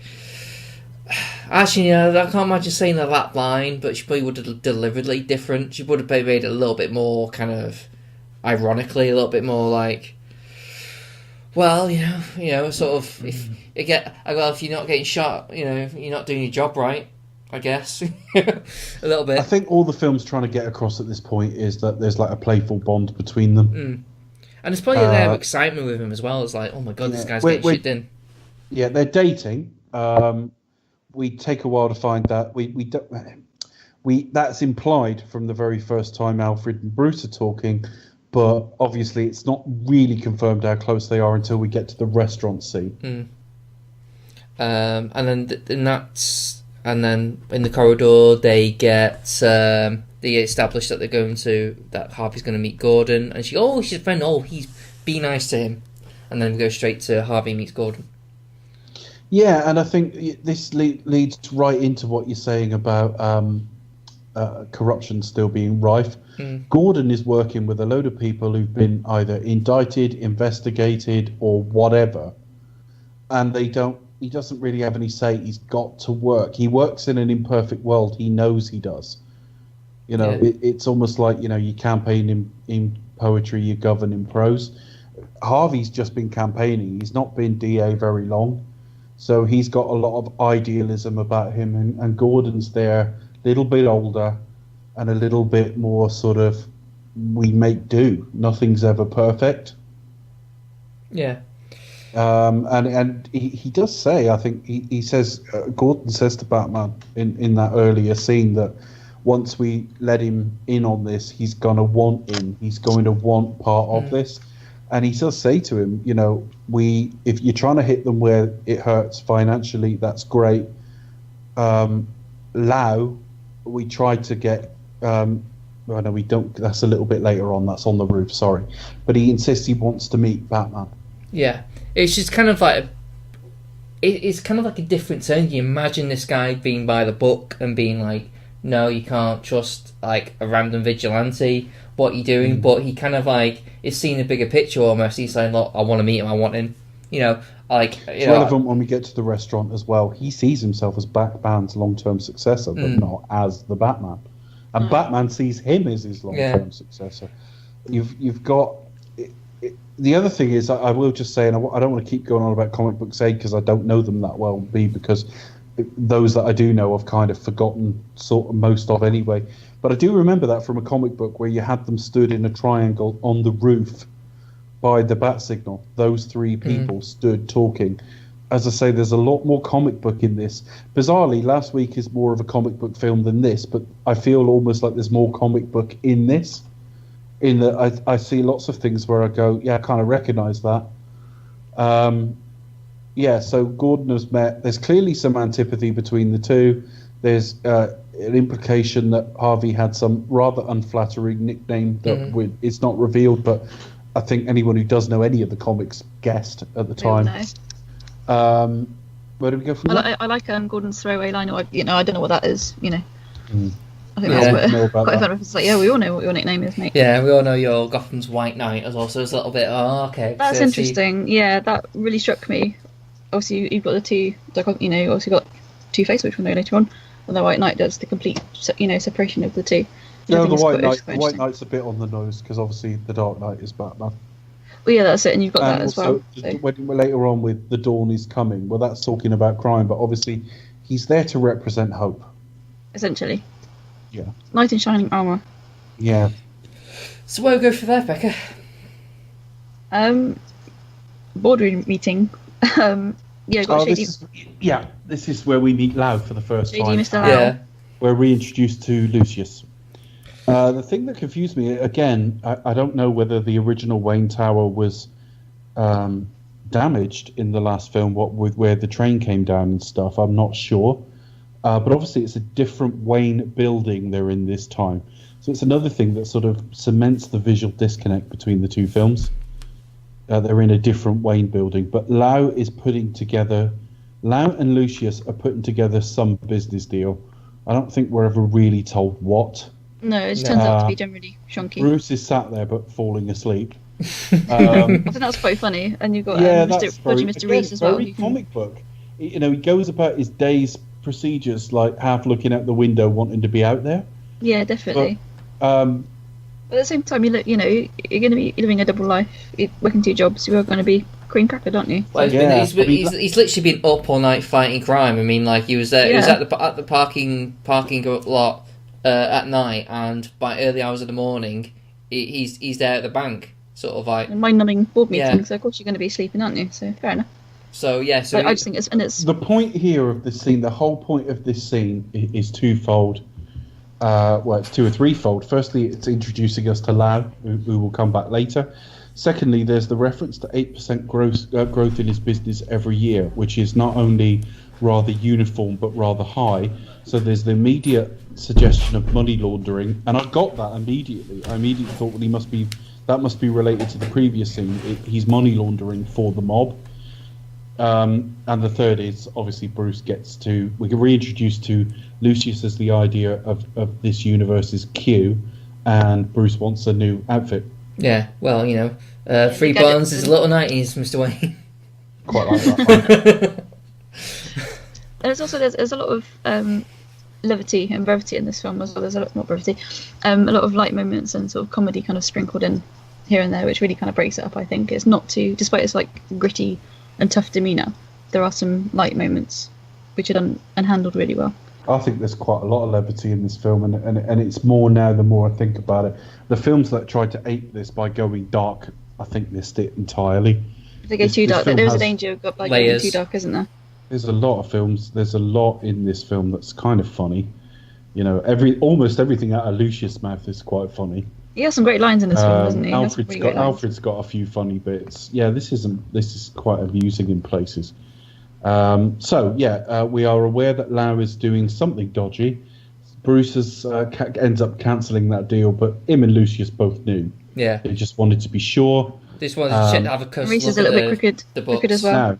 F: Actually, I can't imagine saying that line, but she probably would have delivered it different. She would have made it a little bit more kind of ironically, a little bit more like, well, sort of if you're not getting shot, you're not doing your job right, I guess. A little bit.
E: I think all the film's trying to get across at this point is that there's like a playful bond between them.
F: And it's probably their excitement with him as well. It's like, oh my god, this guy's getting shit in.
E: Yeah, they're dating. We take a while to find that. That's implied from the very first time Alfred and Bruce are talking, but obviously it's not really confirmed how close they are until we get to the restaurant scene.
F: And then in the corridor they they establish that that Harvey's going to meet Gordon, and she's a friend. He's be nice to him, and then we go straight to Harvey meets Gordon.
E: Yeah, and I think this leads right into what you're saying about corruption still being rife. Gordon is working with a load of people who've been either indicted, investigated, or whatever, and he doesn't really have any say. He's got to work. He works in an imperfect world. He knows he does. It's almost like, you campaign in poetry, you govern in prose. Harvey's just been campaigning. He's not been DA very long. So he's got a lot of idealism about him, and Gordon's there, a little bit older and a little bit more sort of, we make do. Nothing's ever perfect.
F: Yeah.
E: And he does say, I think he says, Gordon says to Batman in that earlier scene that once we let him in on this, he's going to want in. He's going to want part of this. And he does say to him, if you're trying to hit them where it hurts financially, that's great. Lau, we tried to get. No, we don't. That's a little bit later on. That's on the roof. Sorry, but he insists he wants to meet Batman.
F: Yeah, it's just kind of like it's kind of like a different turn. You imagine this guy being by the book and being like, no, you can't trust like a random vigilante. What you're doing, but he kind of like is seeing a bigger picture almost. He's saying, look, I want to meet him, I want him. It's
E: relevant when we get to the restaurant as well. He sees himself as Batman's long-term successor, but not as the Batman. And Batman sees him as his long-term successor. You've got the other thing is, I will just say, and I don't want to keep going on about comic books, A, because I don't know them that well, B, because those that I do know I've kind of forgotten sort of most of anyway. But I do remember that from a comic book where you had them stood in a triangle on the roof by the bat signal. Those three people stood talking. As I say, there's a lot more comic book in this. Bizarrely, last week is more of a comic book film than this, but I feel almost like there's more comic book in this. In that I see lots of things where I go, yeah, I kind of recognise that. So Gordon has met. There's clearly some antipathy between the two. There's an implication that Harvey had some rather unflattering nickname that it's not revealed, but I think anyone who does know any of the comics guessed at the time. Where do we go from there?
D: I like Gordon's throwaway line. I don't know what that is. I think
E: Yeah.
D: that's
E: Know about
D: quite
E: that.
D: fun. It's like, yeah, we all know what your nickname is, mate.
F: Yeah, we all know you're Gotham's White Knight as well, so it's a little bit, okay.
D: That's
F: so
D: interesting. Yeah, that really struck me. Obviously, you've got the two, obviously got Two-Face, which we'll know later on, and the White Knight does the complete, separation of the two.
E: No, the White Knight's a bit on the nose because obviously the Dark Knight is Batman.
D: Well, yeah, that's it, and you've got that
E: And
D: as
E: also,
D: well. So,
E: when later on with The Dawn is Coming, well, that's talking about crime, but obviously he's there to represent hope.
D: essentially,
E: Yeah.
D: knight in shining armor.
E: Yeah.
F: So where we go for there, Becca?
D: Boardroom meeting. Got
E: this is where we meet Lau for the first
D: JD
E: time.
D: Mr. Lau.
F: Yeah.
E: We're reintroduced to Lucius. The thing that confused me, again, I don't know whether the original Wayne Tower was damaged in the last film, with where the train came down and stuff. I'm not sure. But obviously it's a different Wayne building they're in this time. So it's another thing that sort of cements the visual disconnect between the two films. They're in a different Wayne building. But Lau and Lucius are putting together some business deal. I don't think we're ever really told what.
D: No, it just turns out to be generally shonky.
E: Bruce is sat there but falling asleep.
D: I think that's quite funny. And you've got Mr. Reese as well.
E: Very comic book. He goes about his day's procedures, like half looking out the window, wanting to be out there.
D: Yeah, definitely.
E: But
D: at the same time, you're going to be living a double life, working two jobs. You are going to be cream crackered, aren't you?
F: Well, he's literally been up all night fighting crime. I mean, like he was there. He was at the parking lot at night, and by early hours of the morning, he's there at the bank, sort of like
D: mind-numbing board meeting. So of course you're going to be sleeping, aren't you? So fair enough.
F: So yeah,
D: I just think it's
E: the point here of this scene. The whole point of this scene is twofold. It's two or threefold. Firstly, it's introducing us to Lau, who will come back later. Secondly, there's the reference to 8% growth in his business every year, which is not only rather uniform but rather high. So there's the immediate suggestion of money laundering, and I got that immediately. I immediately thought, well, that must be related to the previous scene. He's money laundering for the mob. And the third is obviously we can reintroduce to Lucius as the idea of this universe is Q, and Bruce wants a new outfit.
F: Yeah, well, Three Buns is a little 90s, Mr. Wayne.
E: Quite like that.
D: There's a lot of levity and brevity in this film as well. There's a lot, not brevity, a lot of light moments and sort of comedy kind of sprinkled in here and there, which really kind of breaks it up. I think it's not too, despite its like gritty and tough demeanour, there are some light moments which are done and handled really well.
E: I think there's quite a lot of levity in this film, and it's more now the more I think about it. The films that tried to ape this by going dark, I think missed it entirely.
D: If they go too dark, there is a danger of going too dark, isn't there?
E: There's a lot of films. There's a lot in this film that's kind of funny. Almost everything out of Lucius' mouth is quite funny.
D: He has some great lines in this film, doesn't he?
E: Alfred's got a few funny bits. Yeah, this is quite amusing in places. We are aware that Lau is doing something dodgy. Bruce ends up cancelling that deal, but him and Lucius both knew.
F: Yeah,
E: they just wanted to be sure.
F: This one to have a close
D: Reese is a little bit crooked as well.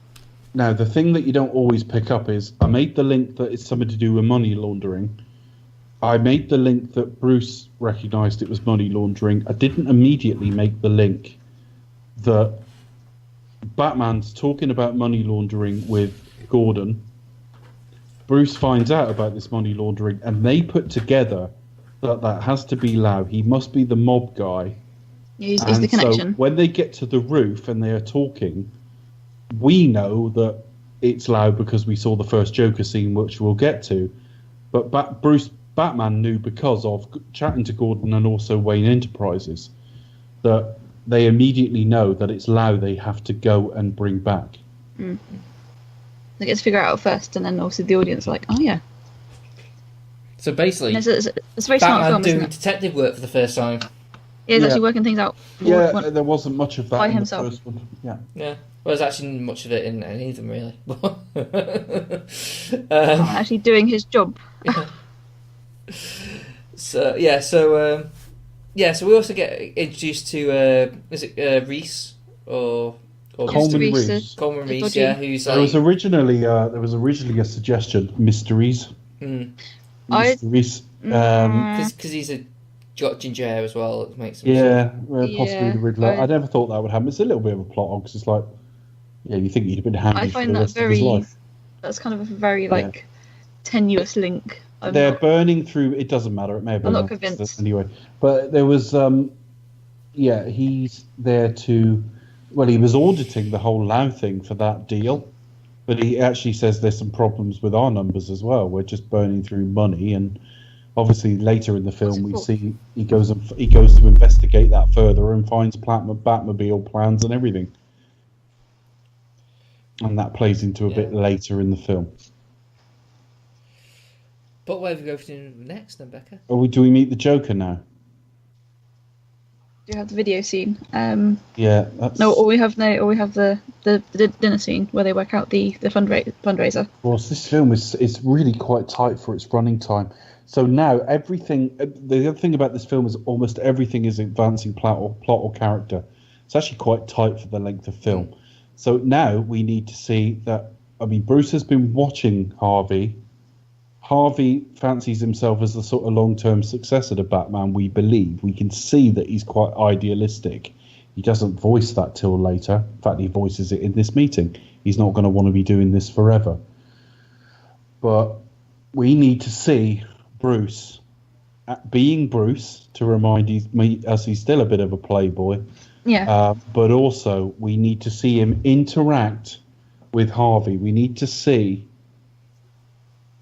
E: Now, the thing that you don't always pick up is I made the link that it's something to do with money laundering. I made the link that Bruce recognised it was money laundering. I didn't immediately make the link that Batman's talking about money laundering with Gordon. Bruce finds out about this money laundering, and they put together that has to be Lau. He must be the mob guy
D: He's
E: And
D: the connection.
E: so when they get to the roof and they are talking, we know that it's loud because we saw the first Joker scene, which we'll get to. But Batman knew because of chatting to Gordon and also Wayne Enterprises that they immediately know that it's loud. They have to go and bring back.
D: They get to figure it out first, and then obviously the audience are like, oh yeah.
F: So basically,
D: And it's a very smart
F: Batman
D: film, isn't
F: doing
D: it?
F: detective work for the first time.
D: Yeah, he's
E: Yeah.
D: actually working things out.
E: Yeah, there wasn't much of that
D: by
E: in
D: himself.
E: the first one. Yeah.
F: Yeah. Well, there's actually much of it in any of them, really.
D: Actually doing his job.
F: So we also get introduced to is it Reese or
E: Coleman
D: Reese,
E: Reese.
F: Coleman
D: the
F: Reese?
D: dodgy-
F: Yeah, who's
E: There
F: like
E: was originally a suggestion, mysteries.
D: I-
E: Mysteries.
F: because he's got ginger hair as well. It makes him
E: Possibly
D: Yeah,
E: the Riddler.
D: I-
E: I never thought that would happen. It's a little bit of a plot hole because it's like, yeah, you think he'd have been handy
D: I
E: for
D: find
E: the
D: that
E: rest of his
D: very.
E: life.
D: That's kind of a very tenuous link.
E: They're burning through. It doesn't matter. It may have been
D: I'm not
E: an accident
D: convinced.
E: anyway. But there was, he's there to. Well, he was auditing the whole Lau thing for that deal, but he actually says there's some problems with our numbers as well. We're just burning through money, and obviously later in the film we
D: What's
E: see he goes to investigate that further and finds Batmobile plans and everything, and that plays into a bit later in the film.
F: But where do we go to next, then, Becca?
E: Do we meet the Joker now?
D: Do you have the video scene?
E: Yeah, that's.
D: No, or we have the dinner scene where they work out the fundraiser.
E: Of course, this film is really quite tight for its running time. So now everything. The other thing about this film is almost everything is advancing plot or character. It's actually quite tight for the length of film. So now we need to see that. I mean, Bruce has been watching Harvey. Harvey fancies himself as the sort of long-term successor to Batman, we believe. We can see that he's quite idealistic. He doesn't voice that till later. In fact, he voices it in this meeting. He's not going to want to be doing this forever. But we need to see Bruce being Bruce, to remind us he's still a bit of a playboy.
D: Yeah.
E: But also, we need to see him interact with Harvey. We need to see...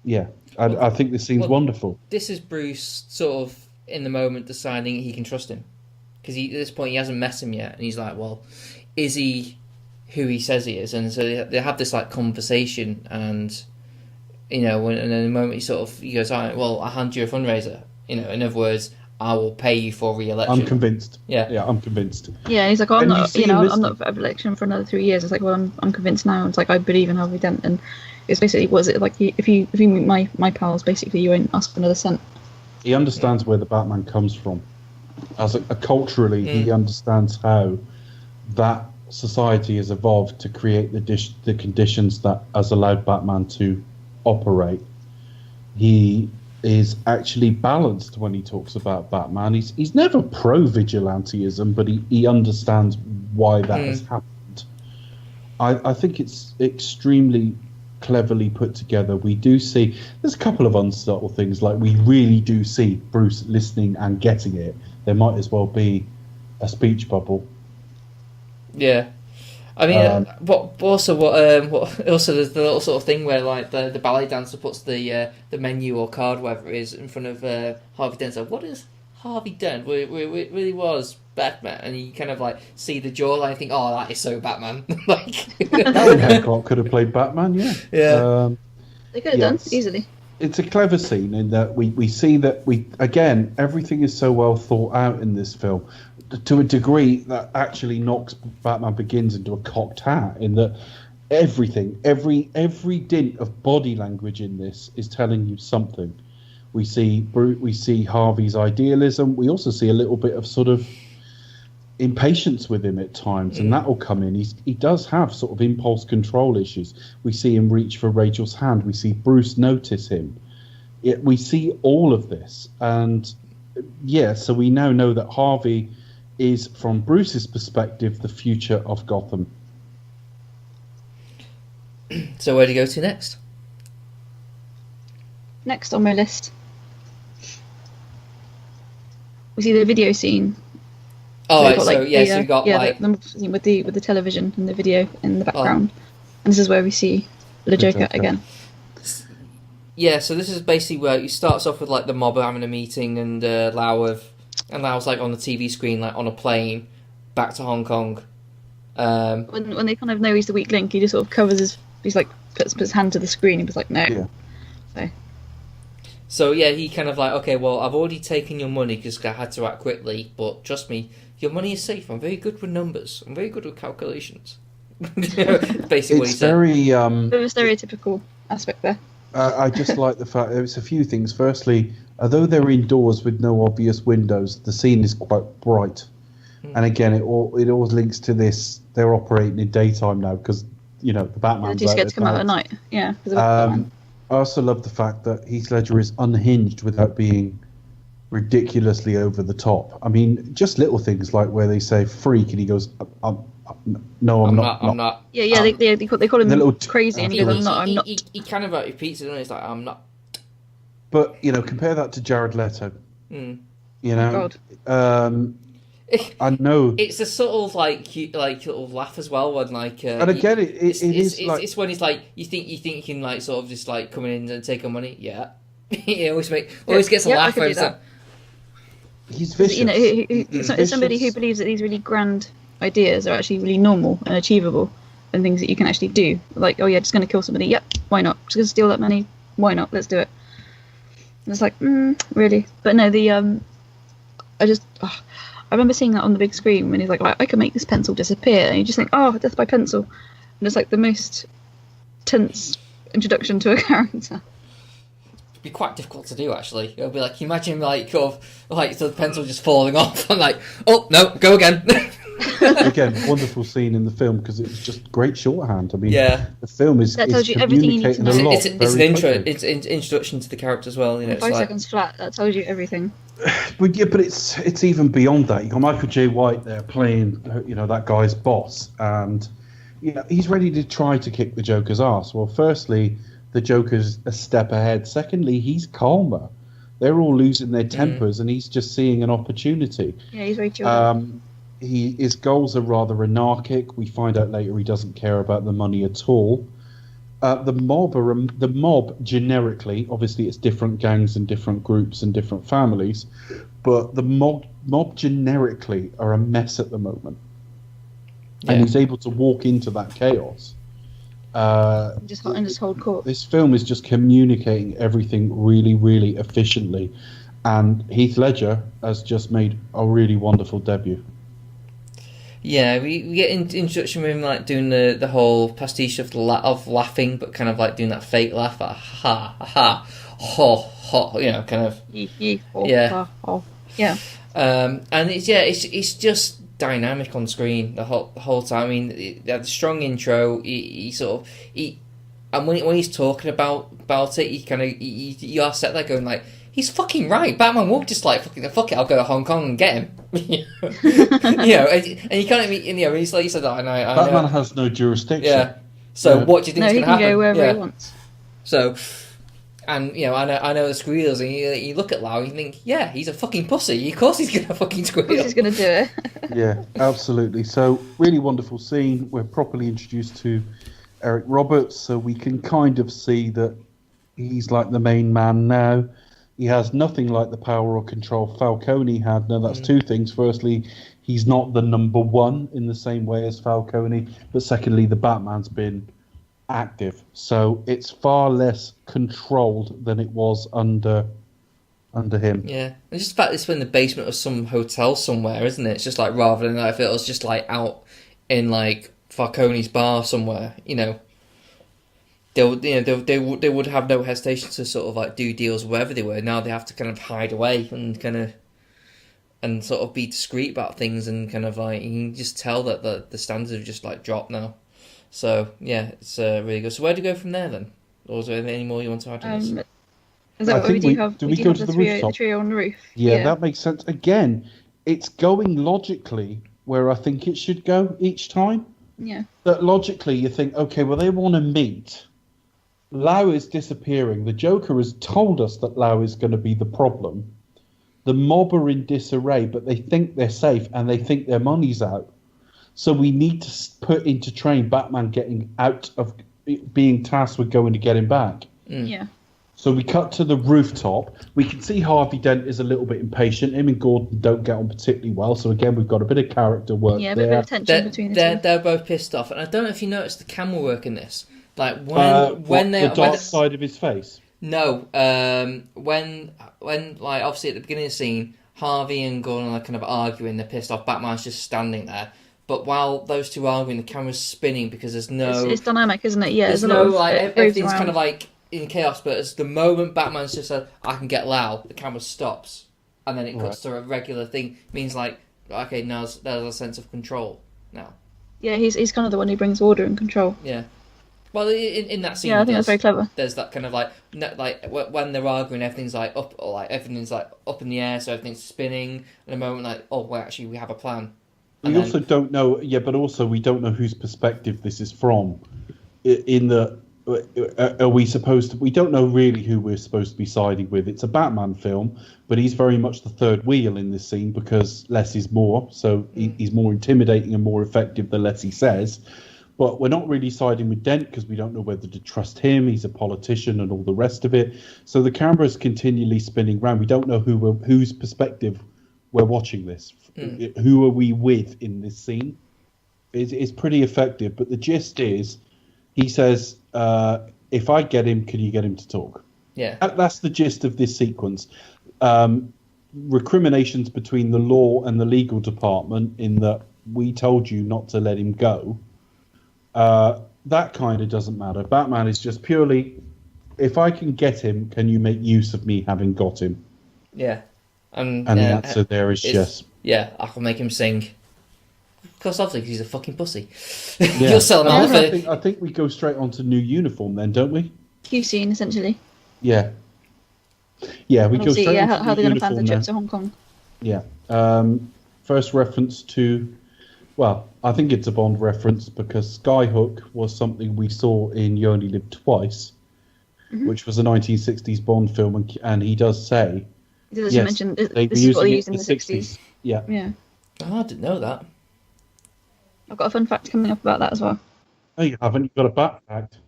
E: Yeah. I think this scene's wonderful.
F: This is Bruce sort of in the moment deciding he can trust him, because at this point he hasn't met him yet, and he's like, well, is he who he says he is? And so they have this conversation, and and then the moment he goes, all right, well, I hand you a fundraiser. In other words, I will pay you for re-election.
E: I'm convinced.
F: Yeah,
E: I'm convinced.
D: Yeah, and he's like, oh, I'm
E: And
D: not,
E: you see
D: I'm
E: this-
D: not for election for another 3 years. It's like, well, I'm convinced now. It's like, I believe in Harvey Dent, and it's basically, what is it like? If you meet my pals, basically, you won't ask for another cent.
E: He understands where the Batman comes from. As culturally, he understands how that society has evolved to create the conditions that has allowed Batman to operate. He is actually balanced when he talks about Batman. He's never pro-vigilantism, but he understands why that has happened. I think it's extremely cleverly put together. We do see there's a couple of unsubtle things, like we really do see Bruce listening and getting it. There might as well be a speech bubble.
F: Yeah. I mean, also there's the little sort of thing where the ballet dancer puts the menu or card, whatever it is, in front of Harvey Dent. So what is Harvey Dent? It really was Batman, and you kind of see the jawline and think, oh, that is so Batman.
E: Alan Hancock could have played Batman, yeah.
F: Yeah.
D: They could have done easily.
E: It's a clever scene in that we see that again everything is so well thought out in this film, to a degree that actually knocks Batman Begins into a cocked hat, in that everything, every dint of body language in this is telling you something. We see Harvey's idealism. We also see a little bit of sort of impatience with him at times, and that will come in. He does have sort of impulse control issues. We see him reach for Rachel's hand. We see Bruce notice him. We see all of this, and so we now know that Harvey is, from Bruce's perspective, the future of Gotham.
F: So where do you go to next?
D: Next on my list, we see the video scene
F: Oh,
D: They've
F: right, so you got like
D: with the television and the video in the background, and this is where we see the Joker again.
F: Yeah, so this is basically where it starts off with like the mob having a meeting and Lau's like on the TV screen, like on a plane back to Hong Kong.
D: When they kind of know he's the weak link, he just sort of covers he's like puts his hand to the screen and was like, no.
E: Yeah.
F: So yeah, he kind of like, okay, well, I've already taken your money because I had to act quickly, but trust me, your money is safe. I'm very good with numbers. I'm very good with calculations. Basically, what he said.
E: Very
D: bit of a stereotypical aspect there.
E: I just like the fact there's a few things. Firstly, although they're indoors with no obvious windows, the scene is quite bright. And again, it always links to this. They're operating in daytime now because the Batman.
D: They just get to come out at night. Yeah.
E: I also love the fact that Heath Ledger is unhinged without being ridiculously over the top. I mean, just little things like where they say "freak" and he goes, "No, I'm not."
D: Yeah. They call him crazy, and he goes, "I'm not."
F: He kind of repeats it, and he's like, "I'm not."
E: But compare that to Jared Leto.
D: God.
E: I know
F: it's a sort of like little laugh as well when like
E: and again it's
F: when he's like you think you can like sort of just like come in and take our money. He always gets a laugh every time.
E: He's vicious.
D: It's somebody who believes that these really grand ideas are actually really normal and achievable and things that you can actually do, like, oh yeah, just going to kill somebody, yep, why not, just going to steal that money, why not, let's do it. And it's like, really? But no, I remember seeing that on the big screen when he's like, I can make this pencil disappear. And you just think, oh, death by pencil. And it's like the most tense introduction to a character.
F: It'd be quite difficult to do, actually. It'll be like, imagine like the pencil just falling off and like, oh, no, go again.
E: Again, wonderful scene in the film because it's just great shorthand. I mean, the film is
D: tells you everything you need to know.
F: It's an intro. It's an introduction to the character as well.
D: 5 seconds flat. That tells you everything.
E: But it's even beyond that. You got Michael J. White there playing, that guy's boss, and he's ready to try to kick the Joker's ass. Well, firstly, the Joker's a step ahead. Secondly, he's calmer. They're all losing their tempers, and he's just seeing an opportunity.
D: Yeah, he's very chilled.
E: His goals are rather anarchic. We find out later he doesn't care about the money at all. The mob generically, obviously it's different gangs and different groups and different families, but the mob generically are a mess at the moment. Yeah. And he's able to walk into that chaos.
D: Just hold court.
E: This film is just communicating everything really, really efficiently, and Heath Ledger has just made a really wonderful debut.
F: Yeah, we get introduction with him like doing the whole pastiche of laughing, but kind of like doing that fake laugh, like, ha ha ho ho, kind of
D: yeah.
F: And it's just dynamic on screen the whole time. I mean, the strong intro. And when he's talking about it, you are set there going like, he's fucking right. Batman won't just like fuck it. I'll go to Hong Kong and get him. And you can't even. He's like you said that. I know.
E: Batman has no jurisdiction.
F: Yeah. So what do you think is going to happen?
D: He can go wherever he wants.
F: So, and I know the squeals, and you look at Lau and you think, yeah, he's a fucking pussy. Of course he's going to fucking squeal.
D: Of course he's going to do it.
E: Yeah, absolutely. So really wonderful scene. We're properly introduced to Eric Roberts, so we can kind of see that he's like the main man now. He has nothing like the power or control Falcone had. Now, that's two things. Firstly, he's not the number one in the same way as Falcone. But secondly, the Batman's been active. So it's far less controlled than it was under him.
F: Yeah. And just the fact it's in the basement of some hotel somewhere, isn't it? It's just like, rather than like if it was just like out in like Falcone's bar somewhere, They would have no hesitation to sort of like do deals wherever they were. Now they have to kind of hide away and sort of be discreet about things, and kind of like you can just tell that the standards have just like dropped now. So yeah, it's really good. So where do we go from there then? Or is there any more you want to add on this?
D: Is that what we do have?
E: Do we go to the rooftop?
D: The trio on the roof.
E: Yeah, that makes sense. Again, it's going logically where I think it should go each time.
D: Yeah.
E: That logically you think, okay, well they want to meet. Lau is disappearing. The Joker has told us that Lau is going to be the problem. The mob are in disarray, but they think they're safe and they think their money's out. So we need to put into train Batman getting out of being tasked with going to get him back.
D: Yeah.
E: So we cut to the rooftop. We can see Harvey Dent is a little bit impatient. Him and Gordon don't get on particularly well. So again, we've got a bit of character work
D: Yeah, a
E: there.
D: bit of tension between the two.
F: They're both pissed off, and I don't know if you noticed the camera work in this. Like when
E: the dark side of his face.
F: No, when like obviously at the beginning of the scene, Harvey and Gordon are kind of arguing. They're pissed off. Batman's just standing there. But while those two are arguing, the camera's spinning because there's no.
D: It's dynamic, isn't it? Yeah.
F: There's
D: a
F: no
D: lot of,
F: like
D: it
F: everything's
D: moves
F: kind of
D: around.
F: like in chaos. But as the moment Batman's just said, "I can get loud," the camera stops, and then it cuts to a regular thing. Means like, okay, now there's a sense of control now.
D: Yeah, he's kind of the one who brings order and control.
F: Yeah. Well, in that scene,
D: Yeah, I think that's very clever.
F: There's that kind of like when they're arguing, everything's like up, or like everything's like up in the air, so everything's spinning. And a moment like, oh, well, actually, we have a plan.
E: We also don't know, but also we don't know whose perspective this is from. Are we supposed to? We don't know really who we're supposed to be siding with. It's a Batman film, but he's very much the third wheel in this scene because less is more. So he's more intimidating and more effective the less he says. But we're not really siding with Dent because we don't know whether to trust him. He's a politician and all the rest of it. So the camera's continually spinning around. We don't know whose perspective we're watching this. Who are we with in this scene? It's pretty effective. But the gist is, he says, if I get him, can you get him to talk?
F: Yeah.
E: That's the gist of this sequence. Recriminations between the law and the legal department in that we told you not to let him go. That kind of doesn't matter. Batman is just purely, if I can get him, can you make use of me having got him?
F: Yeah. And
E: the answer there is yes.
F: Yeah, I can make him sing. Because obviously he's a fucking pussy.
E: Yeah.
F: You'll sell him out
E: I think we go straight on to new uniform then, don't we?
D: Q scene, essentially.
E: Yeah. Yeah, we go straight on to
D: how they're going to plan the
E: uniform
D: trip to Hong Kong.
E: Yeah. First reference to, well, I think it's a Bond reference because Skyhook was something we saw in You Only Live Twice, which was a 1960s Bond film, and he does say,
D: He does mention this is what they used in the 60s.
E: Yeah.
D: Yeah.
F: Oh, I didn't know that.
D: I've got a fun fact coming up about that as well.
E: Oh, you haven't? You've got a back fact.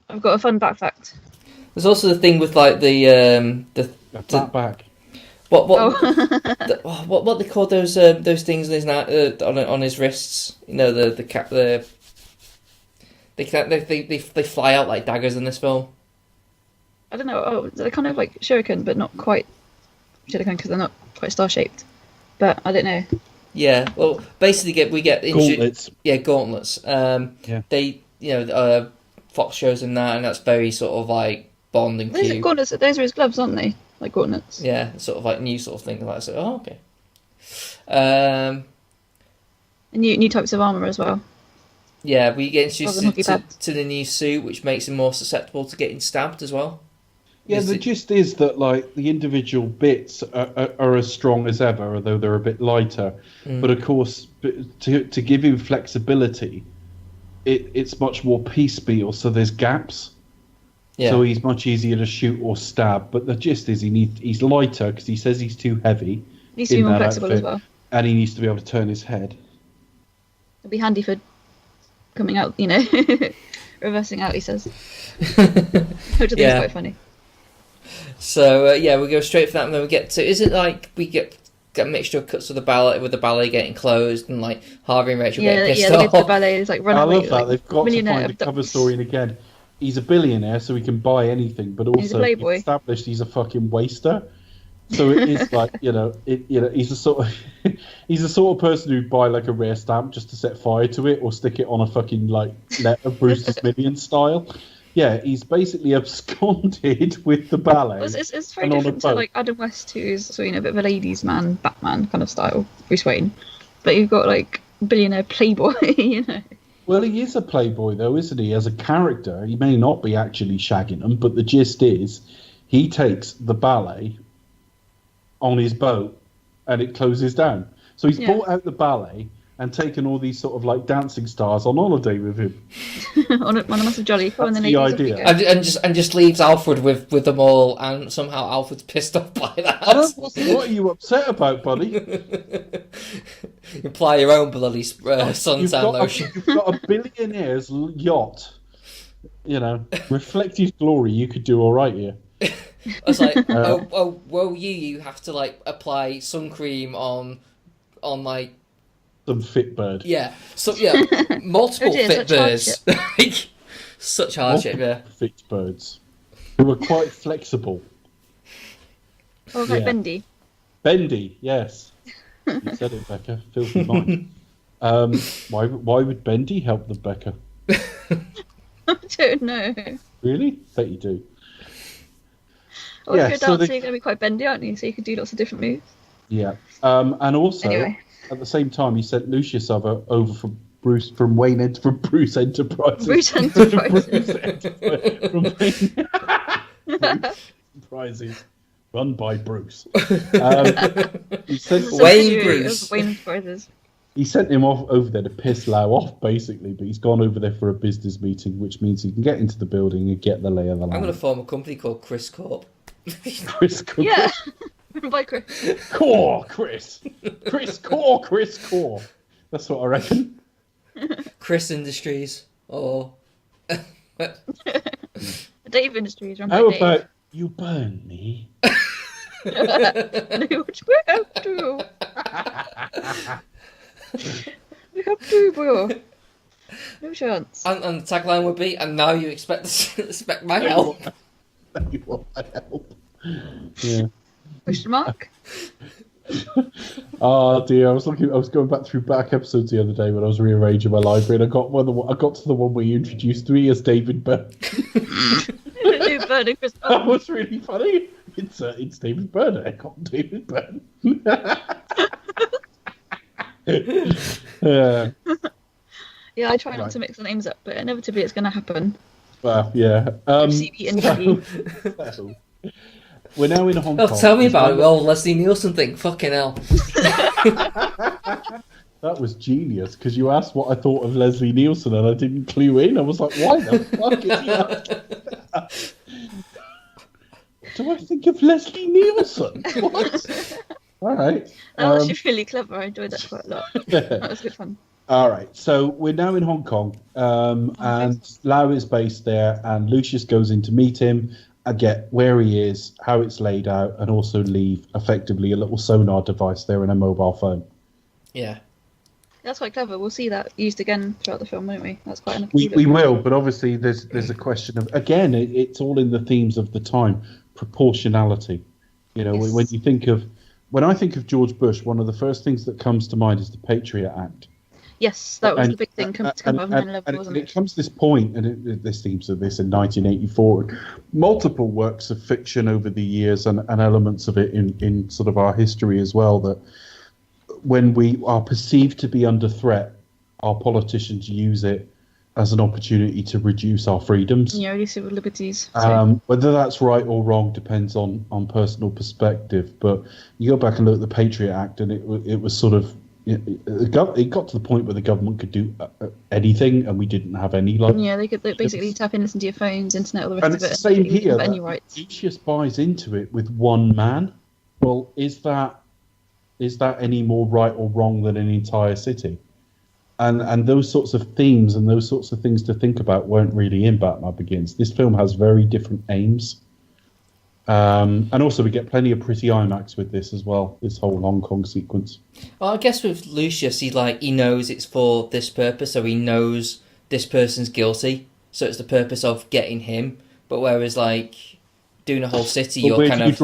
D: I've got a fun back fact.
F: There's also the thing with like
E: Back.
F: What they call those things on his wrists? You know they fly out like daggers in this film.
D: I don't know. Oh, they're kind of like shuriken, but not quite shuriken because they're not quite star shaped. But I don't know.
F: Yeah, well, basically we get
E: gauntlets.
F: Yeah, gauntlets. They Fox shows him that, and that's very sort of like Bond and
D: Those
F: Q.
D: are gauntlets. Those are his gloves, aren't they? Like gauntlets.
F: Yeah, sort of like new sort of thing. Like so. Oh, okay.
D: And new types of armor as well.
F: Yeah, we get introduced
D: Rather
F: to the new suit, which makes him more susceptible to getting stabbed as well.
E: Yeah, the gist is that like the individual bits are as strong as ever, although they're a bit lighter. But of course, to give him flexibility, it's much more piecemeal. So there's gaps.
F: Yeah.
E: So he's much easier to shoot or stab. But the gist is he's lighter because he says he's too heavy.
D: He needs to be more flexible as well.
E: And he needs to be able to turn his head.
D: It'll be handy for coming out, reversing out. He says, which I think is quite funny.
F: So we go straight for that, and then we get to. Is it like we get a mixture of cuts of the ballet getting closed, and like Harvey and Rachel getting pissed
D: off?
F: off?
D: The ballet is like run
E: I
D: away.
E: love that they've got to find a cover story, and again, he's a billionaire, so he can buy anything, but also he's established he's a fucking waster. So it is like he's the sort of person who'd buy like a rare stamp just to set fire to it or stick it on a fucking like letter Brewster's Million style. Yeah, he's basically absconded with the ballet.
D: It's very different to like Adam West, who's a bit of a ladies' man, Batman kind of style, Bruce Wayne. But you've got like billionaire playboy,
E: Well, he is a playboy though, isn't he? As a character, he may not be actually shagging them, but the gist is, he takes the ballet on his boat, and it closes down. So he's bought out the ballet, and taken all these sort of like dancing stars on holiday with him.
D: on a massive jolly. Oh, and
E: That's
D: then
E: the
D: ladies
E: idea.
D: off we go.
F: And just leaves Alfred with them all, and somehow Alfred's pissed off by that.
E: What are you upset about, buddy?
F: You apply your own bloody suntan lotion.
E: You've got a billionaire's yacht. You know, reflective glory. You could do all right here.
F: I was like, you have to like apply sun cream on like
E: some fit bird.
F: Yeah, multiple fit birds. Like, such hardship, yeah.
E: Fit birds who are quite flexible.
D: Oh, like Bendy.
E: Bendy, yes. You said it, Becca. Filthy mind. Why would Bendy help them, Becca?
D: I don't know.
E: Really? Bet you do.
D: Well, if you're dancing, you're going to be quite bendy, aren't you? So you could do lots of different moves.
E: Yeah. And also,
D: anyway.
E: At the same time, he sent Lucius over from Bruce Enterprises.
D: Bruce Enterprises.
E: From Bruce Enterprises. Run by Bruce. He sent
F: Wayne Bruce.
D: Wayne Enterprises.
E: He sent him off over there to piss Lau off, basically, but he's gone over there for a business meeting, which means he can get into the building and get the lay of the land.
F: I'm going to form a company called Chris Corp.
E: Chris Corp.
D: Yeah. By Chris.
E: Chris. Chris Core. That's what I reckon.
F: Chris Industries. Or...
D: Dave Industries. Run by
E: How
D: Dave.
E: about you burn me?
D: Which we have to. We have to, bro. No chance.
F: And the tagline would be, and now you expect my help.
E: You want my help? Yeah.
D: Question mark?
E: Oh dear, I was going back episodes the other day when I was rearranging my library, and I got to the one where you introduced me as David Byrne.
D: David Byrne and Chris
E: That
D: Byrne.
E: was really funny. It's David Byrne. I got David Byrne.
D: Yeah, I try not to mix the names up, but inevitably it's going to happen.
E: Well, yeah.
D: CB and DB.
E: So, we're now in Hong Kong.
F: Tell me about it, old Leslie Nielsen thing. Fucking hell.
E: That was genius, because you asked what I thought of Leslie Nielsen and I didn't clue in. I was like, why the fuck is he asking that? Do I think of Leslie Nielsen? What? All right.
D: That was actually really clever. I enjoyed that quite a lot. That was good fun.
E: All right. So we're now in Hong Kong, and Lau is based there, and Lucius goes in to meet him, get where he is, how it's laid out, and also leave effectively a little sonar device there in a mobile phone.
F: Yeah.
D: That's quite clever. We'll see that used again throughout the film, won't we? That's quite an
E: We will, but obviously there's a question of, again, it's all in the themes of the time, proportionality. You know,
D: Yes.
E: when I think of George Bush, one of the first things that comes to mind is the Patriot Act.
D: Yes, that was the big thing to come out of 9/11, wasn't
E: it comes to this point, and there's themes of this in 1984, multiple works of fiction over the years, and elements of it in sort of our history as well, that when we are perceived to be under threat, our politicians use it as an opportunity to reduce our freedoms.
D: Yeah, reduce civil liberties. So.
E: Whether that's right or wrong depends on personal perspective, but you go back and look at the Patriot Act, and it was sort of, it got to the point where the government could do anything, and we didn't have any
D: Yeah, they could basically tap in, listen to your phones, internet, all the rest
E: and
D: of it.
E: it's the same
D: and you
E: here.
D: don't have any rights.
E: Lucius buys into it with one man. Well, is that any more right or wrong than an entire city? And those sorts of themes and those sorts of things to think about weren't really in Batman Begins. This film has very different aims. And also we get plenty of pretty IMAX with this as well, this whole Hong Kong sequence.
F: Well, I guess with Lucius, he knows it's for this purpose, so he knows this person's guilty, so it's the purpose of getting him. But whereas, like, doing a whole city,
E: But
F: you're kind of...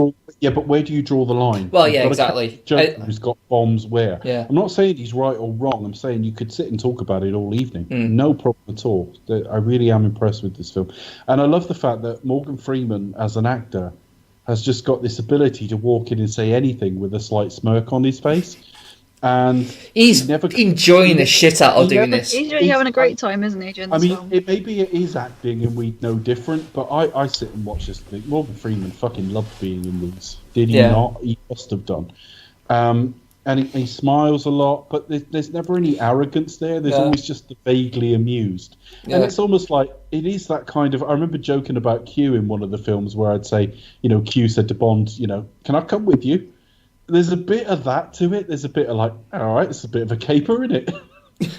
E: but where do you draw the line?
F: Well,
E: You've
F: yeah,
E: got a
F: exactly.
E: Joker who's got bombs where?
F: Yeah.
E: I'm not saying he's right or wrong. I'm saying you could sit and talk about it all evening. No problem at all. I really am impressed with this film. And I love the fact that Morgan Freeman, as an actor, has just got this ability to walk in and say anything with a slight smirk on his face. And
F: he's enjoying the shit out of doing this.
D: He's really having a great time, isn't he, during this film?
E: Maybe it is acting and we know different, but I sit and watch this and think Morgan Freeman fucking loved being in these. Did he not? He must have done. and he smiles a lot, but there's never any arrogance there. There's always just the vaguely amused.
F: Yeah.
E: And it's almost like it is that kind of. I remember joking about Q in one of the films where I'd say, Q said to Bond, can I come with you? There's a bit of that to it. There's a bit of like, all right, it's a bit of a caper, isn't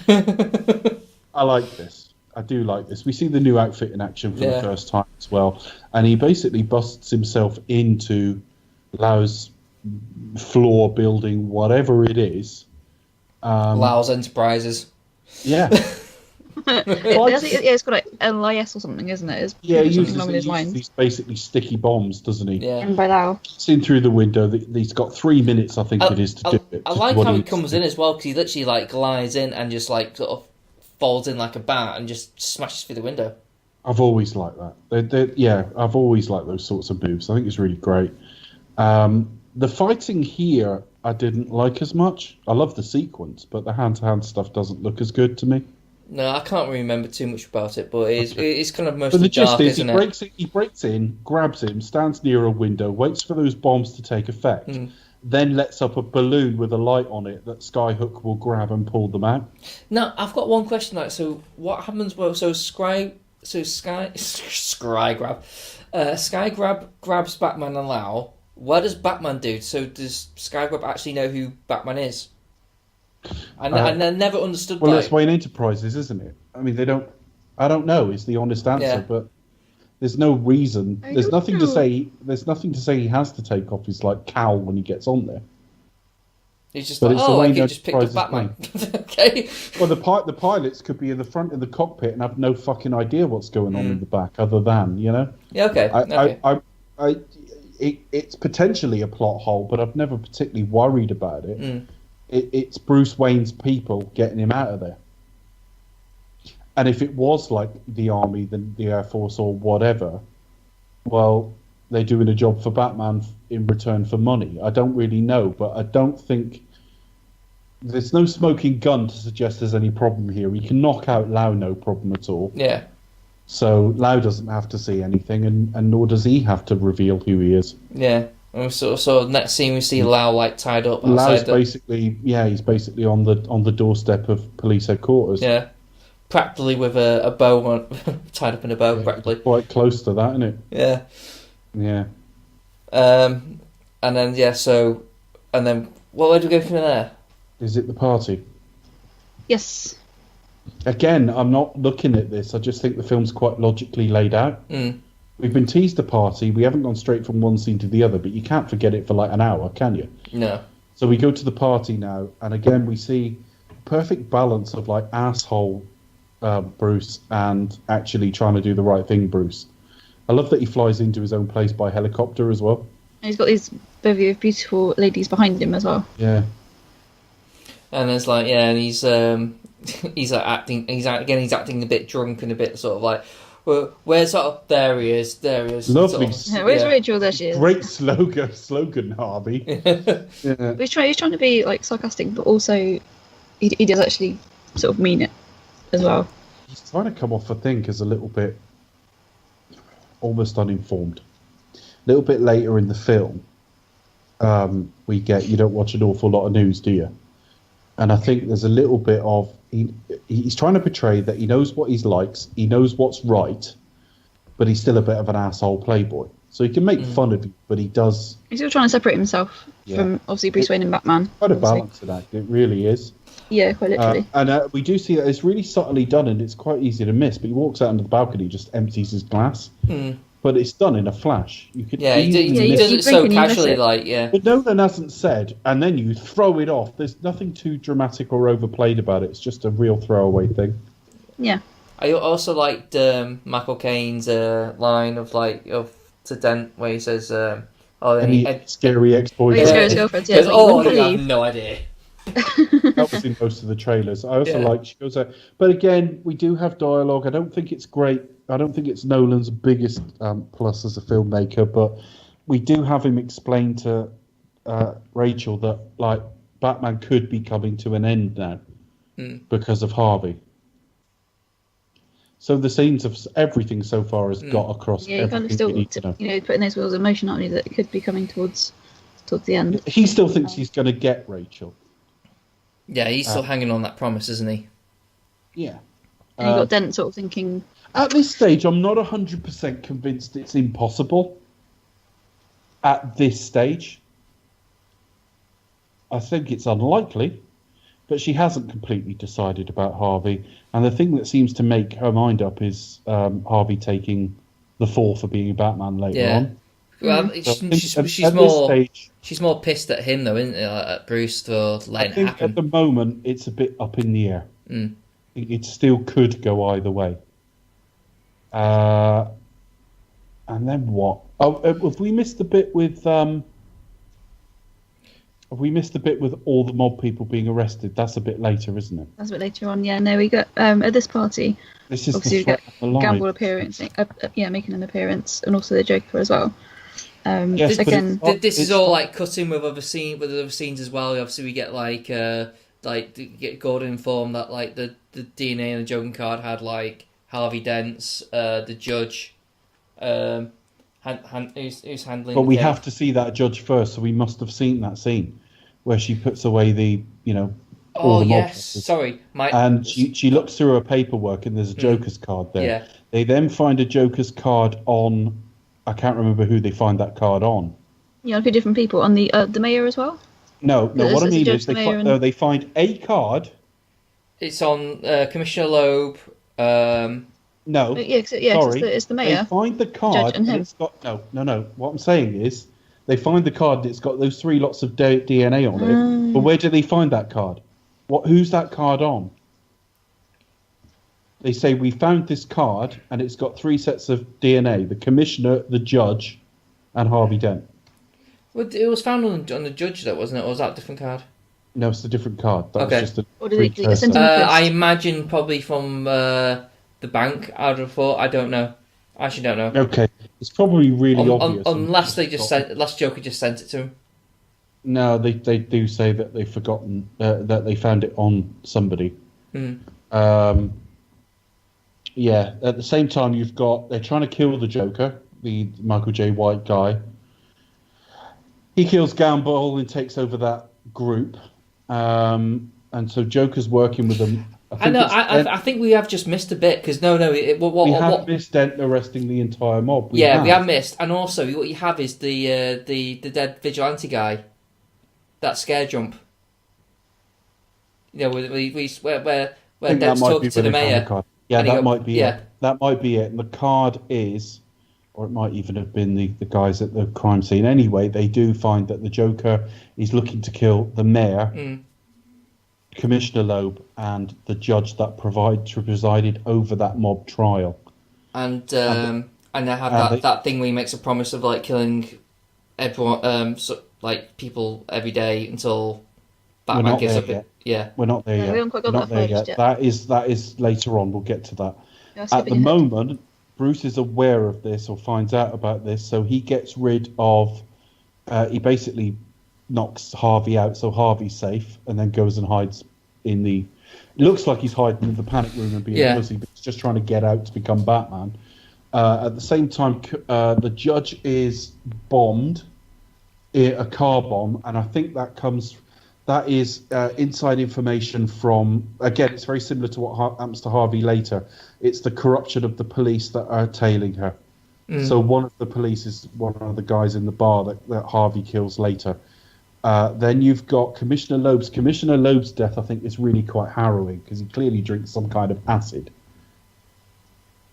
E: it? I like this. I do like this. We see the new outfit in action for the first time as well, and he basically busts himself into Lau's floor building, whatever it is.
F: Lau's Enterprises.
E: Yeah.
D: It's got like LIS or something, isn't it?
E: He
D: something along those
E: uses
D: lines.
E: these basically sticky bombs, doesn't he?
F: Yeah.
D: And by Lau.
E: Gets in through the window. He's got 3 minutes, I think it is, to do it.
F: I like how he comes in as well, because he literally like glides in and just like sort of falls in like a bat and just smashes through the window.
E: I've always liked that. I've always liked those sorts of moves. I think it's really great. The fighting here I didn't like as much. I love the sequence, but the hand-to-hand stuff doesn't look as good to me.
F: No, I can't really remember too much about it, but it's kind of
E: But
F: mostly
E: the gist
F: dark,
E: is,
F: isn't it?
E: he breaks in, grabs him, stands near a window, waits for those bombs to take effect, then lets up a balloon with a light on it that Skyhook will grab and pull them out.
F: Now, I've got one question. Like, so what happens? Well, Sky grabs Batman and Lau. What does Batman do? So does Sky Grab actually know who Batman is? I never understood.
E: Well, that's why in Enterprises, isn't it? I mean, they don't. I don't know. Is the honest answer, but there's no reason. There's nothing to say. There's nothing to say he has to take off his cowl when he gets on there.
F: He's just
E: But
F: like,
E: it's the way
F: I can just pick up
E: Enterprise is
F: Batman. Okay.
E: Well, the pilots could be in the front of the cockpit and have no fucking idea what's going on in the back, other than
F: Yeah. Okay.
E: It's potentially a plot hole, but I've never particularly worried about it. It's Bruce Wayne's people getting him out of there. And if it was like the Army, the Air Force, or whatever, well, they're doing a job for Batman in return for money. I don't really know, but I don't think there's no smoking gun to suggest there's any problem here. He can knock out Lau, no problem at all.
F: Yeah.
E: So Lau doesn't have to see anything, and nor does he have to reveal who he is.
F: Yeah. And so next scene we see Lau tied up.
E: Lau's basically, he's basically on the doorstep of police headquarters.
F: Yeah. Practically with a bow tied up in a bow, practically.
E: Quite close to that, isn't it?
F: Yeah.
E: Yeah.
F: And then and then where do we go from there?
E: Is it the party?
D: Yes.
E: Again, I'm not looking at this. I just think the film's quite logically laid out. We've been teased a party. We haven't gone straight from one scene to the other, but you can't forget it for like an hour, can you?
F: No.
E: So we go to the party now, and again we see perfect balance of like asshole Bruce and actually trying to do the right thing, Bruce. I love that he flies into his own place by helicopter as well.
D: And he's got these bevy of beautiful ladies behind him as well.
E: Yeah.
F: And there's and he's like acting. He's acting a bit drunk and a bit sort of like, well, where's sort of there he is.
E: Lovely.
D: Sort of, where's Rachel? There she is.
E: Great slogan, Harvey. Yeah.
D: But he's trying to be like sarcastic, but also he does actually sort of mean it as well.
E: He's trying to come off, I think, as a little bit almost uninformed. A little bit later in the film, we get, you don't watch an awful lot of news, do you? And I think there's a little bit of, he's trying to portray that he knows what he likes, he knows what's right, but he's still a bit of an asshole playboy. So he can make fun of you, but he does...
D: He's still trying to separate himself from, obviously, Bruce Wayne and Batman.
E: Quite a balanced act, it really is.
D: Yeah, quite literally.
E: And we do see that it's really subtly done, and it's quite easy to miss, but he walks out onto the balcony, just empties his glass. But it's done in a flash. You could
F: he does it so casually,
E: But Nolan hasn't said, and then you throw it off. There's nothing too dramatic or overplayed about it. It's just a real throwaway thing.
D: Yeah.
F: I also liked Michael Caine's line to Dent where he says,
E: scary ex-boyfriend.
D: Scary ex-girlfriend, yeah.
F: I have no idea.
E: That was in most of the trailers. I also like, she goes out. But again, we do have dialogue. I don't think it's great. I don't think it's Nolan's biggest plus as a filmmaker, but we do have him explain to Rachel that like Batman could be coming to an end now because of Harvey. So the scenes of everything so far has got across.
D: Yeah, you kind of still, putting those wheels in motion, aren't you? That it could be coming towards towards the end.
E: He still thinks he's going to get Rachel.
F: Yeah, he's still hanging on that promise, isn't he?
E: Yeah.
D: And you got Dent sort of thinking,
E: At this stage, I'm not 100% convinced it's impossible. At this stage, I think it's unlikely, but she hasn't completely decided about Harvey. And the thing that seems to make her mind up is Harvey taking the fall for being Batman later on.
F: Well, she's more pissed at him though, isn't it? Like, at Bruce for letting it happen.
E: At the moment, it's a bit up in the air. It still could go either way. And then what? Oh, have we missed the bit with? Have we missed the bit with all the mob people being arrested? That's a bit later, isn't it?
D: that's a bit later on. Yeah, no, we got at this party.
E: This is
D: Obviously, we
E: the
D: get Gamble appearance, making an appearance, and also the Joker as well.
E: Yes,
D: again,
F: This is all like cutting with other scenes as well. Obviously, we get like get Gordon informed that like the DNA in the Joker card had like Harvey Dent's, the judge, who's handling.
E: But we have to see that judge first, so we must have seen that scene where she puts away the all the mob bosses.
F: Sorry,
E: and she looks through her paperwork and there's a Joker's card there.
F: Yeah.
E: They then find a Joker's card on. I can't remember who they find that card on.
D: a few different people on the mayor as well.
E: No. What I mean is
D: they
E: find a card.
F: It's on Commissioner Loeb.
E: No.
D: Sorry. It's the mayor.
E: They find the card.
D: Judge and him.
E: It's got no. What I'm saying is, they find the card. And it's got those 3 lots of DNA on it. But where do they find that card? Who's that card on? They say we found this card and it's got 3 sets of DNA: the commissioner, the judge, and Harvey Dent.
F: Well, it was found on the judge, though, wasn't it? Or was that a different card?
E: No, it's a different card. That
F: Okay.
E: was just a
D: Or did they
E: precursor.
D: send him a post?
F: I imagine probably from the bank. I would have thought. I don't know. I actually don't know.
E: Okay, it's probably really obvious.
F: Unless Joker just sent it to him.
E: No, they do say that they've forgotten that they found it on somebody. Yeah. At the same time, they're trying to kill the Joker, the Michael J. White guy. He kills Gamble and takes over that group, and so Joker's working with them.
F: I think we have just missed a bit because we
E: have missed Dent arresting the entire mob.
F: We have missed, and also what you have is the dead vigilante guy, that scare jump. Where Dent's talking to the mayor.
E: Yeah, that might be it. That might be it. And the card is, or it might even have been the guys at the crime scene. Anyway, they do find that the Joker is looking to kill the mayor, Commissioner Loeb, and the judge that presided over that mob trial.
F: And they have that thing where he makes a promise of like killing everyone, people every day until Batman gets up. Yeah,
E: we're not there yet.
D: We haven't quite got that far yet.
E: That is later on. We'll get to that. At the moment, Bruce is aware of this or finds out about this, so he gets rid of. He basically knocks Harvey out, so Harvey's safe, and then goes and hides in the. It looks like he's hiding in the panic room and being pussy, but he's just trying to get out to become Batman. At the same time, the judge is bombed, a car bomb, and I think that is inside information from. Again, it's very similar to what happens to Harvey later. It's the corruption of the police that are tailing her. So one of the police is one of the guys in the bar that Harvey kills later. Then you've got Commissioner Loeb's. Commissioner Loeb's death, I think, is really quite harrowing because he clearly drinks some kind of acid.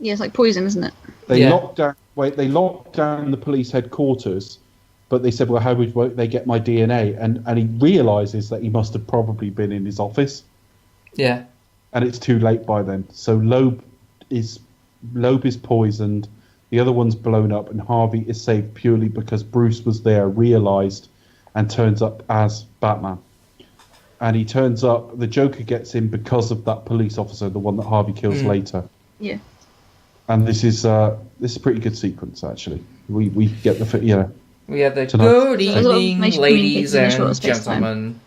D: Yeah, it's like poison, isn't it?
E: They locked down the police headquarters, but they said, well, how would they get my DNA? And he realises that he must have probably been in his office.
F: Yeah.
E: And it's too late by then. So Loeb is poisoned, the other one's blown up, and Harvey is saved purely because Bruce was there, realised, and turns up as Batman. And he turns up, the Joker gets him because of that police officer, the one that Harvey kills later.
D: Yeah.
E: And this is a pretty good sequence, actually. We get the
F: We have the
E: tonight.
F: good evening, ladies and
D: short space time.
F: gentlemen.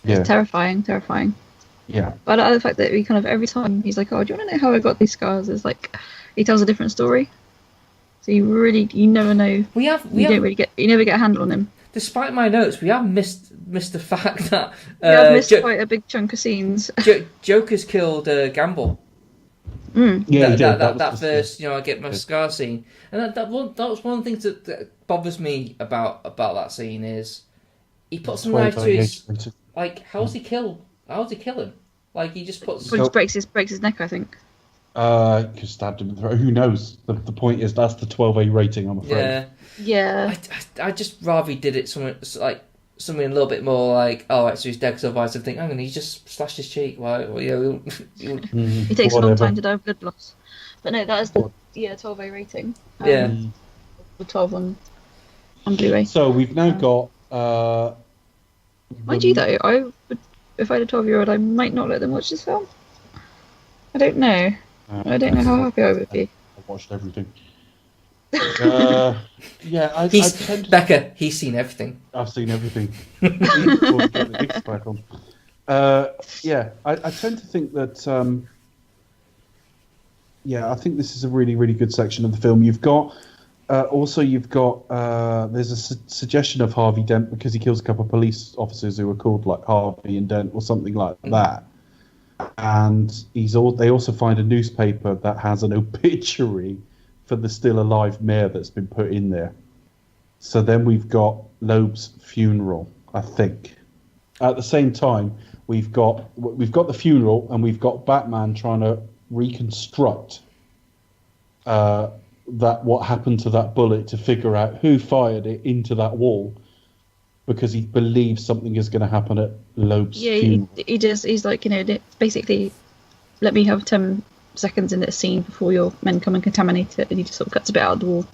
E: Yeah.
D: Terrifying.
E: Yeah.
D: But I like the fact that we kind of every time he's like, "Oh, do you want to know how I got these scars?" It's like he tells a different story. So you never know. You never get a handle on him.
F: despite my notes, we have missed the fact that
D: I've missed quite a big chunk of scenes.
F: Joker's killed Gamble.
E: Yeah, he did.
F: That first, I get my scar scene, and that was one of the things that bothers me about that scene is he puts a knife to his how's he kill him? Like he just puts.
D: Well, breaks his neck, I think.
E: Because stabbed him in the throat. Who knows? The point is that's the 12A rating. I'm afraid.
D: Yeah.
F: I just rather he did it something a little bit more like, oh, right, so he's dead. Because otherwise, I think, hang on, he just slashed his cheek. Well,
D: He takes a long time to die of blood loss. But no, that is the 12A rating. With 12 on Blu-ray.
E: So we've now got.
D: Mind you, though, if I had a 12-year-old, I might not let them watch this film. I don't know. I don't know how happy I would be.
E: I've watched everything. I tend to...
F: Becca, he's seen everything.
E: I've seen everything. I tend to think that. I think this is a really, really good section of the film. You've got there's a suggestion of Harvey Dent because he kills a couple of police officers who are called like Harvey and Dent or something like that. And they also find a newspaper that has an obituary for the still alive mayor that's been put in there. So then we've got Loeb's funeral, I think. At the same time, we've got the funeral and we've got Batman trying to reconstruct what happened to that bullet to figure out who fired it into that wall. Because he believes something is going to happen at Loeb's funeral.
D: He does. He's like, basically, let me have 10 seconds in this scene before your men come and contaminate it, and he just sort of cuts a bit out of the wall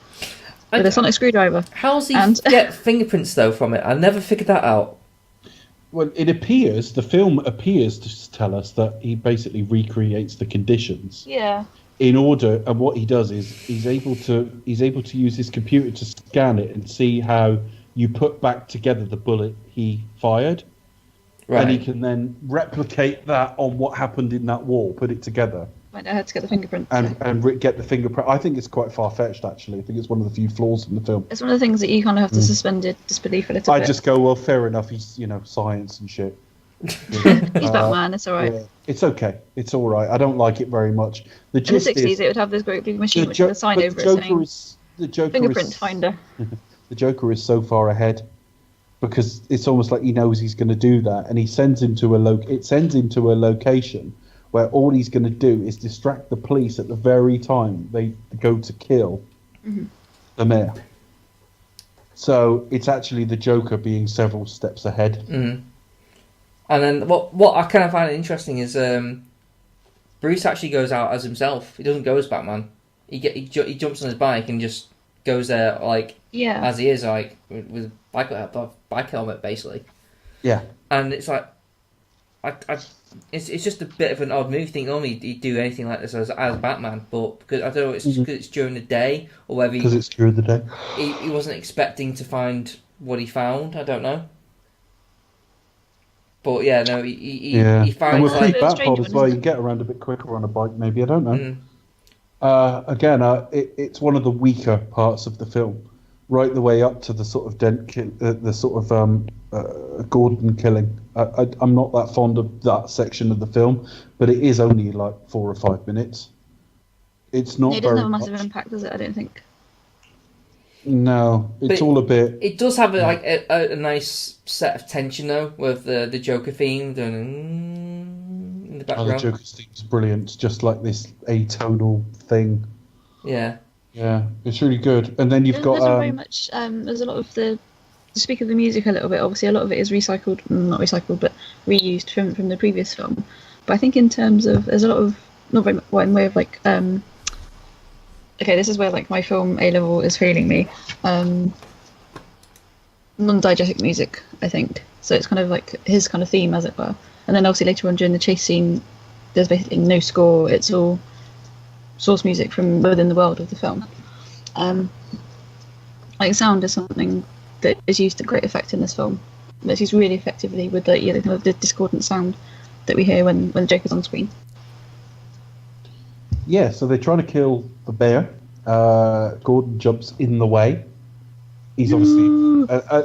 D: with a sonic screwdriver.
F: How does he get fingerprints, though, from it? I never figured that out.
E: Well, the film appears to tell us that he basically recreates the conditions.
D: Yeah.
E: In order, and what he does is he's able to use his computer to scan it and see how you put back together the bullet he fired, right. And he can then replicate that on what happened in that wall, put it together.
D: Find out how to get the fingerprint.
E: And get the fingerprint. I think it's quite far-fetched, actually. I think it's one of the few flaws in the film.
D: It's one of the things that you kind of have to suspend your disbelief a little bit.
E: I just go, well, fair enough, he's, science and shit.
D: He's Batman, it's alright. Yeah,
E: it's okay. It's alright. I don't like it very much.
D: In the 60s, it would have this great big machine which had a sign over it saying, fingerprint finder.
E: The Joker is so far ahead because it's almost like he knows he's going to do that, and he sends him to a location where all he's going to do is distract the police at the very time they go to kill the mayor. So it's actually the Joker being several steps ahead.
F: Mm-hmm. And then what I kind of find interesting is Bruce actually goes out as himself. He doesn't go as Batman. He jumps on his bike and just goes there as he is, like with a bike helmet basically.
E: Yeah.
F: And it's like, it's just a bit of an odd move. I think normally he'd do anything like this as Batman, but because I don't know, it's because it's during the day or whether
E: because it's during the day.
F: He wasn't expecting to find what he found. I don't know. But yeah, no, he finds.
E: And with free Batpod as well, you can get around a bit quicker on a bike. Maybe, I don't know. It's one of the weaker parts of the film, right the way up to the sort of Gordon killing. I'm not that fond of that section of the film, but it is only like 4 or 5 minutes. It's not.
D: It doesn't have a massive impact, does it? I don't think.
E: No, it's all a bit.
F: It does have a nice set of tension though, with the Joker theme in the background.
E: The Joker's theme is brilliant. It's just like this atonal thing.
F: Yeah.
E: Yeah, it's really good. And then you've got
D: very much. There's a lot of the. To speak of the music a little bit, obviously a lot of it is not recycled, but reused from the previous film. But I think in terms of there's a lot of not very much in way of like. Okay, this is where like my film A level is failing me. Non-diegetic music, I think. So it's kind of like his kind of theme, as it were. And then obviously later on during the chase scene, there's basically no score. It's all source music from within the world of the film. Like sound is something that is used to great effect in this film. It's used really effectively with the kind of the discordant sound that we hear when the Joker's on screen.
E: Yeah, so they're trying to kill the bear. Gordon jumps in the way. He's obviously,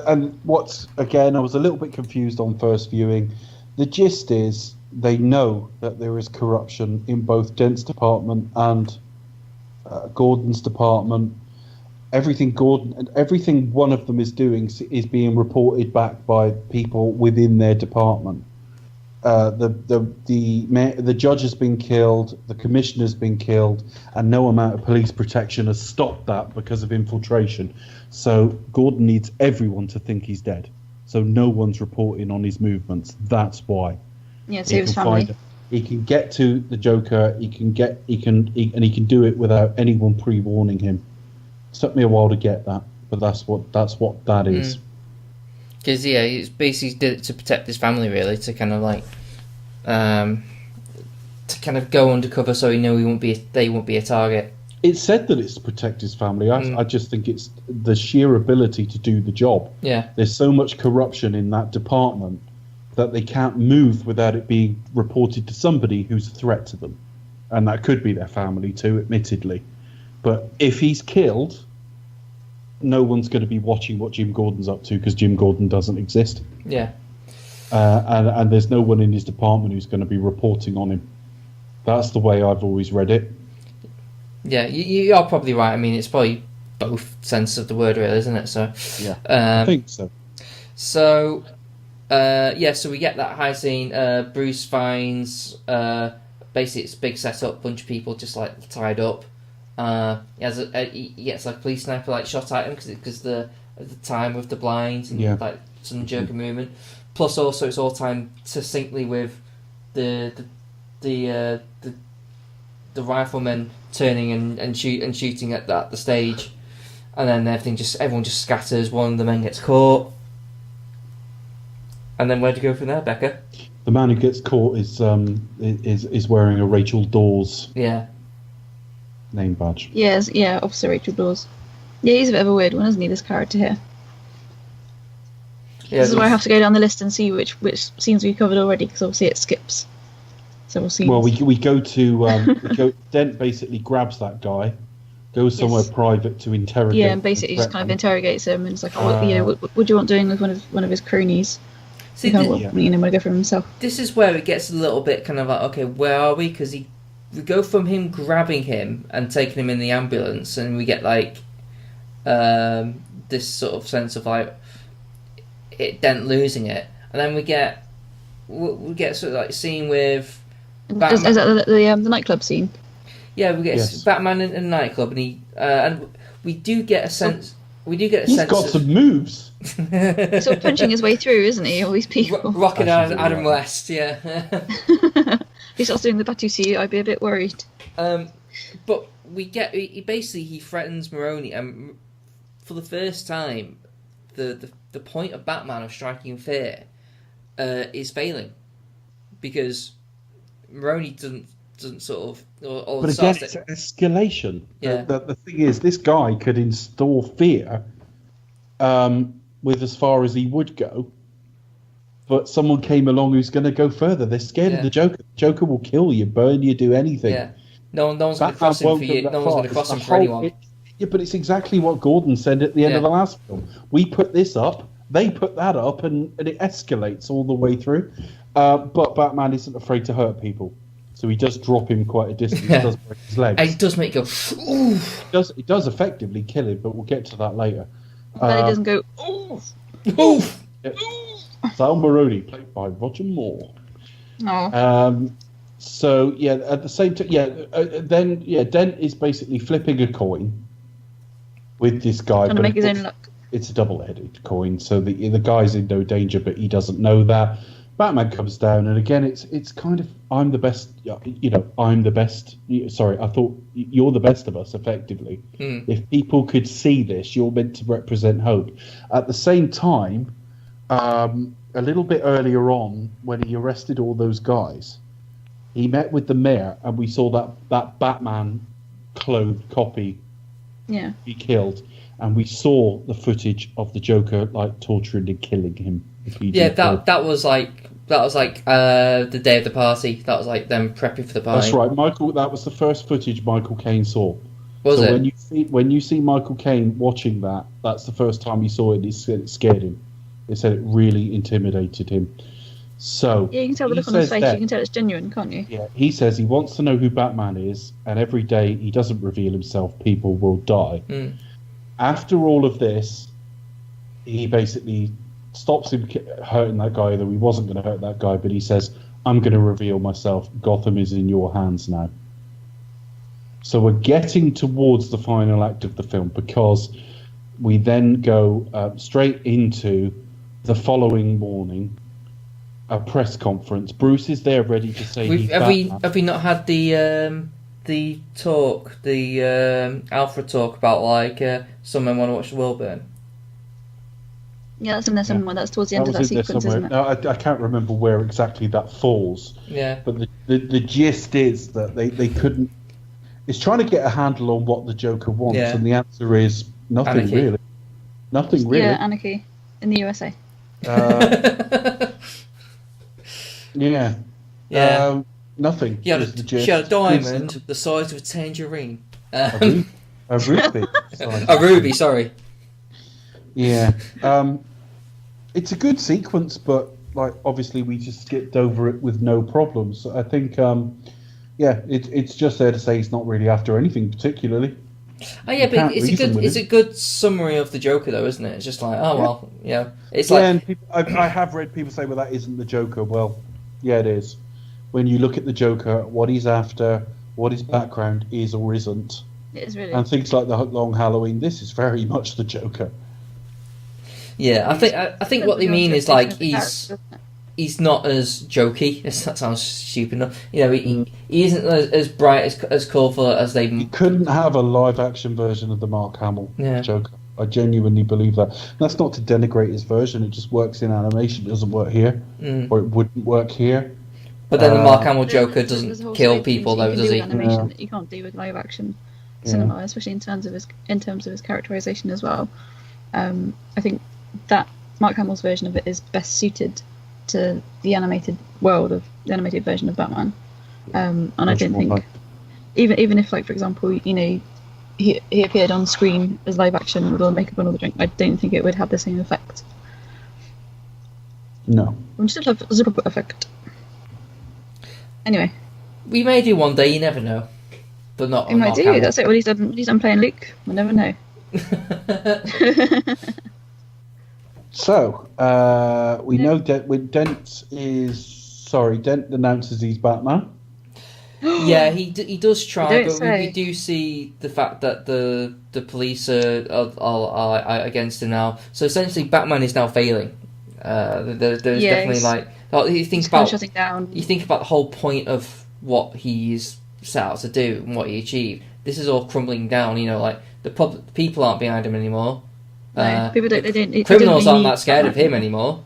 E: and what's again, I was a little bit confused on first viewing. The gist is they know that there is corruption in both Dent's department and Gordon's department. Everything one of them is doing is being reported back by people within their department. The judge has been killed, the commissioner's been killed, and no amount of police protection has stopped that because of infiltration. So Gordon needs everyone to think he's dead. So no one's reporting on his movements. That's why.
D: Yeah, to his family.
E: He can get to the Joker. He can do it without anyone pre-warning him. It took me a while to get that, but that's what that is.
F: Because he's basically did it to protect his family, really, to kind of like, to kind of go undercover so they won't be a target.
E: It's said that it's to protect his family. I just think it's the sheer ability to do the job.
F: Yeah.
E: There's so much corruption in that department that they can't move without it being reported to somebody who's a threat to them. And that could be their family too, admittedly. But if he's killed, no one's going to be watching what Jim Gordon's up to because Jim Gordon doesn't exist.
F: Yeah.
E: And there's no one in his department who's going to be reporting on him. That's the way I've always read it.
F: Yeah, you are probably right. I mean, it's probably both senses of the word, really, isn't it? So
E: yeah, I think so.
F: So, so we get that high scene. Bruce finds basically it's a big setup, bunch of people just like tied up. He gets like a police sniper like shot at him because at the time with the blinds and like some Joker movement. Plus, also it's all timed succinctly with the riflemen turning and shooting at the stage, and then everyone just scatters. One of the men gets caught, and then where do you go from there, Becca?
E: The man who gets caught is wearing a Rachel Dawes name badge.
D: Yes, Officer Rachel Dawes. Yeah, he's a bit of a weird one, isn't he? This character here. Yeah, this is where I have to go down the list and see which scenes we covered already, because obviously it skips several scenes.
E: Well, we go to Dent basically grabs that guy, goes somewhere private to interrogate.
D: Yeah, and basically just kind of interrogates him, and it's like, what do you want doing with one of his cronies?
F: See,
D: want to go for himself.
F: This is where it gets a little bit kind of like, okay, where are we? Because we go from him grabbing him and taking him in the ambulance, and we get like this sort of sense of like Dent losing it, and then we get sort of like scene with Batman.
D: Is that the nightclub scene?
F: Yeah, we get Batman in a nightclub, and and we do get a sense.
E: He's got some moves.
D: He's sort of punching his way through, isn't he? All these people.
F: Rocking Adam West, yeah.
D: If he starts doing the Batusi, I'd be a bit worried.
F: But he threatens Maroni, and for the first time, the point of Batman of striking fear is failing, because Maroni doesn't sort of. But
E: again, it's an escalation.
F: Yeah.
E: The thing is, this guy could install fear with as far as he would go, but someone came along who's going to go further. They're scared of the Joker. The Joker will kill you, burn you, do anything.
F: Yeah. No one's going to cross him for you. No one's going to cross him for anyone.
E: Yeah, but it's exactly what Gordon said at the end of the last film. We put this up, they put that up, and it escalates all the way through. But Batman isn't afraid to hurt people. So he does drop him quite a distance. He does break his legs.
F: And he does make it go, oof.
E: It does effectively kill him, but we'll get to that later.
D: But he doesn't go, oof.
F: Oof.
E: Sal Maroni, played by Roger Moore.
D: Oh.
E: So, at the same time, Dent is basically flipping a coin with this guy.
D: Trying to make his own luck.
E: It's a double-headed coin, so the guy's in no danger, but he doesn't know that. Batman comes down, and again, it's kind of, I'm the best, I'm the best. Sorry, I thought you're the best of us, effectively. If people could see this, you're meant to represent hope. At the same time, a little bit earlier on, when he arrested all those guys, he met with the mayor, and we saw that Batman clothed copy he killed, and we saw the footage of the Joker like torturing and killing him.
F: That was like the day of the party. That was like them prepping for the party.
E: That's right, Michael. That was the first footage Michael Caine saw.
F: Was
E: so
F: it?
E: when you see Michael Caine watching that, that's the first time he saw it. It scared him. They said it really intimidated him. So
D: Yeah, you can tell the
E: he
D: look on his
E: says
D: face.
E: that-
D: You can tell it's genuine, can't you?
E: Yeah, he says he wants to know who Batman is, and every day he doesn't reveal himself, people will die.
F: Mm.
E: After all of this, he basically stops him hurting that guy, though he wasn't going to hurt that guy, but he says, I'm going to reveal myself. Gotham is in your hands now. So we're getting towards the final act of the film, because we then go straight into the following morning, a press conference. Bruce is there ready to say he's Batman.
F: Have we not had the talk, the Alfred talk about like someone want to watch the world burn?
D: Yeah, that's in there somewhere. That's towards the end of that
E: was in there
D: sequence,
E: somewhere.
D: isn't it?
E: No, I can't remember where exactly that falls.
F: Yeah.
E: But the gist is that they couldn't. It's trying to get a handle on what the Joker wants,
F: Yeah.
E: and the answer is nothing
F: Anarchy.
E: really. Nothing really.
D: Yeah, anarchy in the USA.
E: Yeah.
F: Yeah.
E: Nothing.
F: He had
E: is the gist.
F: she had a diamond the size of a tangerine.
E: A ruby. Sorry.
F: A ruby, sorry.
E: Yeah. It's a good sequence, but like obviously we just skipped over it with no problems. I think, it's just there to say he's not really after anything particularly.
F: Oh yeah,
E: You
F: but
E: can't
F: it's
E: reason with
F: a
E: it.
F: good summary of the Joker, though, isn't it? It's just like, oh well, yeah. It's
E: Yeah,
F: like,
E: and people, I have read people say, well, that isn't the Joker. Well, yeah, it is. When you look at the Joker, what he's after, what his background is or isn't,
D: It is really.
E: and things like the Long Halloween, this is very much the Joker.
F: yeah. I think what they mean is like he's not as jokey. That sounds stupid enough. You know, he isn't as bright, as colourful as they.
E: You couldn't have a live-action version of the Mark Hamill
F: Yeah.
E: Joker. I genuinely believe that. That's not to denigrate his version. It just works in animation. It doesn't work here, or it wouldn't work here.
F: But then the Mark Hamill
D: There's
F: Joker
D: a
F: doesn't
D: whole
F: kill
D: side of things
F: people,
D: that
F: though,
D: you can
F: does
D: do
F: he?
D: with animation
E: Yeah.
D: that you can't do with live action
E: Yeah.
D: cinema, especially in terms of his characterization as well. I think that Mark Hamill's version of it is best suited to the animated world of the animated version of Batman. And I
E: Much
D: don't
E: more
D: think
E: like-
D: even if, like, for example, you know, he appeared on screen as live action with all the makeup and all the drink, I don't think it would have the same effect.
E: No.
D: We still have a super effect. Anyway,
F: We may do one day. You never know. But not.
D: we
F: on
D: might
F: Mark
D: do.
F: Hamill.
D: That's it. Well, he's done playing Luke. We'll never know.
E: So, we know Dent announces he's Batman.
F: Yeah, he does try,
D: Don't
F: but
D: say.
F: we do see the fact that the police are against him now. So essentially, Batman is now failing. There's
D: Yeah,
F: definitely
D: he's-
F: like you think
D: He's kind of
F: about
D: shutting down.
F: you think about the whole point of what he's set out to do and what he achieved. This is all crumbling down. You know, like the people aren't behind him anymore.
D: No, people don't. They don't. They
F: Criminals
D: don't
F: aren't
D: need
F: that scared of
D: Batman.
F: him anymore.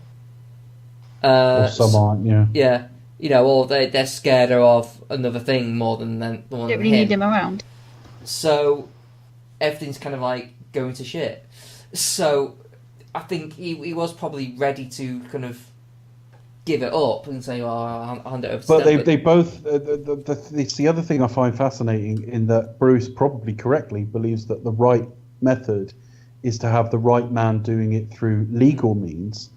E: Or some aren't, yeah.
F: Yeah, you know, or they're scared of another thing more than the one
D: They don't
F: than
D: really need him around.
F: So everything's kind of like going to shit. So I think he was probably ready to kind of give it up and say, "Oh, I'll hand it over."
E: But
F: to
E: they both. It's the other thing I find fascinating in that Bruce probably correctly believes that the right method is to have the right man doing it through legal means,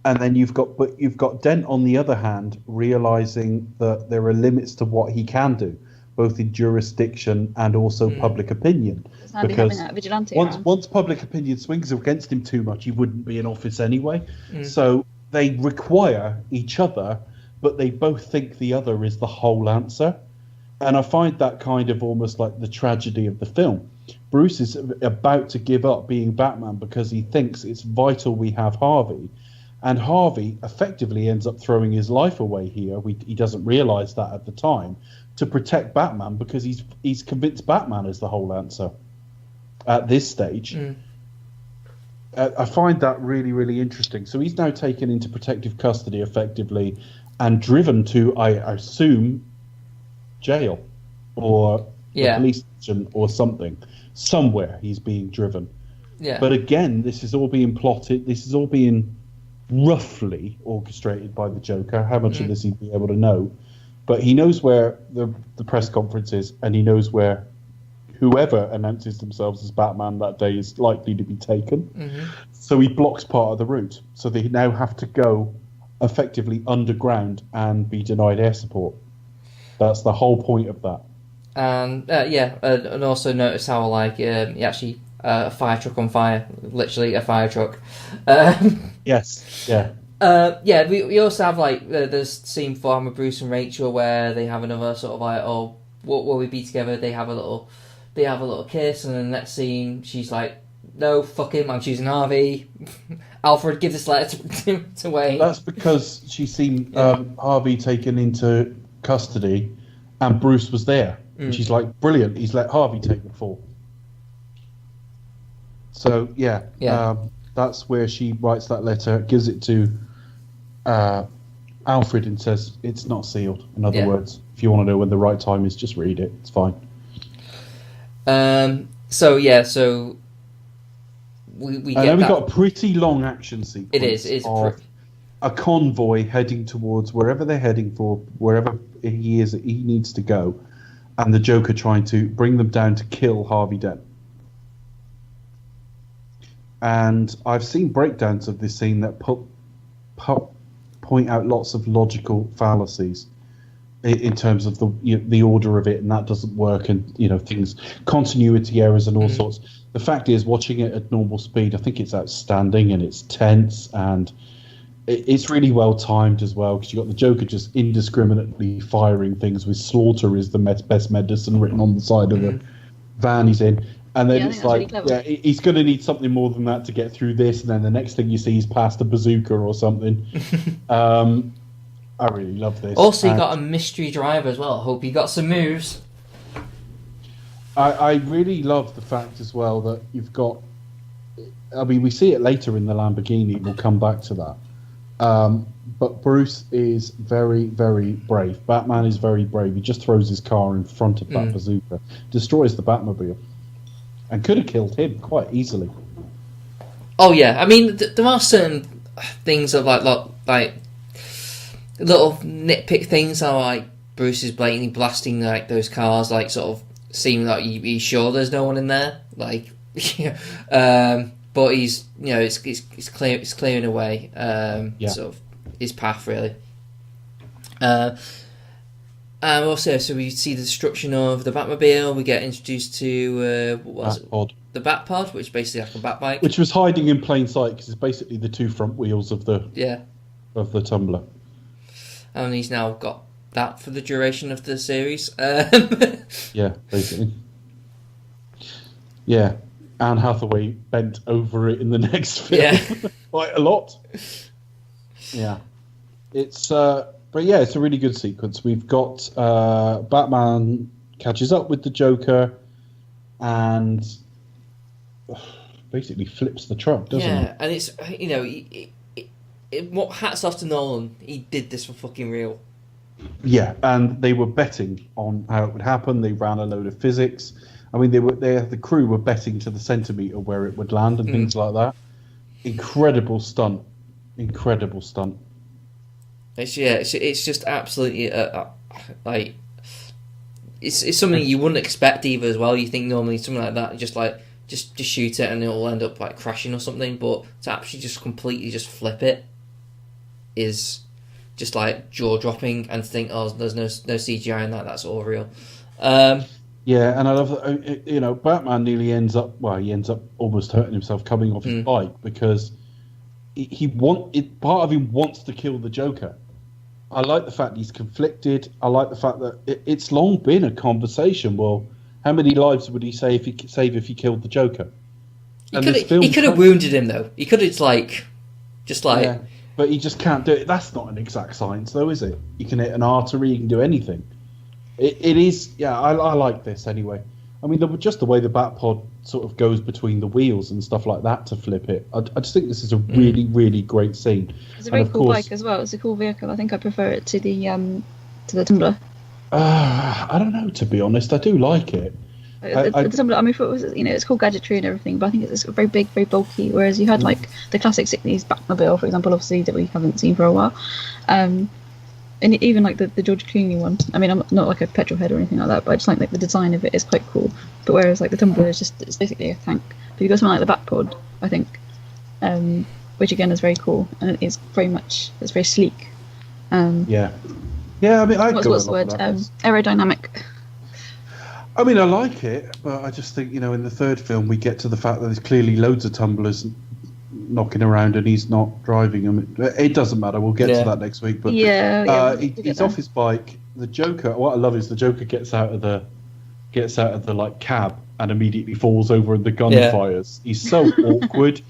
E: and then you've got Dent on the other hand realizing that there are limits to what he can do, both in jurisdiction and also public opinion.
D: It's handy having that vigilante around.
E: Once public opinion swings against him too much, he wouldn't be in office anyway. So they require each other, but they both think the other is the whole answer. And I find that kind of almost like the tragedy of the film. Bruce is about to give up being Batman because he thinks it's vital we have Harvey. And Harvey effectively ends up throwing his life away here. He doesn't realise that at the time, to protect Batman because he's convinced Batman is the whole answer at this stage. I find that really, really interesting. So he's now taken into protective custody effectively and driven to, I assume, jail or the police station or something. Somewhere he's being driven.
F: Yeah.
E: But again, this is all being plotted. This is all being roughly orchestrated by the Joker. How much of this he'd be able to know? But he knows where the press conference is, and he knows where whoever announces themselves as Batman that day is likely to be taken.
F: Mm-hmm.
E: So he blocks part of the route. So they now have to go effectively underground and be denied air support. That's the whole point of that.
F: And and also notice how like he actually a fire truck on fire, literally a fire truck.
E: Yes, yeah.
F: We also have like there's scene 4 with Bruce and Rachel where they have another sort of like, oh, what will we be together? They have a little kiss, and then the next scene she's like, no, fuck him, I'm choosing Harvey. Alfred, give this letter to Wayne.
E: That's because she's seen Harvey taken into custody, and Bruce was there. And she's like, brilliant, he's let Harvey take the fall. So that's where she writes that letter, gives it to Alfred, and says it's not sealed. In other words, if you want to know when the right time is, just read it. It's fine.
F: So we
E: and then we got a pretty long action sequence.
F: It is
E: a convoy heading towards wherever they're heading for, wherever he is that he needs to go, and the Joker trying to bring them down to kill Harvey Dent. And I've seen breakdowns of this scene that point out lots of logical fallacies in terms of the order of it, and that doesn't work, and things, continuity errors and all sorts. The fact is, watching it at normal speed, I think it's outstanding, and it's tense, and it's really well timed as well, because you've got the Joker just indiscriminately firing things with "slaughter is the best medicine" written on the side of the van he's in. And then it's like, really he's going to need something more than that to get through this, and then the next thing you see is past a bazooka or something. I really love this.
F: Also, you got a mystery driver as well. Hope he got some moves.
E: I really love the fact as well that you've got... I mean, we see it later in the Lamborghini. We'll come back to that. But Bruce is very, very brave. Batman is very brave. He just throws his car in front of that bazooka, destroys the Batmobile, and could have killed him quite easily.
F: Oh yeah, I mean there are certain things of like little nitpick things, how like Bruce is blatantly blasting like those cars, like sort of seeming like he's sure there's no one in there, like but he's it's clearing away sort of his path really. Also, so we see the destruction of the Batmobile. We get introduced to the Batpod, which is basically like a Batbike,
E: which was hiding in plain sight because it's basically the two front wheels of the Tumbler.
F: And he's now got that for the duration of the series.
E: Yeah, basically. Yeah, Anne Hathaway bent over it in the next film quite a lot. Yeah, it's. But yeah, it's a really good sequence. We've got Batman catches up with the Joker and basically flips the truck, doesn't he?
F: Yeah, and it's what hats off to Nolan. He did this for fucking real.
E: Yeah, and they were betting on how it would happen. They ran a load of physics. I mean, the crew were betting to the centimetre where it would land and things like that. Incredible stunt.
F: It's just absolutely like it's something you wouldn't expect either as well. You think normally something like that just shoot it and it'll end up like crashing or something, but to actually just completely just flip it is just like jaw dropping, and to think there's no CGI in that, that's all real.
E: Yeah, and I love that, Batman nearly ends up almost hurting himself coming off his bike because part of him wants to kill the Joker. I like the fact he's conflicted. I like the fact that it's long been a conversation. Well, how many lives would he save if he killed the Joker?
F: He could have wounded him though. He could have
E: yeah, but he just can't do it. That's not an exact science though, is it? You can hit an artery. You can do anything. It is. Yeah, I like this anyway. I mean, just the way the Batpod sort of goes between the wheels and stuff like that to flip it. I just think this is a really, really great scene.
D: It's a very cool bike as well. It's a cool vehicle. I think I prefer it to the Tumbler.
E: I don't know, to be honest. I do like it.
D: The Tumbler, I mean, it's cool gadgetry and everything, but I think it's very big, very bulky, whereas you had like the classic 60s Batmobile, for example, obviously, that we haven't seen for a while. and even like the George Clooney one. I mean, I'm not like a petrol head or anything like that, but I just like the design of it is quite cool. But whereas like the tumbler is just it's basically a tank. But you've got something like the Batpod, I think, which again is very cool and it's very sleek.
E: Yeah. I mean, I'd go
D: what's the
E: along
D: word?
E: with that.
D: Aerodynamic.
E: I mean, I like it, but I just think, in the third film we get to the fact that there's clearly loads of tumblers knocking around and he's not driving them. It doesn't matter. We'll get to that next week. But he's off his bike. The Joker. What I love is the Joker gets out of the like cab and immediately falls over and the gun fires. He's so awkward.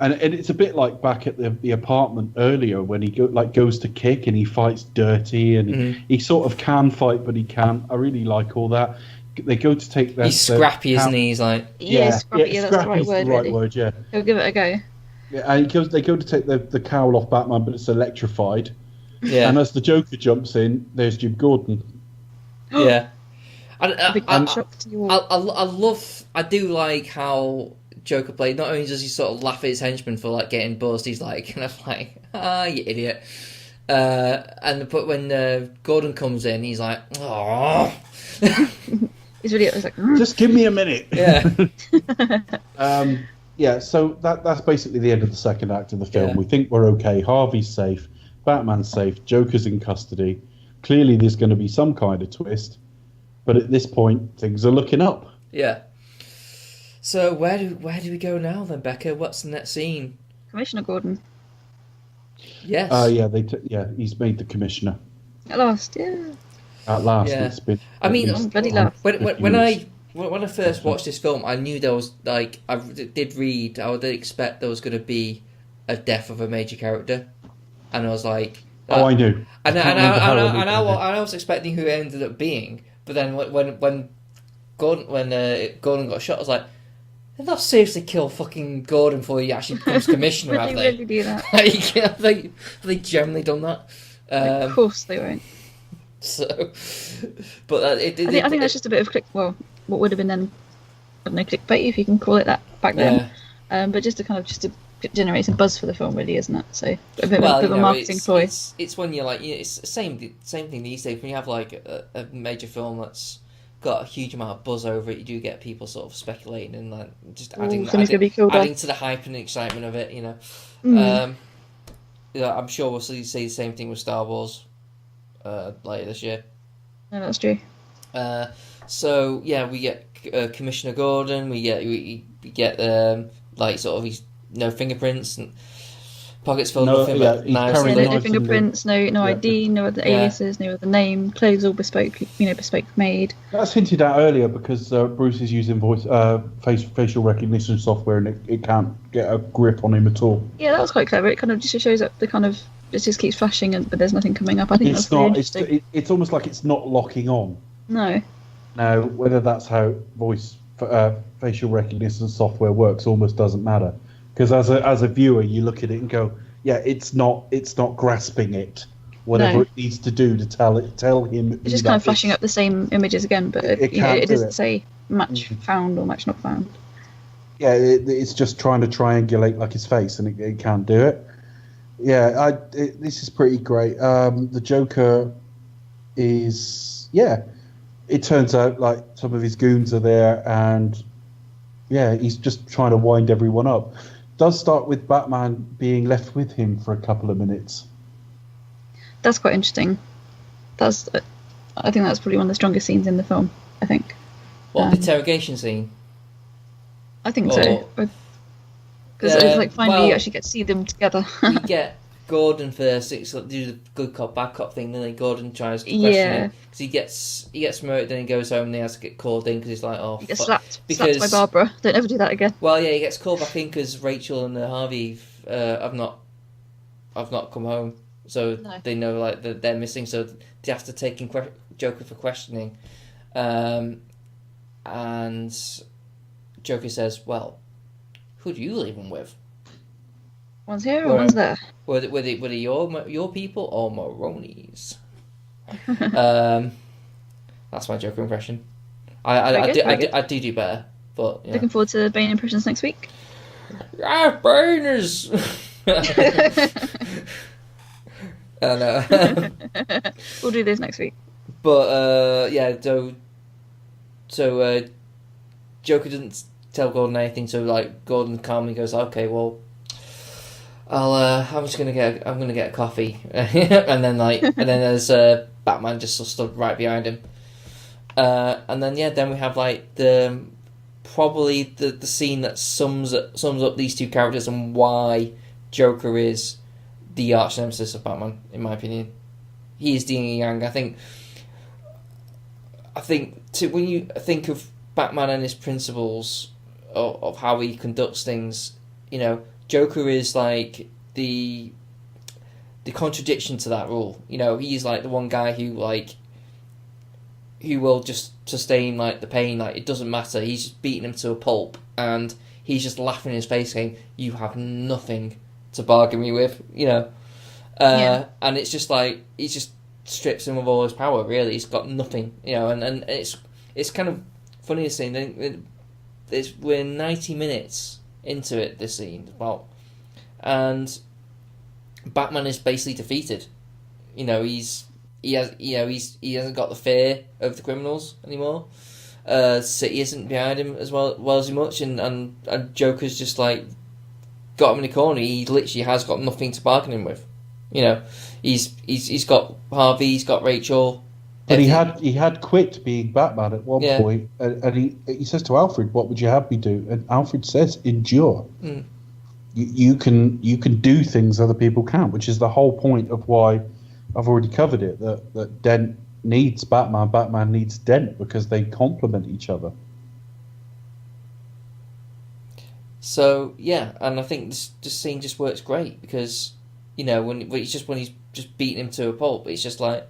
E: And it's a bit like back at the apartment earlier when he goes to kick and he fights dirty and he sort of can fight but he can't. I really like all that. They go to take their...
F: He's scrappy, isn't he? He's like...
D: Yeah, scrappy, that's the right word, really.
E: Yeah.
D: He'll give it a go.
E: Yeah, and they go to take the cowl off Batman, but it's electrified.
F: Yeah.
E: And as the Joker jumps in, there's Jim Gordon.
F: Yeah.
D: I
F: do like how Joker played. Not only does he sort of laugh at his henchman for like getting buzzed, he's like, kind of like, you idiot. But when Gordon comes in, he's like, oh.
D: He's like,
E: just give me a minute.
F: Yeah.
E: So that's basically the end of the second act of the film.
F: Yeah.
E: We think we're okay. Harvey's safe. Batman's safe. Joker's in custody. Clearly, there's going to be some kind of twist. But at this point, things are looking up.
F: Yeah. So where do we go now then, Becca? What's the next scene?
D: Commissioner Gordon.
F: Yes.
E: He's made the commissioner.
D: At last, yeah.
E: At last,
F: Yeah.
E: it's been.
F: I mean,
D: bloody laugh.
F: When I first watched this film, I knew there was I would expect there was going to be a death of a major character, and I was like,
E: I knew.
F: And I was expecting who it ended up being, but then when Gordon got shot, I was like, they'll not seriously kill fucking Gordon before he actually becomes commissioner, have they?
D: Really do that?
F: Have they generally done that?
D: Of course they won't.
F: So, but I
D: think that's just a bit of what would have been then, I don't know, clickbait, if you can call it that back then. But just to generate some buzz for the film, really, isn't it? So a bit of a marketing ploy.
F: It's when you're like, it's the same thing these days. When you have like a major film that's got a huge amount of buzz over it, you do get people sort of speculating and like just adding to the hype and excitement of it. I'm sure we'll see the same thing with Star Wars later this year.
D: No, that's true.
F: So yeah, we get Commissioner Gordon. We get like sort of his fingerprints and pockets full of nothing but knives.
D: No fingerprints, no ID, no other aliases, no other name. Clothes all bespoke made.
E: That's hinted at earlier because Bruce is using facial recognition software and it can't get a grip on him at all.
D: Yeah, that was quite clever. It kind of just shows up the kind of it just keeps flashing but there's nothing coming up. I think that's really interesting.
E: It's almost like it's not locking on.
D: No.
E: Now, whether that's how facial recognition software works almost doesn't matter. Because as a viewer, you look at it and go, yeah, it's not grasping it, whatever it needs to do to tell him.
D: It's just kind of flashing up the same images again, but it doesn't say match found or match not found.
E: Yeah, it's just trying to triangulate like his face, and it can't do it. Yeah, this is pretty great. The Joker is It turns out like some of his goons are there, and he's just trying to wind everyone up. Does start with Batman being left with him for a couple of minutes.
D: That's quite interesting. I think that's probably one of the strongest scenes in the film. I think.
F: What, the interrogation scene?
D: I think so. Because finally you actually get to see them together.
F: We get Gordon first. It's like, do the good cop bad cop thing. Then Gordon tries to question him because he gets murdered. Then he goes home and he has to get called in because he's like, oh,
D: he gets slapped by Barbara. Don't ever do that again.
F: Well, yeah, he gets called back in because Rachel and Harvey have not come home, so they know like that they're missing. So they have to take in Joker for questioning, and Joker says, "Well, who do you leave him with?
D: One's here or one's there.
F: Were they your people or Maroni's?" That's my Joker impression. I do better, but
D: looking forward to Bane impressions next week.
F: Yeah, Baners. I know.
D: We'll do this next week.
F: But yeah, so Joker doesn't tell Gordon anything. So like Gordon calmly goes, "Okay, well, I'm just gonna get a coffee," and then there's Batman just stood right behind him. And then we have like probably the scene that sums up these two characters and why Joker is the arch nemesis of Batman, in my opinion. He is the yin and yang. I think when you think of Batman and his principles of how he conducts things, you know, Joker is like the contradiction to that rule. You know, he's like the one guy who will just sustain like the pain, like it doesn't matter. He's just beating him to a pulp, and he's just laughing in his face, saying, "You have nothing to bargain me with," you know. And it's just like he just strips him of all his power. Really, he's got nothing, you know. And it's kind of funny to see. We're 90 minutes into it. This scene about, and Batman is basically defeated. You know, he hasn't got the fear of the criminals anymore. City isn't behind him as well as much, and Joker's just like got him in the corner. He literally has got nothing to bargain him with. You know, he's got Harvey, he's got Rachel.
E: But he had quit being Batman at one point, and he says to Alfred, "What would you have me do?" And Alfred says, "Endure."
F: Mm.
E: You can do things other people can't, which is the whole point of why I've already covered it. That Dent needs Batman, Batman needs Dent, because they complement each other.
F: So yeah, and I think this scene just works great because, you know, when he's just beating him to a pulp, it's just like,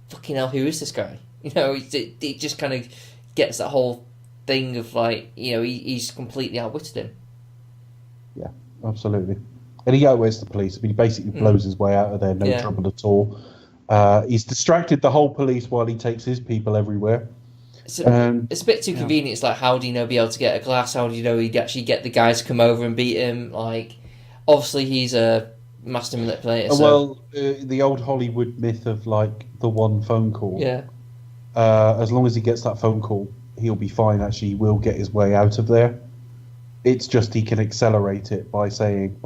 F: fucking hell, who is this guy? You know, it just kind of gets that whole thing of like, you know, he's completely outwitted him.
E: Yeah, absolutely. And he outwits the police. I mean, he basically blows his way out of there, no trouble at all. He's distracted the whole police while he takes his people everywhere.
F: It's a bit too convenient. It's like, how do you know be able to get a glass? How do you know he'd actually get the guys to come over and beat him? Like, obviously he's a master manipulator. So.
E: Well, the old Hollywood myth of like the one phone call.
F: Yeah.
E: As long as he gets that phone call, he'll be fine. Actually, he will get his way out of there. It's just he can accelerate it by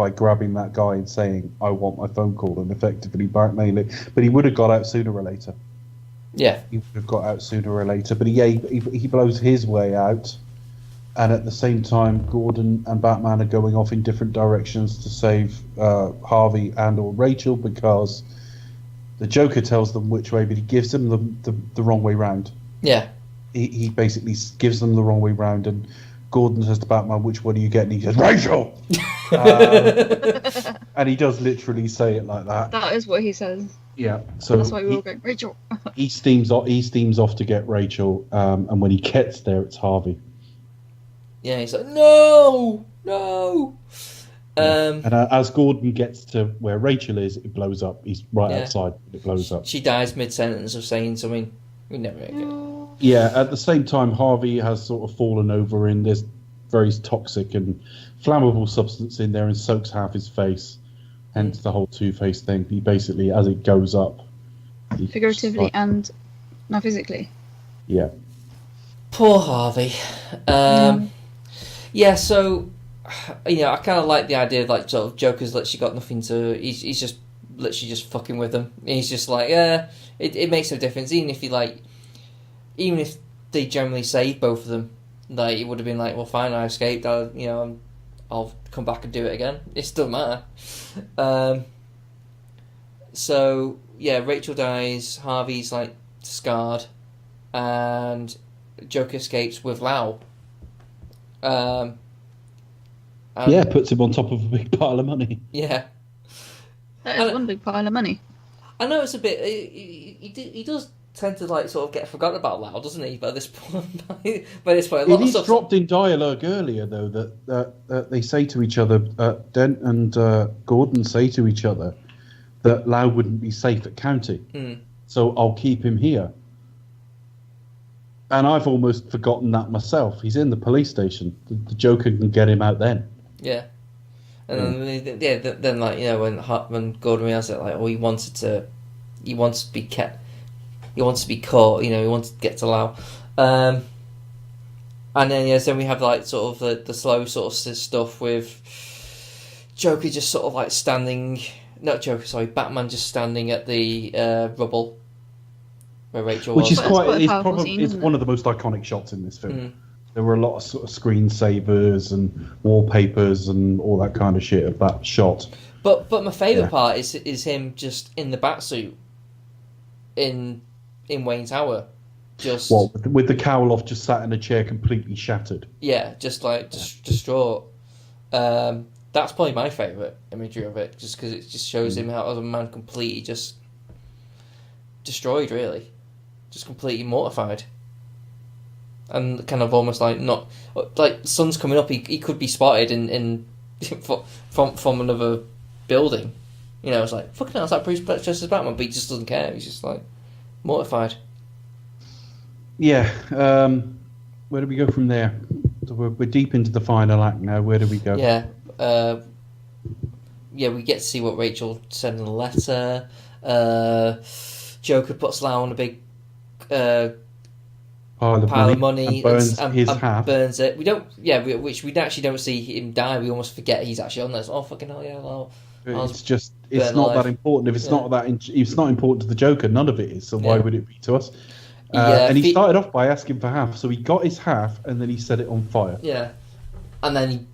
E: grabbing that guy and saying, "I want my phone call," and effectively blackmail it. But he would have got out sooner or later.
F: Yeah.
E: He would have got out sooner or later. But he blows his way out. And at the same time, Gordon and Batman are going off in different directions to save Harvey and or Rachel, because the Joker tells them which way, but he gives them the wrong way round.
F: Yeah.
E: He basically gives them the wrong way round, and Gordon says to Batman, "Which one are you getting?" He says, "Rachel!" And he does literally say it like that.
D: That is what he says.
E: Yeah. So
D: that's why we all go, "Rachel."
E: he steams off to get Rachel, and when he gets there, it's Harvey.
F: Yeah, he's like, "No!"
E: And as Gordon gets to where Rachel is, it blows up. He's right outside. It blows up.
F: She dies mid-sentence of saying something. We never get.
E: Yeah, at the same time, Harvey has sort of fallen over in this very toxic and flammable substance in there and soaks half his face. Hence the whole Two-Face thing. He basically, as it goes up...
D: Figuratively and not physically.
E: Yeah.
F: Poor Harvey. Yeah, so, you know, I kind of like the idea of, like, sort of Joker's literally got nothing to... He's just literally just fucking with them. He's just like, it makes no difference. Even if they generally saved both of them, like, it would have been like, well, fine, I escaped. I'll come back and do it again. It doesn't matter. So yeah, Rachel dies. Harvey's like scarred, and Joker escapes with Lau.
E: Puts him on top of a big pile of money.
F: Yeah,
D: that is one big pile of money.
F: I know it's a bit. He does tend to like sort of get forgotten about Lau, doesn't he? By this point, a lot of stuff
E: dropped in dialogue earlier though that they say to each other, Dent and Gordon say to each other that Lau wouldn't be safe at County, so I'll keep him here. And I've almost forgotten that myself. He's in the police station. The Joker can get him out then.
F: Yeah, And then like when Gordon realized that like he wanted to be kept, he wants to be caught, he wants to get to Lau, and then then we have like sort of the slow sort of stuff with Joker just sort of like standing, not Joker, sorry, Batman just standing at the rubble where Rachel
E: Which
F: was.
E: is
D: quite a
E: it's
D: powerful
E: probably
D: scene,
E: it's
D: isn't
E: one
D: it?
E: of the most iconic shots in this film.
F: Mm.
E: There were a lot of sort of screensavers and wallpapers and all that kind of shit of that shot.
F: But my favourite
E: Yeah.
F: part is him just in the batsuit in Wayne Tower, just
E: With the cowl off, just sat in a chair, completely shattered.
F: just like distraught. That's probably my favourite imagery of it, just because it just shows him how as a man completely just destroyed, really, just completely mortified, and kind of almost like not like the sun's coming up. He could be spotted in from another building. It's like fucking hell, it's like Bruce dressed as Batman, but he just doesn't care. He's just like mortified.
E: Yeah. Where do we go from there? So we're deep into the final act now. Where do we go?
F: Yeah. We get to see what Rachel sent in the letter. Joker puts Lau on a big pile of money
E: and burns his
F: and
E: half.
F: burns it. We don't, which we actually don't see him die. We almost forget he's actually on this. Oh fucking hell, yeah, Lau.
E: It's
F: burnt
E: not
F: alive.
E: that important. If it's not it's not important to the Joker, none of it is. So why
F: Yeah.
E: would it be to us?
F: Yeah,
E: and he started off by asking for half, so he got his half, and then he set it on fire.
F: Yeah, and then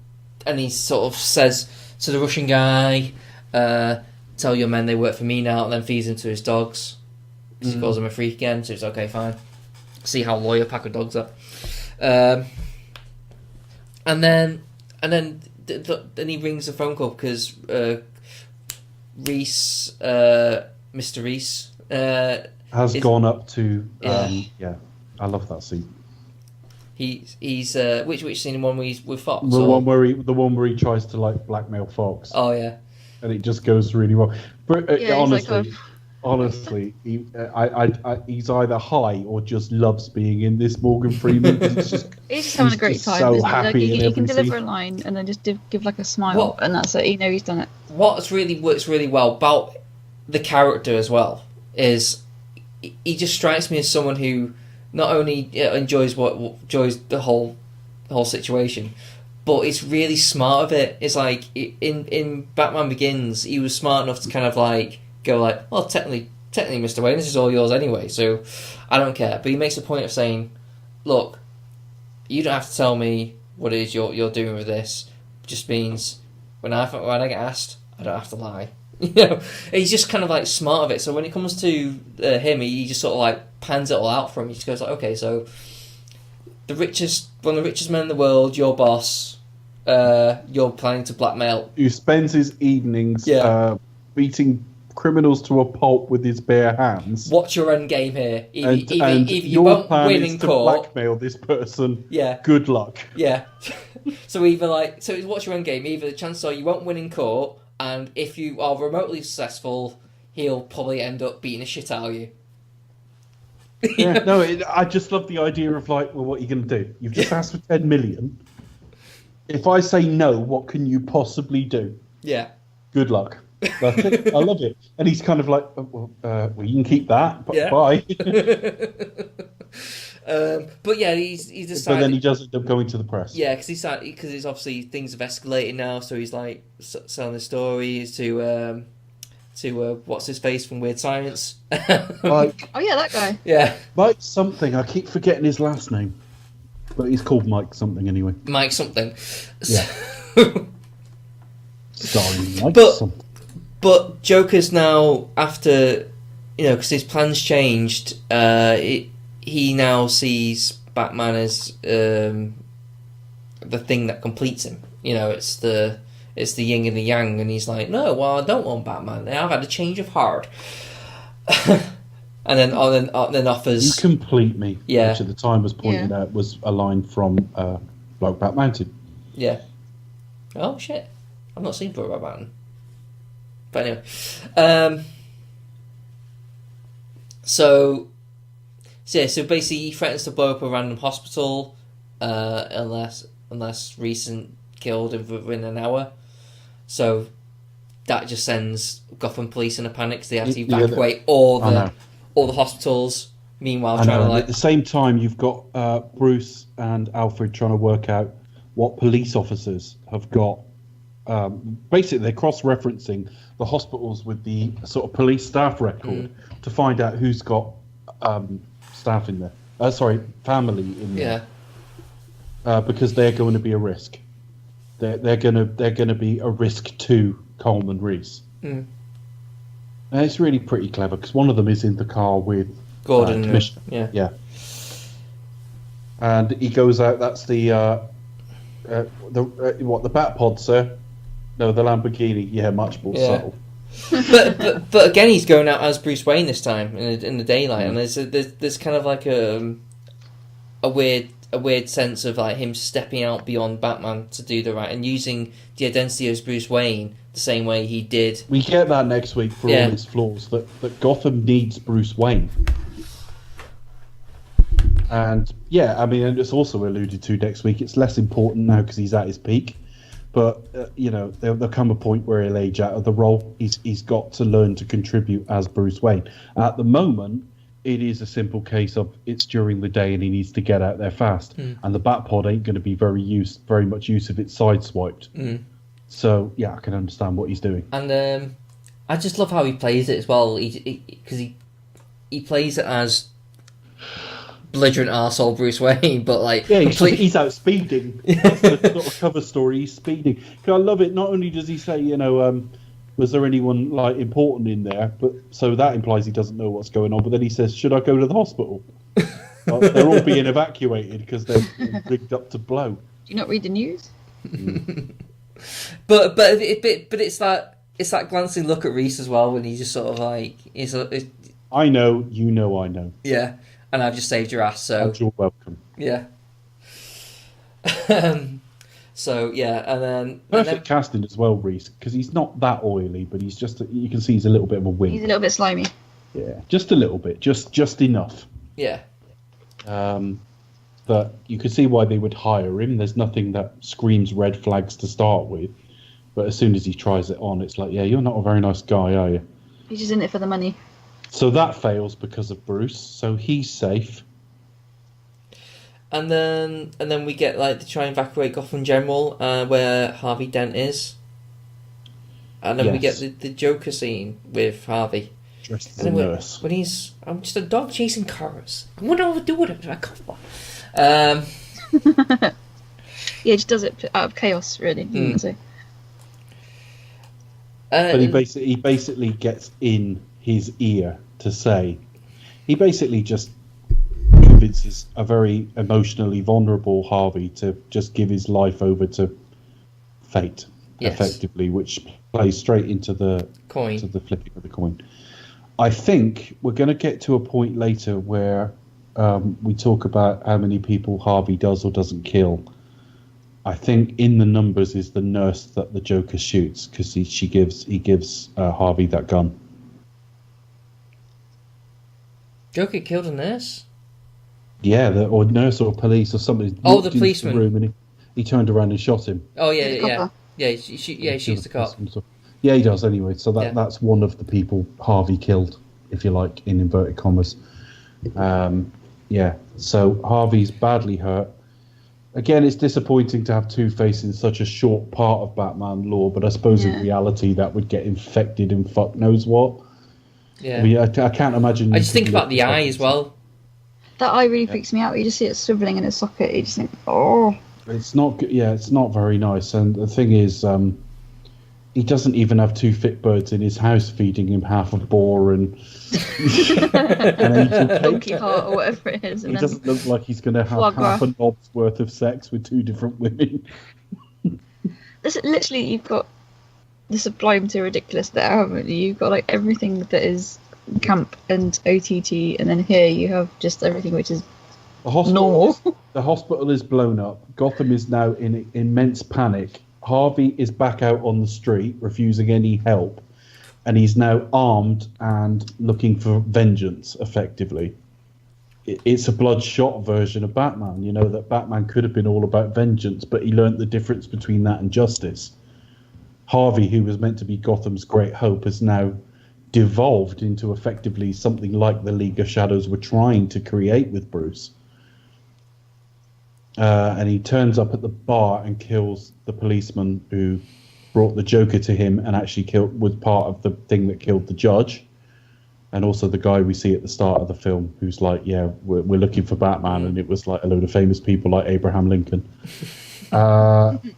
F: he sort of says to the Russian guy, "Tell your men they work for me now," and then feeds him to his dogs because he calls him a freak again. So it's okay, fine. See how loyal a pack of dogs are. And then he rings the phone call because Reese, Mr. Reese,
E: Has
F: It's-
E: gone up to
F: Yeah.
E: I love that scene.
F: he's which scene? The one with Fox?
E: The
F: or-
E: one where he tries to like blackmail Fox,
F: Oh yeah.
E: and it just goes really well. But
D: Yeah, he's like,
E: honestly, he's either high or just loves being in this Morgan Freeman. He's just
D: He's just having a
E: he's
D: great
E: just
D: time.
E: so
D: isn't he? Like,
E: happy
D: he
E: in
D: can
E: every
D: deliver
E: scene.
D: a line and then just give like a smile,
F: What-
D: and that's it. He's done it.
F: What really works really well about the character as well is he just strikes me as someone who not only enjoys the whole situation, but it's really smart of it. It's like in Batman Begins, he was smart enough to kind of like go like, well, technically, Mr. Wayne, this is all yours anyway, so I don't care. But he makes a point of saying, look, you don't have to tell me what it is you're doing with this. It just means when I get asked, I don't have to lie. He's just kind of like smart of it. So when it comes to him, he just sort of like pans it all out for him. He just goes like, okay, so one of the richest men in the world, your boss, you're planning to blackmail.
E: Who spends his evenings
F: Yeah.
E: beating criminals to a pulp with his bare hands.
F: What's your end game here?
E: And
F: Either you
E: your
F: won't
E: plan
F: win
E: is
F: in
E: to
F: court.
E: blackmail this person.
F: Yeah.
E: Good luck.
F: Yeah. So what's your end game? Either the chances are you won't win in court, and if you are remotely successful, he'll probably end up beating the shit out of you.
E: Yeah, no, I just love the idea of like, well, what are you going to do? You've just asked for 10 million. If I say no, what can you possibly do?
F: Yeah.
E: Good luck. That's it. I love it. And he's kind of like, well, you can keep that. But
F: Yeah.
E: bye.
F: But yeah, he's decided.
E: But then he does end up going to the press.
F: Yeah, because it's obviously things have escalated now, so he's like selling the stories to what's his face from Weird Science.
E: Mike,
D: Oh yeah, that guy.
F: Yeah,
E: Mike something. I keep forgetting his last name. But he's called Mike something anyway.
F: Mike something.
E: Yeah. Starring Mike
F: But-
E: something.
F: But Joker's now, after, because his plans changed, he now sees Batman as the thing that completes him. It's the yin and the yang, and he's like, no, well, I don't want Batman. I've had a change of heart. and then offers...
E: You complete me.
F: Yeah.
E: Which at the time was pointed out was a line from Blokeback Mountain.
F: Yeah. Oh, shit. I've not seen Brokeback Mountain. But anyway. So basically he threatens to blow up a random hospital unless Reese killed him within an hour. So that just sends Gotham police in a panic because they have to
E: Yeah,
F: evacuate all the hospitals. Meanwhile,
E: I
F: trying
E: know.
F: to
E: And
F: like
E: at the same time, you've got Bruce and Alfred trying to work out what police officers have got. Basically, they're cross-referencing the hospitals with the sort of police staff record to find out who's got staff in there. Family in there. Because they're going to be a risk. They're going to be a risk to Coleman Reese. And it's really pretty clever because one of them is in the car with
F: Gordon.
E: Commissioner. Yeah. And he goes out. That's the Bat Pod, sir? No, the Lamborghini. Yeah, much more subtle.
F: but again, he's going out as Bruce Wayne this time in the daylight, and there's kind of like a weird sense of like him stepping out beyond Batman to do the right and using the identity as Bruce Wayne the same way he did.
E: We get that next week for all his flaws. That Gotham needs Bruce Wayne. And and it's also alluded to next week. It's less important now because he's at his peak. But there'll come a point where he'll age out of the role. He's got to learn to contribute as Bruce Wayne. At the moment, it is a simple case of it's during the day and he needs to get out there fast. And the Batpod ain't going to be very much use if it's sideswiped. So I can understand what he's doing.
F: And I just love how he plays it as well. Because he plays it as belligerent arsehole Bruce Wayne, but like
E: he's out speeding. That's the sort of cover story. He's speeding. 'Cause I love it. Not only does he say, was there anyone like important in there, but so that implies he doesn't know what's going on. But then he says, "Should I go to the hospital?" They're all being evacuated because they're rigged up to blow.
D: Do you not read the news?
F: But it's that glancing look at Reese as well when he's just sort of like
E: I know, I know.
F: Yeah. And I've just saved your ass, so...
E: And you're welcome.
F: Yeah. So, yeah, and then...
E: Perfect casting as well, Reese, because he's not that oily, but he's just... You can see he's a little bit of a wing.
D: He's a little bit slimy.
E: Yeah, just a little bit. Just enough.
F: Yeah.
E: That you could see why they would hire him. There's nothing that screams red flags to start with. But as soon as he tries it on, it's like, you're not a very nice guy, are you?
D: He's just in it for the money.
E: So that fails because of Bruce, so he's safe.
F: And then we get like to try and evacuate Gotham General, where Harvey Dent is. And then we get the Joker scene with Harvey.
E: Dressed as a nurse.
F: When I'm just a dog chasing cars. I wonder what to do with it. I can't.
D: He just does it out of chaos, really. So.
E: But he basically gets in his ear to say, he basically just convinces a very emotionally vulnerable Harvey to just give his life over to fate, effectively, which plays straight into the
F: coin,
E: to the flipping of the coin. I think we're going to get to a point later where we talk about how many people Harvey does or doesn't kill. I think in the numbers is the nurse that the Joker shoots because he gives Harvey that gun.
F: Joker killed a nurse?
E: Yeah, or nurse or police or somebody.
F: Oh, the policeman.
E: The room and he turned around and shot him.
F: Oh, yeah. He shoots the cop.
E: Yeah, he does anyway. So that's one of the people Harvey killed, if you like, in inverted commas. So Harvey's badly hurt. Again, it's disappointing to have Two-Face in such a short part of Batman lore, but I suppose in reality that would get infected and fuck knows what.
F: Yeah.
E: I mean, I can't imagine...
F: I just think about the eye as well.
D: That eye really freaks me out. You just see it swiveling in its socket. You just think, oh...
E: It's not good. Yeah, it's not very nice. And the thing is, he doesn't even have two fit birds in his house feeding him half a boar and an angel cake.
D: Donkey heart or whatever it is. And
E: he doesn't look like he's going to have half a knob's worth of sex with two different women.
D: Literally, you've got the sublime to ridiculous there, haven't you? You've got like everything that is camp and OTT, and then here you have just everything which is normal.
E: The hospital is blown up. Gotham is now in immense panic. Harvey is back out on the street, refusing any help, and he's now armed and looking for vengeance, effectively. It's a bloodshot version of Batman, you know, that Batman could have been all about vengeance, but he learnt the difference between that and justice. Harvey, who was meant to be Gotham's great hope, has now devolved into effectively something like the League of Shadows were trying to create with Bruce. And he turns up at the bar and kills the policeman who brought the Joker to him and actually was part of the thing that killed the judge. And also the guy we see at the start of the film who's like, yeah, we're looking for Batman. And it was like a load of famous people like Abraham Lincoln. And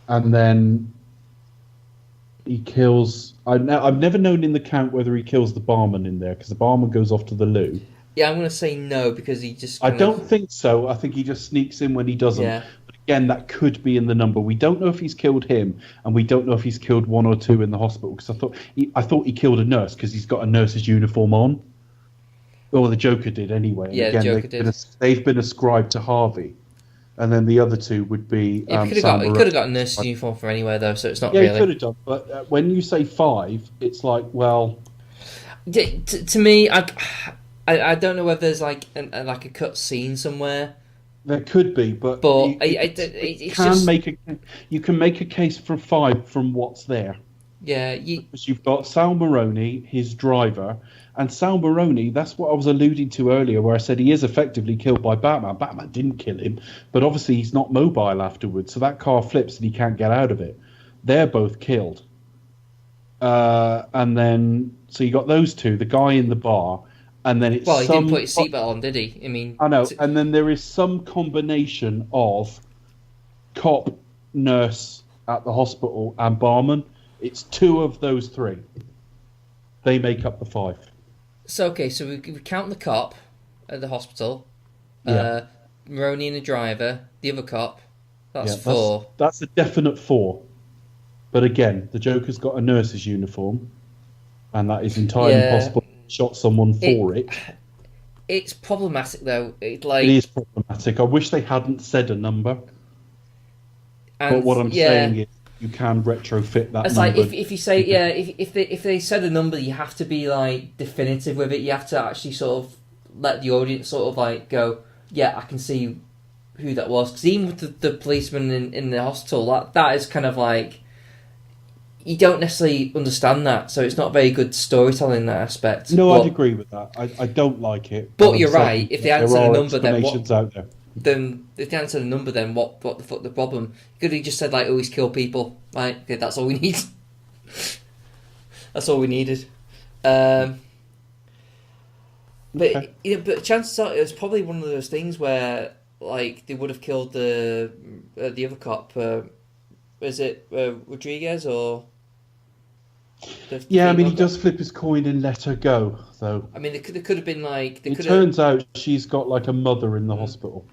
E: then he kills... I've never known in the count whether he kills the barman in there, because the barman goes off to the loo.
F: Yeah, I'm going to say no, because he just...
E: I don't think so. I think he just sneaks in when he doesn't.
F: Yeah.
E: But again, that could be in the number. We don't know if he's killed him, and we don't know if he's killed one or two in the hospital, because I thought he killed a nurse, because he's got a nurse's uniform on. Or the Joker did anyway. And
F: Yeah,
E: again,
F: the Joker did.
E: They've been ascribed to Harvey. And then the other two would be...
F: He could have got a nurse's uniform from anywhere, though, so it's not
E: yeah,
F: really...
E: he could have done. But when you say 5, it's like, well...
F: To me, I don't know whether there's like a cut scene somewhere.
E: There could be, but you can make a case for 5 from what's there.
F: Yeah,
E: because you've got Sal Maroni, his driver, and Sal Maroni. That's what I was alluding to earlier, where I said he is effectively killed by Batman. Batman didn't kill him, but obviously he's not mobile afterwards, so that car flips and he can't get out of it. They're both killed, and then so you got those two, the guy in the bar. And then it's
F: he didn't put his seatbelt on, did he? I mean,
E: I know. And then there is some combination of cop, nurse at the hospital, and barman. It's 2 of those 3. They make up the 5.
F: So we count the cop at the hospital,
E: Yeah.
F: Maroney and the driver, the other cop. That's
E: Yeah,
F: 4.
E: That's a definite 4. But again, the Joker's got a nurse's uniform, and that is entirely possible. Shot someone for it.
F: It's problematic though.
E: It is problematic. I wish they hadn't said a number. But what I'm saying is, you can retrofit that.
F: It's
E: number.
F: like if you say if they said a number, you have to be like definitive with it. You have to actually sort of let the audience sort of like go, yeah, I can see who that was. Because even with the policeman in the hospital, that is kind of like. You don't necessarily understand that, so it's not very good storytelling in that aspect.
E: No, I'd agree with that. I don't like it.
F: But you're right. If they hadn't said a number, then what?
E: Out there.
F: Then if they hadn't said a number, then what the fuck the problem? You could have just said like, "Oh, he's killed people." Right? Okay, that's all we need. That's all we needed. But chances are it was probably one of those things where like they would have killed the other cop. Was it Rodriguez or?
E: Yeah, I mean, he does flip his coin and let her go, though.
F: I mean, there could have been like.
E: It turns out she's got like a mother in the hospital.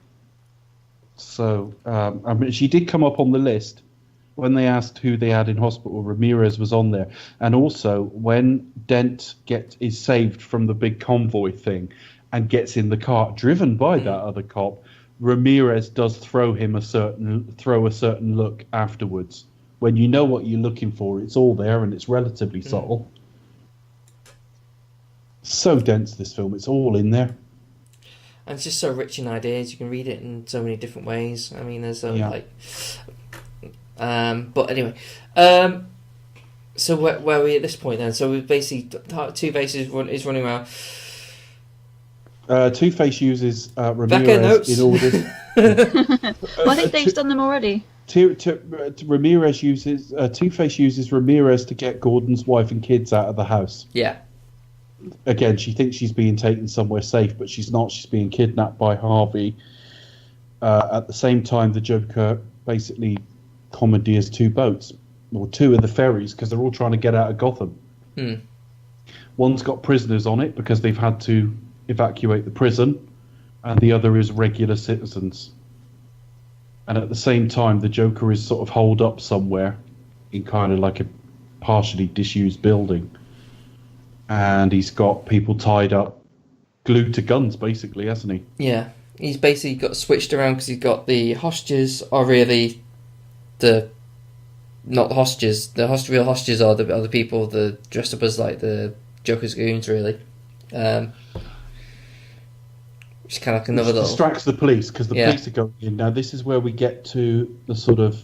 E: So, I mean, she did come up on the list when they asked who they had in hospital. Ramirez was on there, and also when Dent is saved from the big convoy thing, and gets in the car driven by that other cop. Ramirez does throw him a certain look afterwards. When you know what you're looking for, it's all there and it's relatively subtle. So dense, this film. It's all in there.
F: And it's just so rich in ideas. You can read it in so many different ways. I mean, there's but anyway. So where are we at this point then? So we basically Two-Face is running around.
E: Two-Face uses
F: Becca notes.
E: in order.
D: Well, I think Dave's done them already.
E: Ramirez uses Two-Face uses Ramirez to get Gordon's wife and kids out of the house.
F: Yeah.
E: Again, she thinks she's being taken somewhere safe, but she's not. She's being kidnapped by Harvey. At the same time, the Joker basically commandeers 2 boats, or 2 of the ferries, because they're all trying to get out of Gotham. One's got prisoners on it because they've had to evacuate the prison, and the other is regular citizens. And at the same time, the Joker is sort of holed up somewhere in kind of like a partially disused building. And he's got people tied up, glued to guns, basically, hasn't he?
F: Yeah. He's basically got switched around because he's got the hostages are really not the hostages. The real hostages are the people dressed up as like the Joker's goons, really. Which is kind of like another little...
E: distracts the police, because the police are going in. Now, this is where we get to the sort of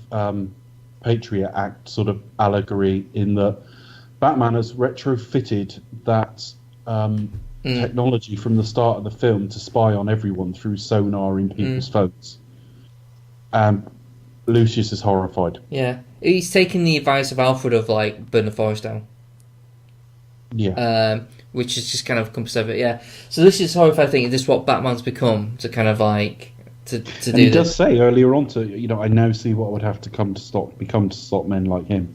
E: Patriot Act sort of allegory in that Batman has retrofitted that technology from the start of the film to spy on everyone through sonar in people's phones. Lucius is horrified.
F: Yeah. He's taking the advice of Alfred of, like, burn the forest down.
E: Yeah.
F: Which is just kind of encompass of it, yeah. So Lucius is horrified thinking this is what Batman's become to kind of, like, to do
E: and he
F: this.
E: does say earlier on I now see what would have to become to stop men like him.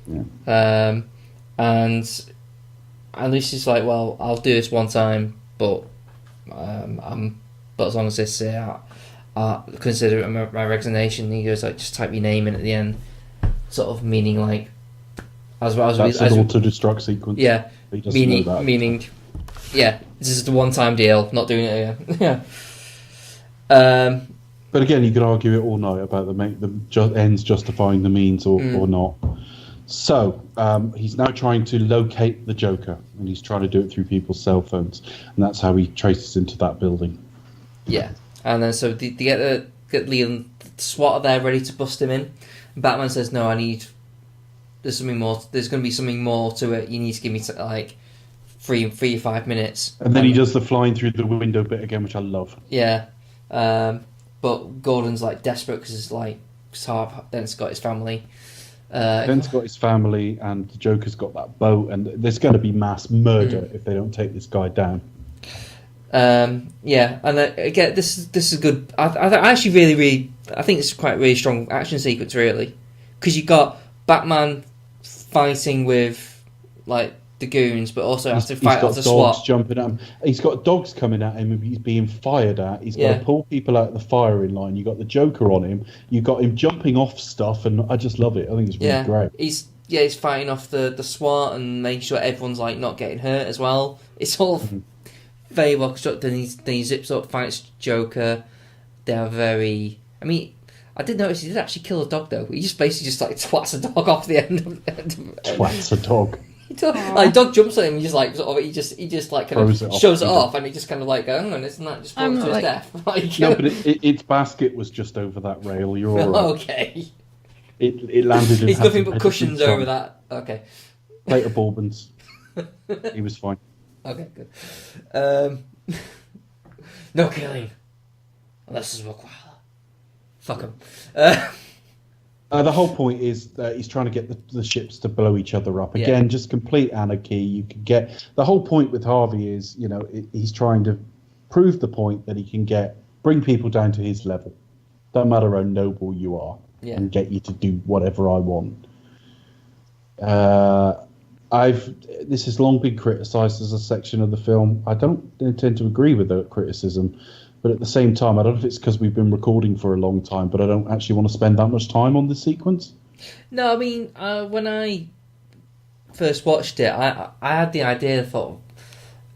E: Yeah.
F: And Lucius is like, well, I'll do this one time, but as long as this consider it my resignation. He goes like, just type your name in at the end, sort of meaning like
E: that's an auto-destruct sequence.
F: Yeah,
E: he doesn't know that.
F: Meaning, yeah, this is the one-time deal, not doing it again. Yeah.
E: But again, you could argue it all night about the ends justifying the means or not. So he's now trying to locate the Joker, and he's trying to do it through people's cell phones, and that's how he traces into that building.
F: Yeah, and then so they get Leon SWAT there ready to bust him in. And Batman says, "No, there's something more. There's going to be something more to it. You need to give me like 3 or 5 minutes."
E: And then he does the flying through the window bit again, which I love.
F: Yeah, but Gordon's like desperate because it's like Dent's got his family.
E: Dent's got his family, and the Joker's got that boat, and there's going to be mass murder if they don't take this guy down.
F: Yeah, and again, this is good. I actually really, I think it's quite a really strong action sequence, really, because you got Batman fighting with like the goons, but also has to fight off the SWAT.
E: He's got dogs jumping at him. He's got dogs coming at him, and he's being fired at. He's got to pull people out of the firing line. You got the Joker on him. You got him jumping off stuff, and I just love it. I think it's really great.
F: He's fighting off the SWAT and making sure everyone's like not getting hurt as well. It's all very well constructed. Then he zips up, fights Joker. They're very. I mean, I did notice he did actually kill a dog though. He just basically just like twats a dog off the end of
E: Twats a dog.
F: Like dog jumps at him, he just like sort of, he just like kind of shows it off, and he just kind of like goes, and isn't that just brought to his death? Like,
E: no, but its basket was just over that rail. You're all right.
F: Okay.
E: It landed.
F: He's nothing but cushions over that. Okay.
E: Plate of bourbons. He was fine.
F: Okay, good. No killing, unless it's required. Fuck him.
E: The whole point is that he's trying to get the ships to blow each other up. Again, just complete anarchy. You could get the whole point with Harvey is, he's trying to prove the point that he can bring people down to his level. Don't matter how noble you are, and get you to do whatever I want. This has long been criticised as a section of the film. I don't intend to agree with that criticism. But at the same time, I don't know if it's because we've been recording for a long time, but I don't actually want to spend that much time on this sequence.
F: No, I mean, when I first watched it, I had the idea, thought,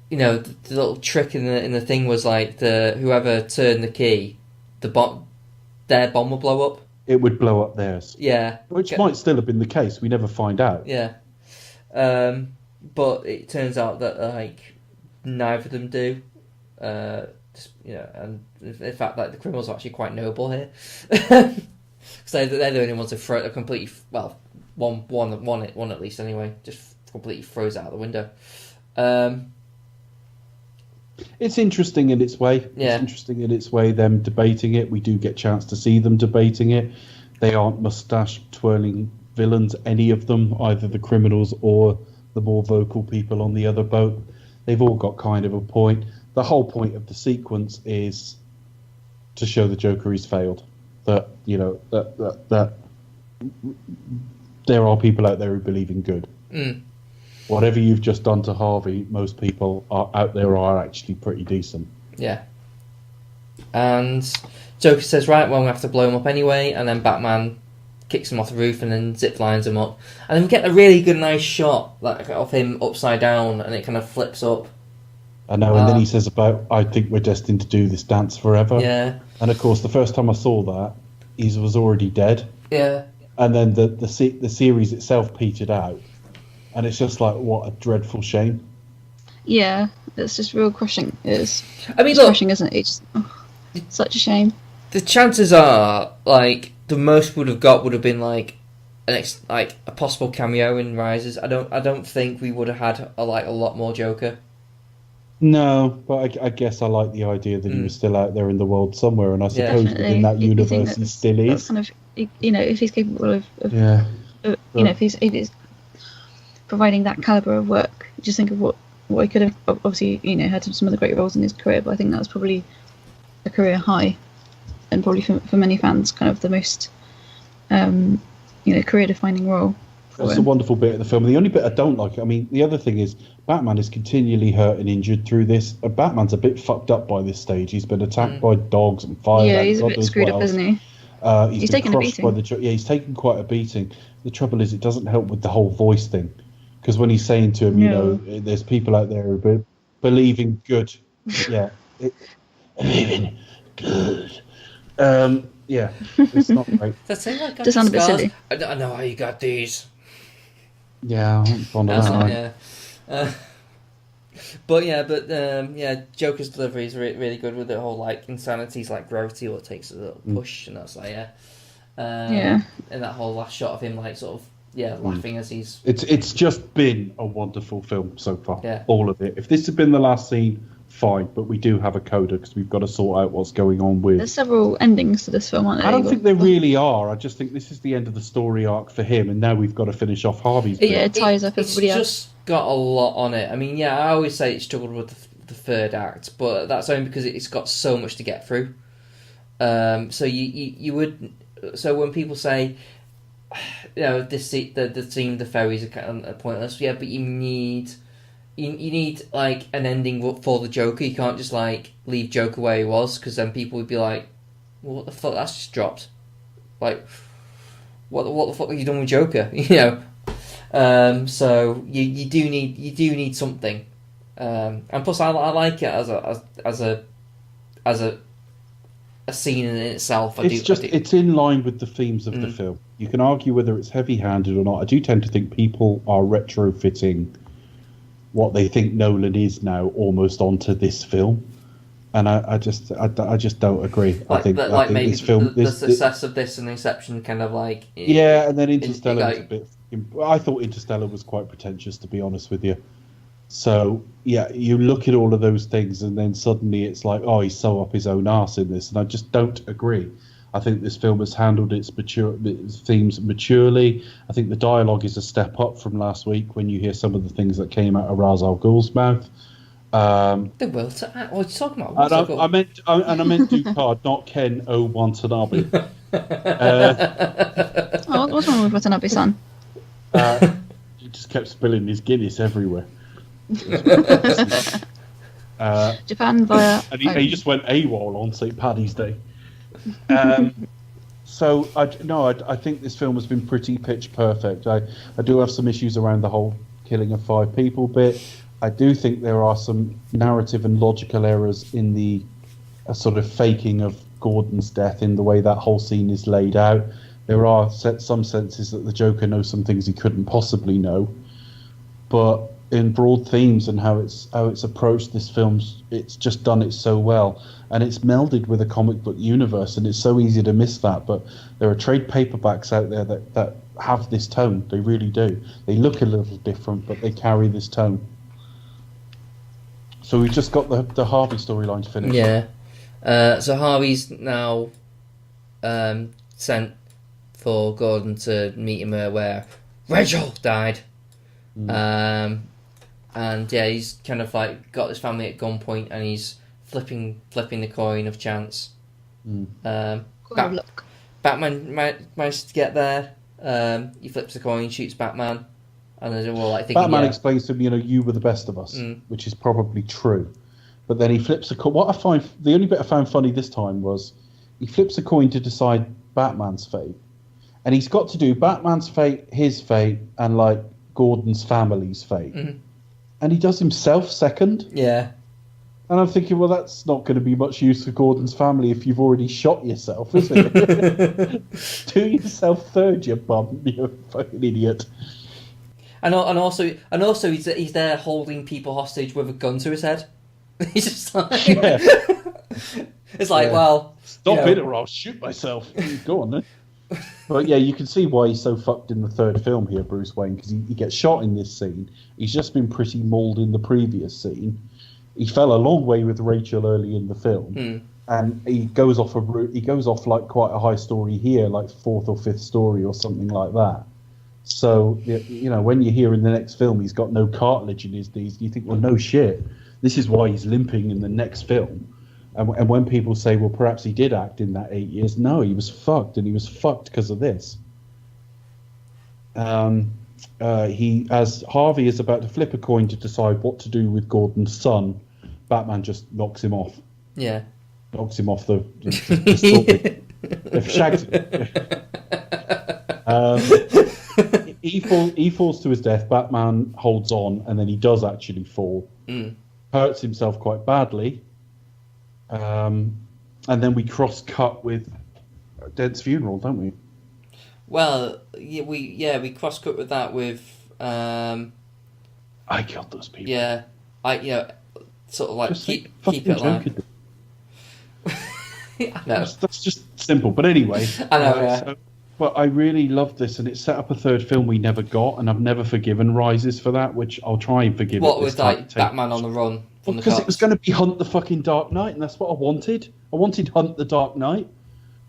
F: the little trick in the thing was like whoever turned the key, their bomb would blow up.
E: It would blow up theirs.
F: Yeah.
E: Which might still have been the case. We never find out.
F: Yeah. But it turns out that like neither of them do. And in fact, like the criminals are actually quite noble here, because they're the only ones who throw it completely. Well, one at least anyway, just completely throws it out the window.
E: It's interesting in its way.
F: Yeah.
E: It's interesting in its way. Them debating it, we do get a chance to see them debating it. They aren't mustache twirling villains, any of them, either the criminals or the more vocal people on the other boat. They've all got kind of a point. The whole point of the sequence is to show the Joker he's failed. That that there are people out there who believe in good. Whatever you've just done to Harvey, most people out there are actually pretty decent.
F: Yeah. And Joker says, right, well, we have to blow him up anyway, and then Batman kicks him off the roof and then zip lines him up. And then we get a really good, nice shot like of him upside down, and it kind of flips up.
E: I know, and then he says I think we're destined to do this dance forever.
F: Yeah.
E: And of course, the first time I saw that, he was already dead.
F: Yeah.
E: And then the series itself petered out, and it's just like, what a dreadful shame.
D: Yeah, it's just real crushing. It's
F: crushing,
D: isn't it? It's just, such a shame.
F: The chances are, like, the most would have got would have been like like a possible cameo in Rises. I don't think we would have had a lot more Joker.
E: No, but I guess I like the idea that he was still out there in the world somewhere, and I suppose within that
D: You think
E: universe he still is.
D: Kind of, if he's capable of if he's providing that caliber of work, just think of what he could have. Obviously, had some of the great roles in his career, but I think that was probably a career high, and probably for many fans, kind of the most career-defining role.
E: That's a wonderful bit of the film. The only bit I don't like, I mean, the other thing is Batman is continually hurt and injured through this. Batman's a bit fucked up by this stage. He's been attacked by dogs and fire.
D: Yeah, he's a bit screwed up, isn't he?
E: He's
D: taken a
E: crushed
D: beating.
E: He's taken quite a beating. The trouble is, it doesn't help with the whole voice thing, because when he's saying to him, there's people out there who believe in good. Yeah, believe in good. Yeah, it's not great.
F: Does
D: Does sound a bit silly.
F: I know how you got these.
E: Yeah, I'm fond of that.
F: Joker's delivery is really good with the whole insanity's gravity, or it takes a little push, and that's and that whole last shot of him laughing as he's.
E: It's just been a wonderful film so far.
F: Yeah.
E: All of it. If this had been the last scene, fine, but we do have a coda because we've got to sort out what's going on with.
D: There's several endings to this film, aren't there?
E: I don't think there really are. I just think this is the end of the story arc for him, and now we've got to finish off Harvey's bit.
D: Yeah, it ties up everybody else.
F: It's just got a lot on it. I mean, I always say it struggled with the third act, but that's only because it's got so much to get through. So you would. So when people say, the scene, the ferries are kind of pointless. Yeah, but you need an ending for the Joker. You can't just leave Joker where he was, because then people would be like, well, what the fuck, that's just dropped. What the fuck have you done with Joker? So you do need something. And plus I like it as a scene in itself.
E: It's in line with the themes of the film. You can argue whether it's heavy-handed or not. I do tend to think people are retrofitting what they think Nolan is now almost onto this film, and I just don't agree. I think
F: maybe
E: this film,
F: the success of this and Inception kind of
E: and then Interstellar was a bit. I thought Interstellar was quite pretentious, to be honest with you. So yeah, you look at all of those things, and then suddenly it's like, oh, he's so up his own arse in this, and I just don't agree. I think this film has handled its themes maturely. I think the dialogue is a step up from last week when you hear some of the things that came out of Ra's al Ghul's mouth.
F: The will to act. What are you talking about?
E: I meant Ducard, not Ken O. Watanabe.
D: What's wrong with Watanabe-san?
E: He just kept spilling his Guinness everywhere.
D: Japan via.
E: And he just went AWOL on St. Paddy's Day. So I think this film has been pretty pitch perfect. I do have some issues around the whole killing of 5 people bit. I do think there are some narrative and logical errors in the sort of faking of Gordon's death in the way that whole scene is laid out. There are some senses that the Joker knows some things he couldn't possibly know, but in broad themes and how it's approached this film, it's just done it so well, and it's melded with a comic book universe, and it's so easy to miss that. But there are trade paperbacks out there that have this tone. They really do. They look a little different, but they carry this tone. So we've just got the Harvey storyline to finish.
F: Yeah. So Harvey's now sent for Gordon to meet him where Rachel died. And yeah, he's kind of got his family at gunpoint, and he's flipping the coin of chance. Batman manages to get there. He flips the coin, shoots Batman, and they're all thinking.
E: Batman explains to him, you were the best of us, which is probably true. But then he flips a coin. The only bit I found funny this time was he flips a coin to decide Batman's fate, and he's got to do Batman's fate, his fate, and Gordon's family's fate. And he does himself second.
F: Yeah.
E: And I'm thinking, well, that's not going to be much use for Gordon's family if you've already shot yourself, is it? Do yourself third, you bum, you fucking idiot.
F: And also he's there holding people hostage with a gun to his head. He's just
E: yeah.
F: It's well,
E: stop it or I'll shoot myself. Go on then. But yeah, you can see why he's so fucked in the third film here, Bruce Wayne, because he gets shot in this scene. He's just been pretty mauled in the previous scene. He fell a long way with Rachel early in the film, and he goes off like quite a high story here, like fourth or fifth story or something like that. So you know, when you hear in the next film he's got no cartilage in his knees, you think, well, no shit, this is why he's limping in the next film. And when people say, well, perhaps he did act in that 8 years, no, he was fucked, and he was fucked because of this. As Harvey is about to flip a coin to decide what to do with Gordon's son, Batman just knocks him off.
F: Yeah.
E: Knocks him off the story. Shags him. He falls to his death. Batman holds on, and then he does actually fall. Hurts himself quite badly. And then we cross-cut with Dent's funeral, don't we?
F: Well, we cross-cut with that with...
E: I killed those people.
F: Yeah. Sort of like
E: Just
F: keep
E: fucking
F: it alive.
E: joking.
F: I know.
E: That's just simple. But anyway.
F: I know, yeah.
E: But I really love this, and it set up a third film we never got, and I've never forgiven Rises for that, which I'll try and forgive.
F: What
E: it this
F: was
E: time.
F: like Batman on the run from the
E: because
F: cops?
E: it was going to be Hunt the fucking Dark Knight, and that's what I wanted. I wanted Hunt the Dark Knight.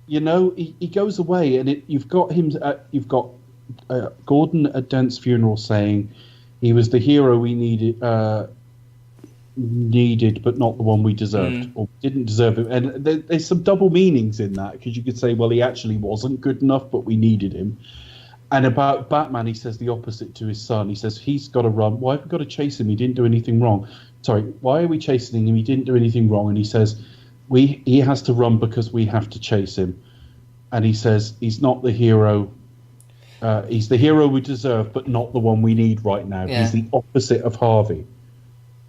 E: You know, he goes away, and you've got Gordon at Dent's funeral saying he was the hero we needed, but not the one we deserved, or didn't deserve him. And there's some double meanings in that, because you could say, well, he actually wasn't good enough, but we needed him. And about Batman, he says the opposite to his son. He says, he's got to run. Why have we got to chase him? He didn't do anything wrong. Sorry, why are we chasing him? He didn't do anything wrong. And he says, he has to run because we have to chase him. And he says, he's not the hero. He's the hero we deserve, but not the one we need right now.
F: Yeah.
E: He's the opposite of Harvey.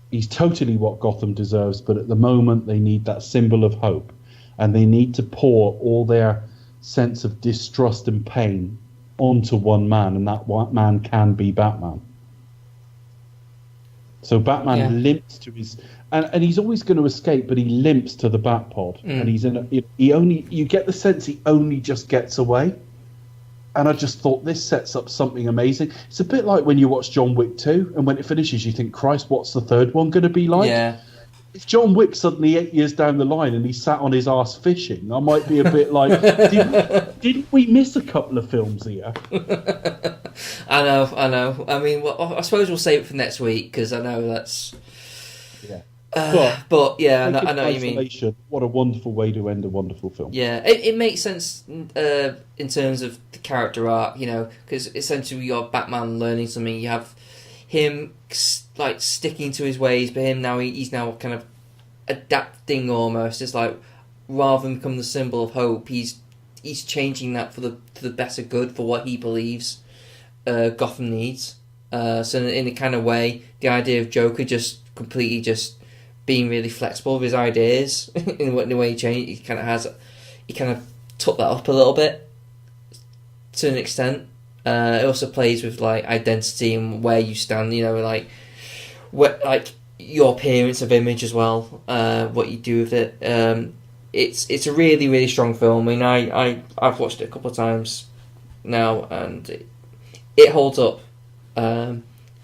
E: He's totally what Gotham deserves, but at the moment they need that symbol of hope, and they need to pour all their sense of distrust and pain onto one man, and that one man can be Batman. So Batman limps to his, and he's always going to escape, but he limps to the Batpod, and he's in. You get the sense he only just gets away. And I just thought this sets up something amazing. It's a bit like when you watch John Wick 2, and when it finishes, you think, Christ, what's the third one going to be like?
F: Yeah.
E: If John Wick suddenly 8 years down the line and he sat on his arse fishing, I might be a bit like, didn't we miss a couple of films here?
F: I know. I mean, well, I suppose we'll save it for next week, because I know that's...
E: Yeah.
F: But yeah, I know what you mean.
E: What a wonderful way to end a wonderful film.
F: Yeah, it makes sense in terms of the character arc, you know, because essentially you have Batman learning something. You have him like sticking to his ways, but he's now kind of adapting almost. It's like rather than become the symbol of hope, he's changing that for the better good, for what he believes Gotham needs. So in a kind of way, the idea of Joker just completely just being really flexible with his ideas in the way he changed, he kind of took that up a little bit to an extent. It also plays with like identity and where you stand, you know, like your appearance of image as well, what you do with it. It's a really, really strong film. I mean, I've watched it a couple of times now, and it holds up.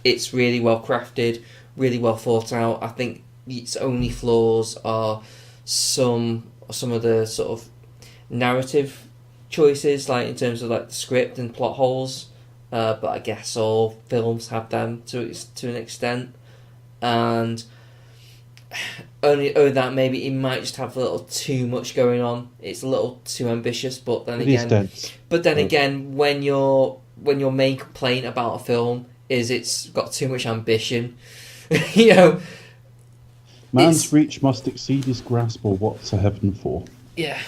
F: It's really well crafted, really well thought out. I think its only flaws are some of the sort of narrative choices, like in terms of like the script and plot holes. But I guess all films have them to an extent, and only that maybe it might just have a little too much going on. It's a little too ambitious, but then again, when your main complaint about a film is it's got too much ambition, you know.
E: Man's reach must exceed his grasp, or what's a heaven for?
F: Yeah.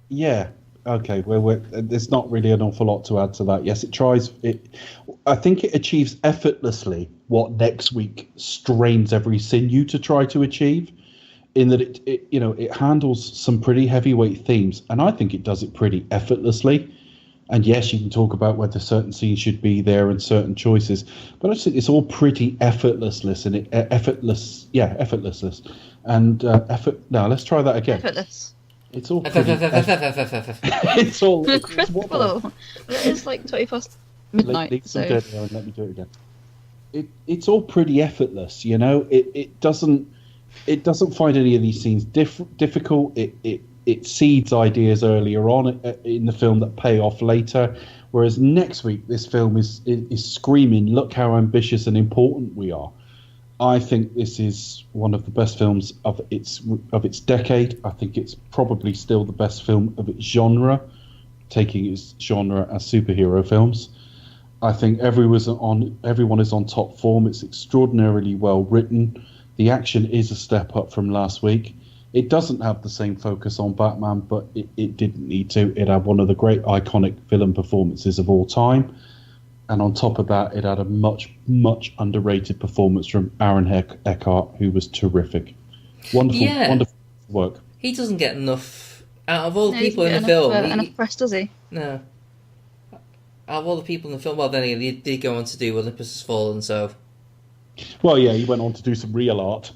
E: Yeah. Okay. Well, there's not really an awful lot to add to that. Yes, it tries. I think it achieves effortlessly what next week strains every sinew to try to achieve. In that it handles some pretty heavyweight themes, and I think it does it pretty effortlessly. And yes, you can talk about whether certain scenes should be there and certain choices, but I just think it's all pretty effortless and effortless. And effort. Now let's try that again.
D: Effortless.
E: It's all pretty. It's all. It's what
D: Critical. It is like 20 past midnight.
E: leave some
D: So
E: dirty and let me do it again. It's all pretty effortless, you know. It doesn't find any of these scenes difficult. It seeds ideas earlier on in the film that pay off later. Whereas next week, this film is screaming, "Look how ambitious and important we are." I think this is one of the best films of its decade. I think it's probably still the best film of its genre, taking its genre as superhero films. I think everyone is on top form. It's extraordinarily well written. The action is a step up from last week. It doesn't have the same focus on Batman, but it didn't need to. It had one of the great iconic villain performances of all time. And on top of that, it had a much, much underrated performance from Aaron Eckhart, who was terrific. Wonderful work.
F: He doesn't get enough out of all the
D: he
F: people in
D: doesn't
F: the
D: get
F: film.
D: enough press, does he?
F: No. Out of all the people in the film, well, then he did go on to do Olympus Has Fallen, so.
E: Well, yeah, he went on to do some real art.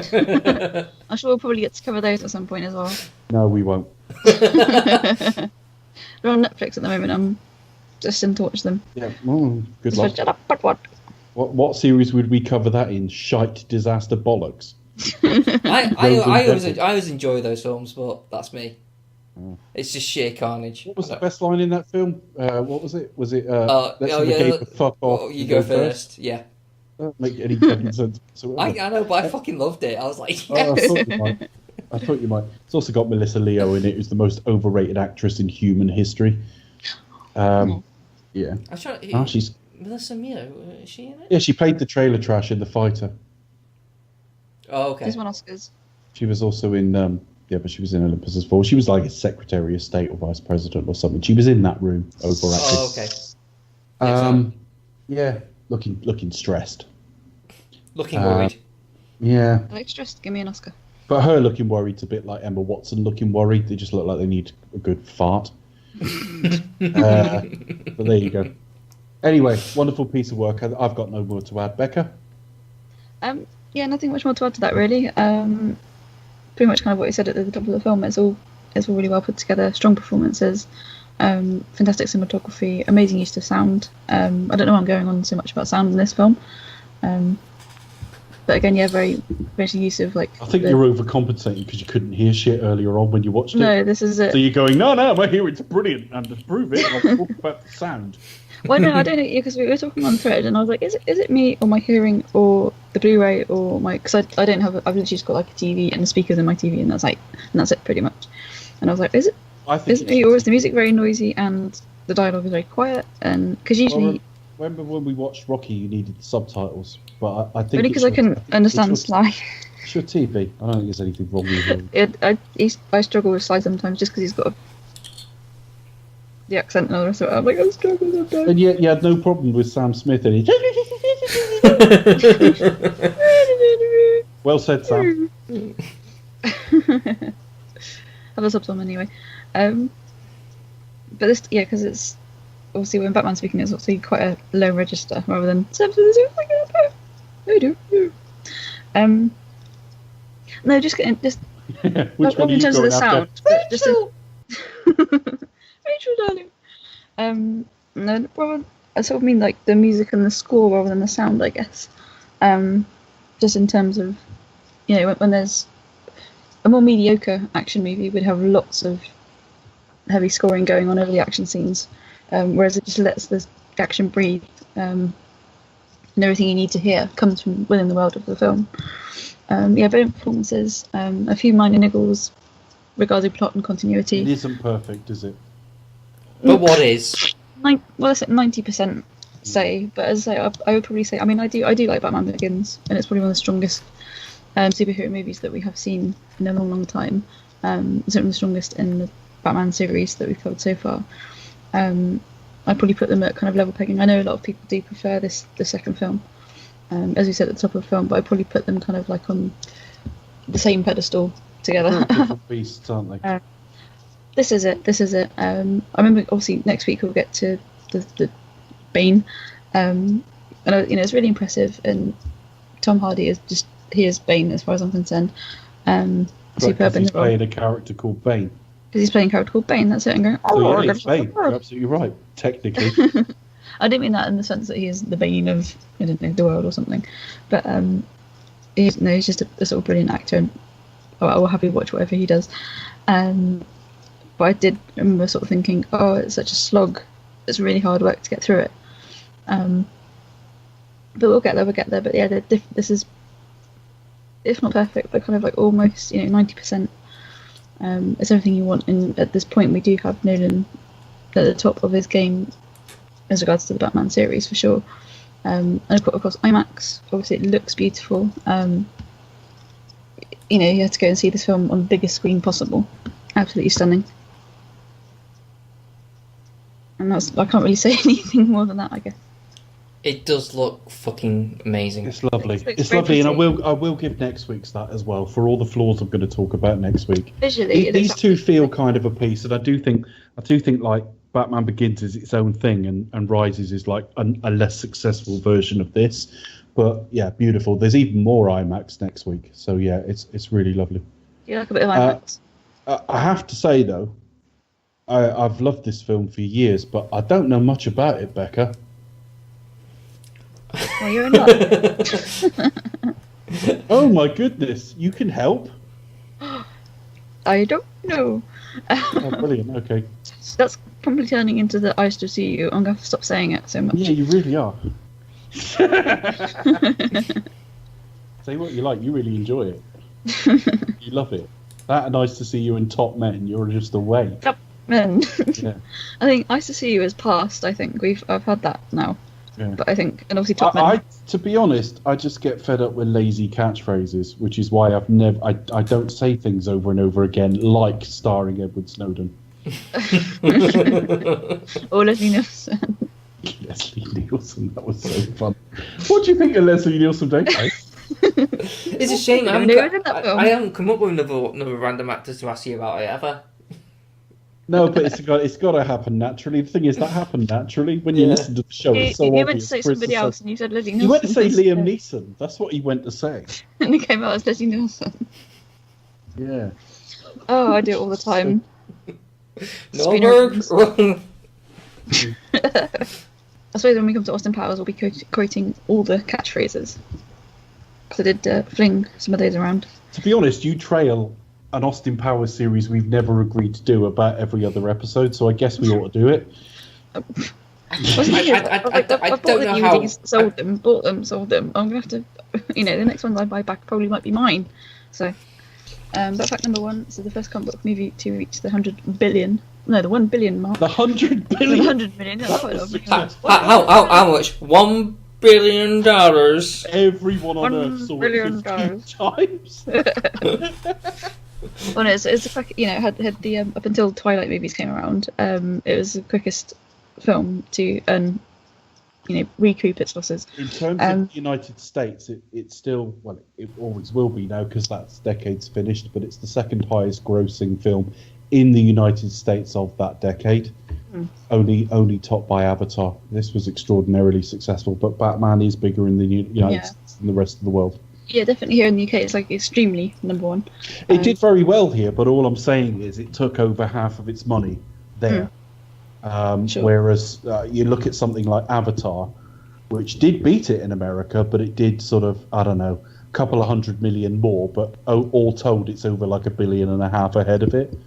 D: I'm sure we'll probably get to cover those at some point as well.
E: No, we won't.
D: They're on Netflix at the moment. I'm just in to watch them.
E: Yeah, well, good luck.
D: Shut up, but what?
E: What series would we cover that in? Shite, disaster, bollocks.
F: I always enjoy those films, but that's me. It's just sheer carnage.
E: What was the best line in that film? What was it? Was it? Fuck off.
F: You go first. Yeah.
E: Doesn't make any fucking sense.
F: I know, but I fucking loved it. I was like,
E: I
F: yes.
E: thought you might. It's also got Melissa Leo in it, who's the most overrated actress in human history. Yeah. She's
F: Melissa Leo. Is she in it?
E: Yeah, she played the trailer trash in The Fighter.
F: Oh, okay.
D: She's won Oscars.
E: She was also in. But she was in Olympus Has Fallen. She was like a Secretary of State or Vice President or something. She was in that room overacting.
F: Oh, okay.
E: Yeah, looking stressed.
F: Looking worried.
E: Yeah.
D: I like stressed. Give me an Oscar.
E: But her looking worried's a bit like Emma Watson looking worried. They just look like they need a good fart. But there you go. Anyway, wonderful piece of work. I've got no more to add. Becca?
D: Yeah, nothing much more to add to that really. Pretty much kind of what you said at the top of the film. It's all really well put together. Strong performances, fantastic cinematography, amazing use of sound. I don't know why I'm going on so much about sound in this film. But again, yeah, very use of like.
E: I think you're overcompensating because you couldn't hear shit earlier on when you watched it.
D: No, this is it.
E: So you're going, no, my hearing's brilliant, and to prove it, I'll talk about the sound.
D: Well, no, I don't know, because we were talking on Thread, and I was like, is it me or my hearing or the Blu-ray or my? Because I don't have. I've literally just got like a TV and the speakers in my TV, and that's it pretty much. And I was like, is it me or is the music very noisy and the dialogue is very quiet? And because usually.
E: Remember when we watched Rocky, you needed the subtitles, but I think
D: only because I can understand slang.
E: It's your TV. I don't think there's anything wrong with it.
D: I struggle with Sly sometimes just because he's got the accent and all the rest of it. I'm like, I struggle sometimes.
E: And yet you had no problem with Sam Smith and he. Well said, Sam.
D: Have a subtitle anyway. But this, yeah, because it's obviously when Batman's speaking, it's obviously quite a low register rather than. No, just getting just.
E: Which one are
D: in
E: you
D: terms of
E: going
D: the sound, but just Rachel, darling. No, well, I sort of mean like the music and the score rather than the sound, I guess. Just in terms of, when there's a more mediocre action movie, would have lots of heavy scoring going on over the action scenes, whereas it just lets the action breathe, and everything you need to hear comes from within the world of the film. Brilliant performances, a few minor niggles regarding plot and continuity.
E: It isn't perfect, is it?
F: But what is?
D: Well, that's 90% say, but as I say, I would probably say, I mean, I do like Batman Begins, and it's probably one of the strongest superhero movies that we have seen in a long, long time. Certainly the strongest in the Batman series that we've covered so far. I'd probably put them at kind of level pegging. I know a lot of people do prefer the second film, as we said at the top of the film, but I'd probably put them kind of like on the same pedestal together.
E: Different beasts, aren't they?
D: This is it. I remember, obviously, next week we'll get to the Bane, and it's really impressive. And Tom Hardy is Bane as far as I'm concerned.
E: And
D: superb in
E: he's
D: the role.
E: playing a character called Bane.
D: Because he's playing a character called Bane, that's it, and going,
E: So yeah, it's Bane. You're absolutely right. Technically.
D: I didn't mean that in the sense that he is the Bane of, I don't know, the world or something. But he's just a sort of brilliant actor, and I will happily watch whatever he does. But I did remember sort of thinking, oh, it's such a slog. It's really hard work to get through it. But we'll get there. But yeah, this is, if not perfect, but kind of like almost, 90%. It's everything you want. And at this point, we do have Nolan at the top of his game as regards to the Batman series, for sure. And of course, IMAX, obviously it looks beautiful. You have to go and see this film on the biggest screen possible. Absolutely stunning. And I can't really say anything more than that, I guess.
F: It does look fucking amazing.
E: It's lovely. It's
D: very
E: lovely, and
D: pretty.
E: I will give next week's that as well for all the flaws I'm going to talk about next week.
D: Visually,
E: These two feel kind of a piece, and I do think like Batman Begins is its own thing, and Rises is like a less successful version of this. But yeah, beautiful. There's even more IMAX next week, so yeah, it's really lovely.
D: You like a bit of IMAX?
E: I have to say though, I've loved this film for years, but I don't know much about it, Becca.
D: Well, you're in luck.
E: Oh my goodness, you can help.
D: I don't know.
E: Oh, brilliant. Okay.
D: That's probably turning into the I Still See You. I'm going to have to stop saying it so much.
E: Yeah, you really are. Say what you like, you really enjoy it. You love it. That and Nice to See You in Top Men, you're just away.
D: Yep. Men.
E: Yeah.
D: I think I Still See You is past. I think I've had that now.
E: Yeah.
D: But I think, and obviously Top Men.
E: I, to be honest, I just get fed up with lazy catchphrases, which is why I don't say things over and over again, like starring Edward Snowden.
D: Or Leslie Nielsen.
E: Leslie Nielsen, that was so fun. What do you think of Leslie Nielsen, Dave?
F: It's a shame I haven't come up with another random actor to ask you about it ever.
E: No, but it's got to happen naturally. The thing is, that happened naturally when you listen to the show. It's so
D: you
E: obvious.
D: went to say somebody else, and you said Leslie Nielsen.
E: He went to say Liam Neeson. That's what he went to say.
D: And it came out as Leslie Nielsen.
E: Yeah.
D: Oh, I do it all the time.
F: No work.
D: I suppose when we come to Austin Powers, we'll be quoting all the catchphrases. Because I did fling some of those around.
E: To be honest, you trail an Austin Powers series we've never agreed to do about every other episode, so I guess we ought to do it.
F: I don't know how.
D: Sold them, sold them. I'm gonna have to, the next ones I buy back probably might be mine. So, but fact number one: so the first comic book movie to reach the 100 billion. No, the 1 billion mark.
E: The 100 billion.
D: The 100 million. That's quite a lot.
F: How much? $1 billion.
E: Everyone on
D: $1
E: Earth saw
D: billion.
E: it 15 times.
D: Well, no, it's a quick. It had the up until Twilight movies came around. It was the quickest film to recoup its losses.
E: In terms of the United States, it's still, well, it always will be now because that decade's finished, but it's the second highest grossing film in the United States of that decade. Only topped by Avatar. This was extraordinarily successful, but Batman is bigger in the United States than the rest of the world.
D: Yeah, definitely here in the UK it's like extremely number one.
E: It did very well here, but all I'm saying is it took over half of its money there. Sure. Whereas you look at something like Avatar, which did beat it in America, but it did sort of, I don't know, a couple of 100 million more, but all told it's over like $1.5 billion ahead of it.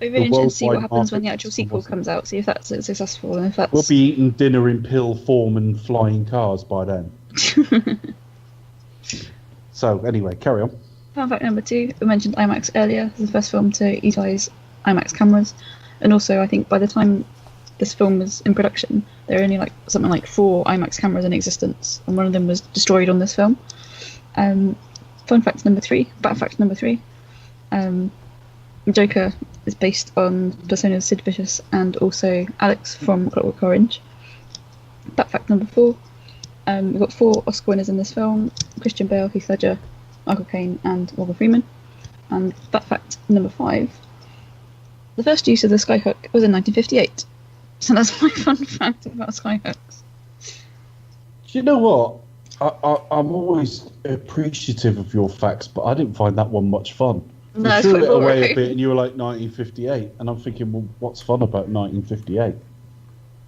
D: We're very interested to see what happens when the actual sequel comes out, see if that's successful and if that's...
E: We'll be eating dinner in pill form and flying cars by then. So, anyway, carry on.
D: Fun fact number 2, we mentioned IMAX earlier. It's the first film to utilise IMAX cameras. And also, I think by the time this film was in production, there were only something like 4 IMAX cameras in existence. And one of them was destroyed on this film. Fun fact number 3, bad fact number 3. Joker is based on the persona of Sid Vicious and also Alex from Clockwork Orange. Bad fact number 4. We've got 4 Oscar winners in this film: Christian Bale, Heath Ledger, Michael Caine, and Morgan Freeman. And that fact number 5: the first use of the skyhook was in 1958. So that's my fun fact about skyhooks.
E: Do you know what? I'm always appreciative of your facts, but I didn't find that one much fun.
D: No,
E: You
D: it's
E: threw
D: quite
E: it away
D: boring.
E: a bit, and you were like 1958, and I'm thinking, well, what's fun about 1958?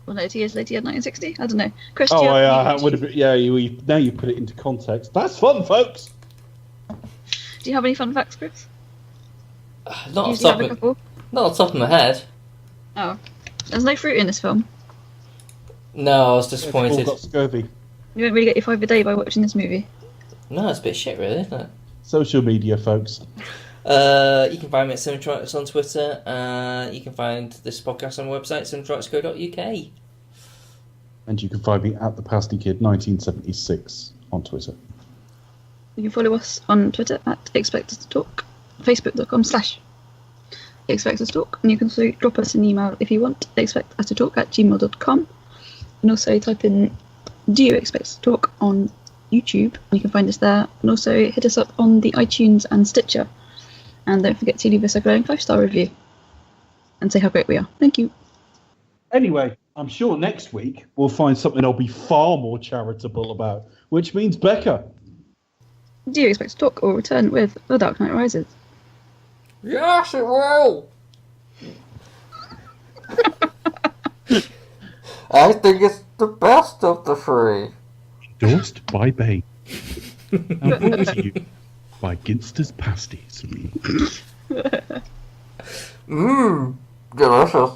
D: Well, no, 2 years later, you had 1960. I don't know. Chris, do
E: Oh,
D: you have
E: yeah,
D: any-
E: that would have been. Yeah, now you put it into context. That's fun, folks.
D: Do you have any fun facts, Chris?
F: Not
D: Do
F: off
D: you have a
F: top,
D: couple?
F: not off the top of my head.
D: Oh, there's no fruit in this film.
F: No, I was
E: It's all
F: disappointed.
E: got scurvy.
D: You won't really get your 5 a day by watching this movie.
F: No, it's a bit shit, really, isn't it?
E: Social media, folks.
F: You can find me at Cinematronics on Twitter. You can find this podcast on my website, cinematronics.co.uk.
E: And you can find me at the Pasty Kid 1976 on Twitter.
D: You can follow us on Twitter at Expect Us to Talk, facebook.com/Expect Us to Talk, and you can also drop us an email if you want, expectustotalk@gmail.com, and also type in Do You Expect Us to Talk on YouTube, and you can find us there, and also hit us up on the iTunes and Stitcher, and don't forget to leave us a glowing 5-star review, and say how great we are. Thank you.
E: Anyway, I'm sure next week we'll find something I'll be far more charitable about, which means Becca.
D: Do You Expect to Talk or return with The Dark Knight Rises?
F: Yes, it will! I think it's the best of the three.
E: Endorsed by Bay. And brought to you by Ginster's Pasties.
F: Delicious.